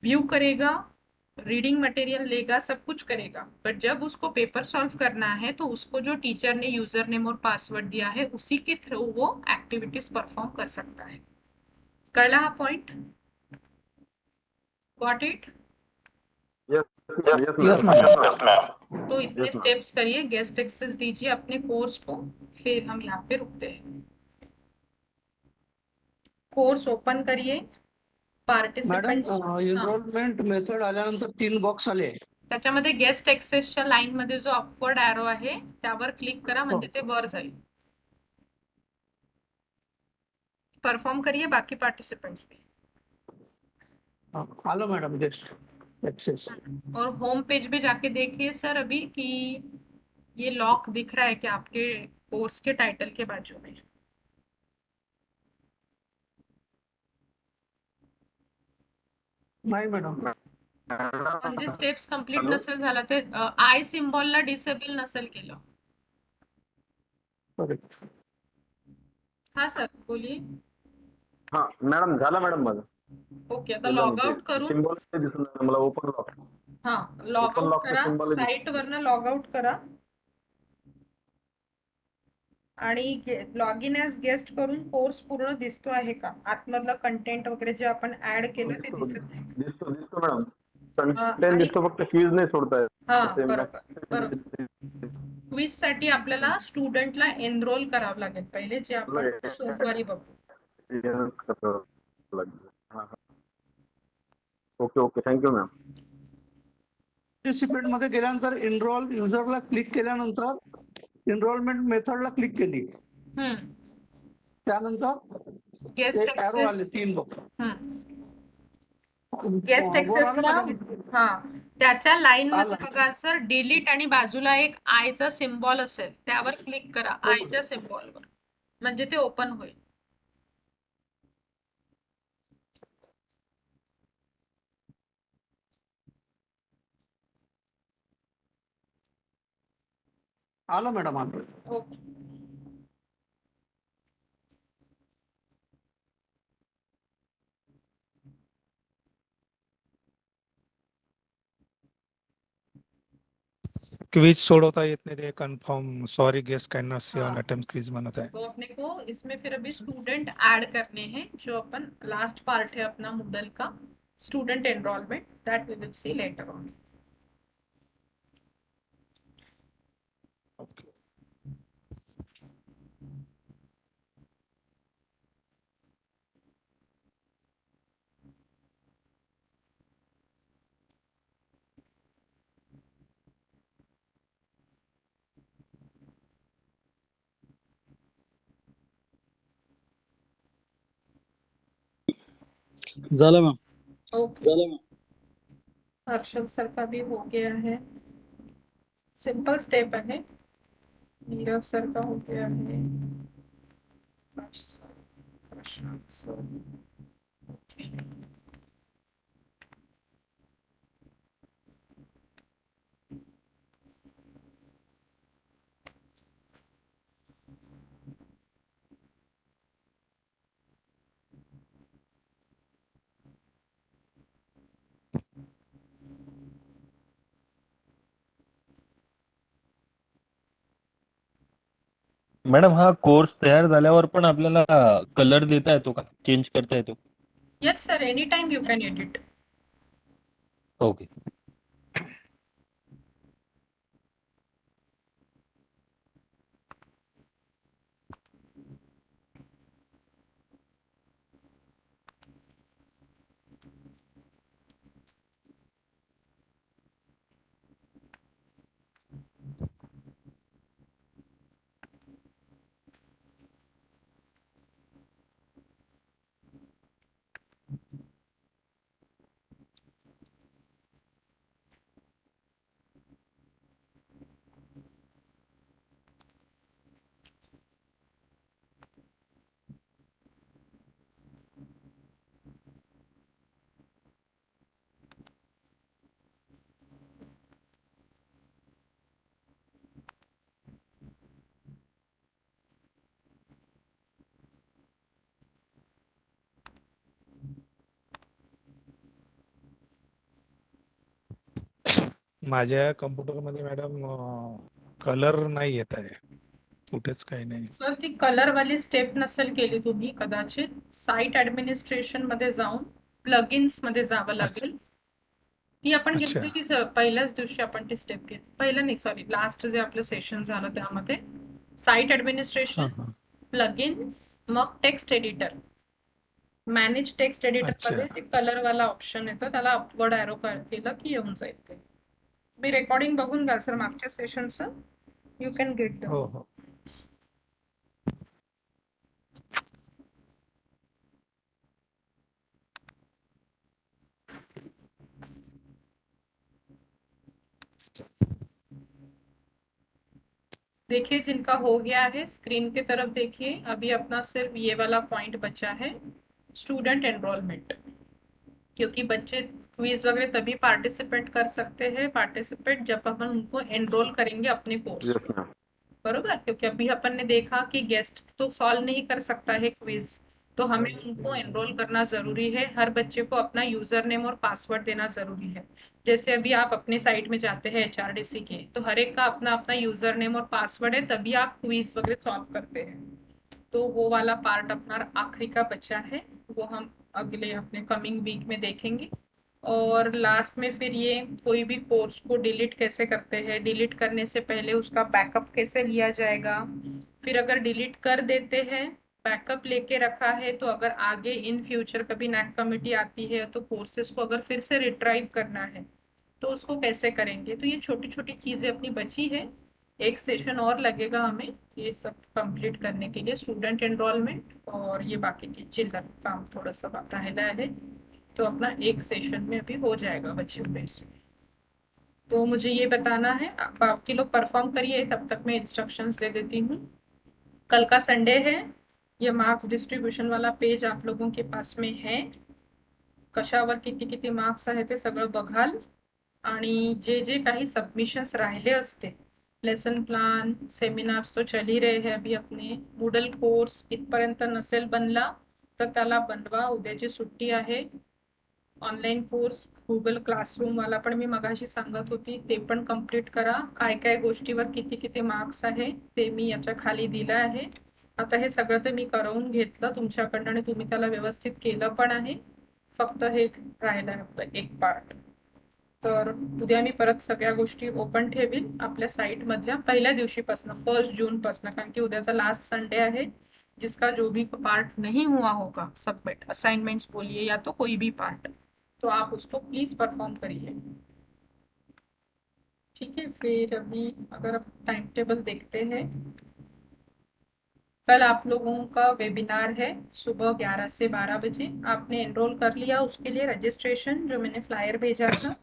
व्यू करेगा, रीडिंग मटेरियल लेगा, सब कुछ करेगा. बट जब उसको पेपर सॉल्व करना है तो उसको जो टीचर ने यूजर नेम और पासवर्ड दिया है उसी के थ्रू वो एक्टिविटीज परफॉर्म कर सकता है. कळला हा point? Got it? Yes yes ma'am. तो इतने Yes, ma'am. स्टेप्स करिए, गेस्ट एक्सेस दीजिए अपने कोर्स को, फिर हम यहाँ पे रुकते हैं. कोर्स ओपन करिए, मॅडम पार्टिसिपेंट्स. एनरोलमेंट मेथड आल्यानंतर 3 बॉक्स आले. त्याच्यामध्ये गेस्ट एक्सेसच्या लाईन मध्ये जो अपवर्ड एरो आहे त्यावर क्लिक करा म्हणजे ते वर जाईल. परफॉर्म करिए बाकी पार्टिसिपेंट्स भी. आलो मॅडम गेस्ट एक्सेस. और होम पेज पे जाके देखिए सर अभी कि ये लॉक दिख रहा है क्या आपके कोर्स के टाइटल के बाजू में. नाही मॅडम. म्हणजे स्टेप्स कंप्लीट Hello? नसेल झाला ते आय सिम्बॉलला डिसेबल नसेल केलं. करेक्ट. हा सर बोलिए. हाँ मॅडम झालं मॅडम माझं. ओके आता लॉग आउट करून सिम्बॉल दिसून राहिलं मला ओपन लॉक. हा लॉग Open आउट lock चं करा, symbol आहे. साइट वरनं लॉग आउट करा आणि लॉग इन एज गेस्ट करून कोर्स पूर्ण दिसतो आहे का, आतमधलं कंटेंट वगैरे जे आपण ऍड केलं ते दिसत आहे. दिसतो मॅडम. कंटेंट आणि- दिसतो फक्त क्विज नाही सोडताय. हा बरोबर. क्विज साठी आपल्याला स्टुडंटला एनरोल करावं लागेल पहिले, जे आपण सोमवारी बघू. Okay thank you ma'am. पार्टिसिपेंट मध्ये गेल्यानंतर एनरोल युजरला क्लिक केल्यानंतर एनरोलमेंट मेथडला क्लिक केली. त्यानंतर गेस्ट एक arrow आले एक्सेस 3 बॉक्स. गेस्ट एक्सेसला हा त्याच्या लाईन मध्ये आलं. बघा सर डिलीट आणि बाजूला एक आयचा सिम्बॉल असेल त्यावर क्लिक करा, आयच्या सिम्बॉलवर म्हणजे ते ओपन होईल. आलं मॅडम. आलं. ओके क्विज सोडवता येत नाही ते confirm sorry guest can not see on attempt quiz म्हणत आहे. तो अपने को इसमें फिर अभी स्टूडेंट ऐड करने हैं, जो अपन लास्ट पार्ट है अपना मूडल का student enrolment, that we will see later on. झालं मॅम. ओके, हर्षल सर का भी हो गया है, सिंपल स्टेप है. नीरव सर का हो गया है, प्रशांत सर, ओके. मॅडम हा कोर्स तयार झाल्यावर पण आपल्याला कलर देता येतो का, चेंज करता येतो? Yes sir, anytime you can edit. Okay. माझ्या कम्प्युटरमध्ये मॅडम कलर नाही येत आहे, कुठेच काही नाही. सर ती कलर वाली स्टेप नसेल केली तुम्ही कदाचित. साईट ऍडमिनिस्ट्रेशन मध्ये जाऊन प्लगइन्स मध्ये जावं लागेल. ती आपण अच्छा. घेतली की सर पहिल्याच दिवशी आपण ती स्टेप घेतली. पहिलं नाही, सॉरी, लास्ट जे आपलं सेशन झालं त्यामध्ये साईट ऍडमिनिस्ट्रेशन, हा हा. प्लगइन्स, मग text editor. Manage text editor अच्छा. मध्ये ते कलर वाला ऑप्शन येतं, त्याला अपवर्ड एरो केलं की येऊन जाईल ते. मी रेकॉर्डिंग बघून घ्याल सर मागच्या सेशनचं. You can get the. हो हो. देखिए जिनका हो गया है स्क्रीन की तरफ देखिए. अभी अपना सिर्फ ये वाला पॉइंट बचा है, स्टूडेंट एनरोलमेंट. क्योंकि बच्चे क्विज वगैरह तभी पार्टिसिपेट कर सकते हैं जब अपन उनको एनरोल करेंगे अपने कोर्स येस में, मॅम. बरोबर. क्योंकि अभी अपन ने देखा कि गेस्ट तो सॉल्व नहीं कर सकता है क्विज, तो हमें उनको एनरोल करना जरूरी है. हर बच्चे को अपना यूजर नेम और पासवर्ड देना जरूरी है. जैसे अभी आप अपने साइट में जाते हैं HRDC के, तो हर एक का अपना अपना यूजर नेम और पासवर्ड है, तभी आप क्विज वगैरह सॉल्व करते हैं. तो वो वाला पार्ट अपना आखिरी का बचा है, वो हम अगले अपने कमिंग वीक में देखेंगे. और लास्ट में फिर ये कोई भी कोर्स को डिलीट कैसे करते हैं, डिलीट करने से पहले उसका बैकअप कैसे लिया जाएगा. फिर अगर डिलीट कर देते हैं, बैकअप लेके रखा है, तो अगर आगे इन फ्यूचर कभी नैक कमिटी आती है तो कोर्सेज को अगर फिर से रिट्राइव करना है तो उसको कैसे करेंगे. तो ये छोटी छोटी चीजें अपनी बची है. एक सेशन और लगेगा हमें ये सब कंप्लीट करने के लिए, स्टूडेंट एनरोलमेंट और ये बाकी की चिल्लर काम थोड़ा सा रह है. तो अपना एक सेशन में अभी हो जाएगा बच्चों में इसमें. तो मुझे ये बताना है, बाकी लोग परफॉर्म करिए, तब तक मैं इंस्ट्रक्शंस दे देती हूँ. कल का संडे है, ये मार्क्स डिस्ट्रीब्युशन वाला पेज आप लोगों के पास में है. कशावर किती किती मार्क्स आहे ते सगळं बघाल. आणि जे जे काही सबमिशंस राहिले असते, लेसन प्लान, सेमिनार्स तो चल ही रहे हैं अभी अपने. मूडल कोर्स इथपर्यंत नसेल बनला तर त्याला बनवा, उद्याची सुट्टी आहे. ऑनलाईन कोर्स गुगल क्लासरूम वाला पण मी मगाशी सांगत होती, ते पण कम्प्लीट करा. काय काय गोष्टीवर किती किती मार्क्स आहे ते मी याच्या खाली दिलं आहे. आता हे सगळं तर मी करवून घेतलं तुमच्याकडनं आणि तुम्ही त्याला व्यवस्थित केलं पण आहे. फक्त हे राहिलं आहे आपलं एक पार्ट. तर उद्या मी परत सगळ्या गोष्टी ओपन ठेवीन आपल्या साईटमधल्या पहिल्या दिवशीपासून 1 जून पासून, कारण की उद्याचा लास्ट संडे आहे. जिसका जो भी पार्ट नहीं हुआ होगा सबमिट, असाइनमेंट्स बोलिए या तो कोई भी पार्ट, तो आप उसको प्लीज परफॉर्म करिए. ठीक है, फिर अभी अगर आप टाइम टेबल देखते हैं, कल आप लोगों का वेबिनार है सुबह 11 से 12 बजे. आपने एनरोल कर लिया उसके लिए रजिस्ट्रेशन, जो मैंने फ्लायर भेजा था?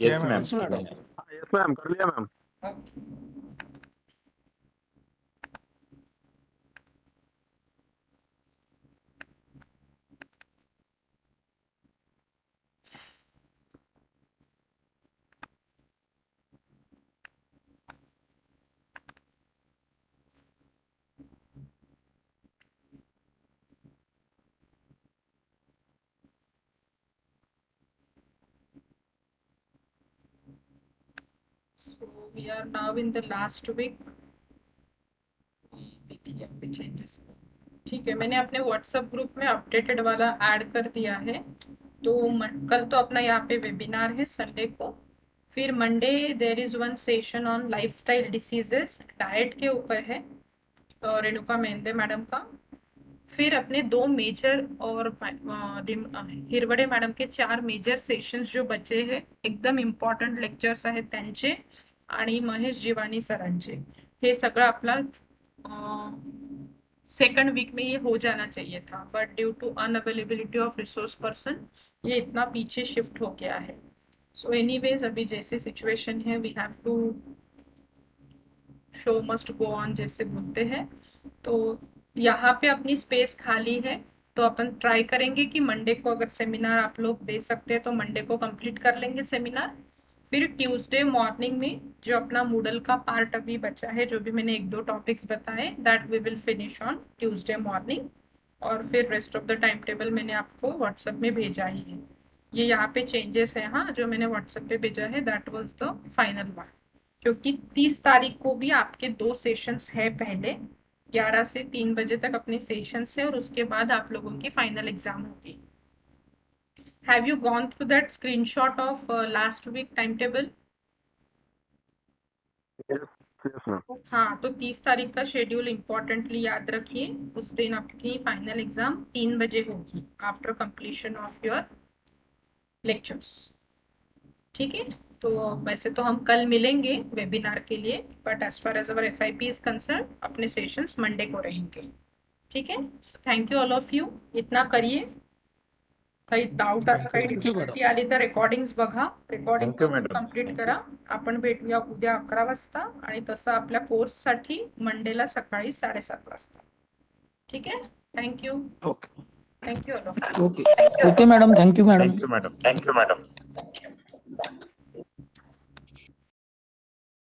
Yes ma'am. यस मैम, कर लिया ma'am. Okay. So we are now in the last week. देखिए यहाँ पे changes. ठीक है, मैंने अपने व्हाट्सएप ग्रुप में अपडेटेड वाला ऐड कर दिया है. तो कल तो अपना यहाँ पे वेबिनार है संडे को. फिर Monday there is one session on lifestyle diseases, diet के ऊपर है, रेणुका मेहंदे मैडम का. फिर अपने 2 मेजर और हिरवडे मॅडम के 4 मेजर सेशन्स जो बचे हैं, एकदम इम्पॉर्टंट लेक्चर्स आहेत त्यांचे, आणि महेश जीवानी सरांचे. हे सगळं आपला सेकंड वीक में ये हो जाना चाहिए था, but due to unavailability of resource person ये इतना पीछे शिफ्ट हो गया है. सो एनीवेज अभी जैसे सिचुएशन है we have to show must go on जैसे बोलते हैं. तो यहाँ पे अपनी स्पेस खाली है, तो अपन ट्राई करेंगे कि मंडे को अगर सेमिनार आप लोग दे सकते हैं तो मंडे को कंप्लीट कर लेंगे सेमिनार. फिर ट्यूसडे मॉर्निंग में जो अपना मूडल का पार्ट अभी बचा है, जो भी मैंने 1-2 टॉपिक्स बताए, that we will finish on Tuesday morning. और फिर rest of the time table मैंने आपको व्हाट्सएप में भेजा ही है. ये यहाँ पे चेंजेस है, हाँ, जो मैंने व्हाट्सएप पे भेजा है दैट वाज द फाइनल वन, क्योंकि 30 तारीख को भी आपके 2 सेशंस है. पहले 11 से 3 बजे तक अपने सेशंस है, और उसके बाद आप लोगों की फाइनल एग्जाम होगी. Have you gone through that screenshot of last week time table? Yes ma'am. हाँ, तो 30 तारीख का शेड्यूल इम्पोर्टेंटली याद रखिए. उस दिन आपकी फाइनल एग्जाम 3 बजे होगी after completion of your lectures. ठीक है, तो वैसे तो हम कल मिलेंगे वेबिनार के लिए, but as far as our FIP is concern अपने सेशंस मंडे को रहेंगे. ठीक है, so thank you all of you. इतना करिए. काही डाऊट आला, काही डिफिकल्टी आली तर रेकॉर्डिंग्स बघा, recording Thank you, madam. Complete करा. आपण भेटूया उद्या 11 वाजता, आणि तसं आपल्या कोर्ससाठी मंडेला सकाळी 7:30 वाजता. ठीक आहे, thank you. Okay. Thank you all of you. Okay okay madam, thank you madam. Thank you madam.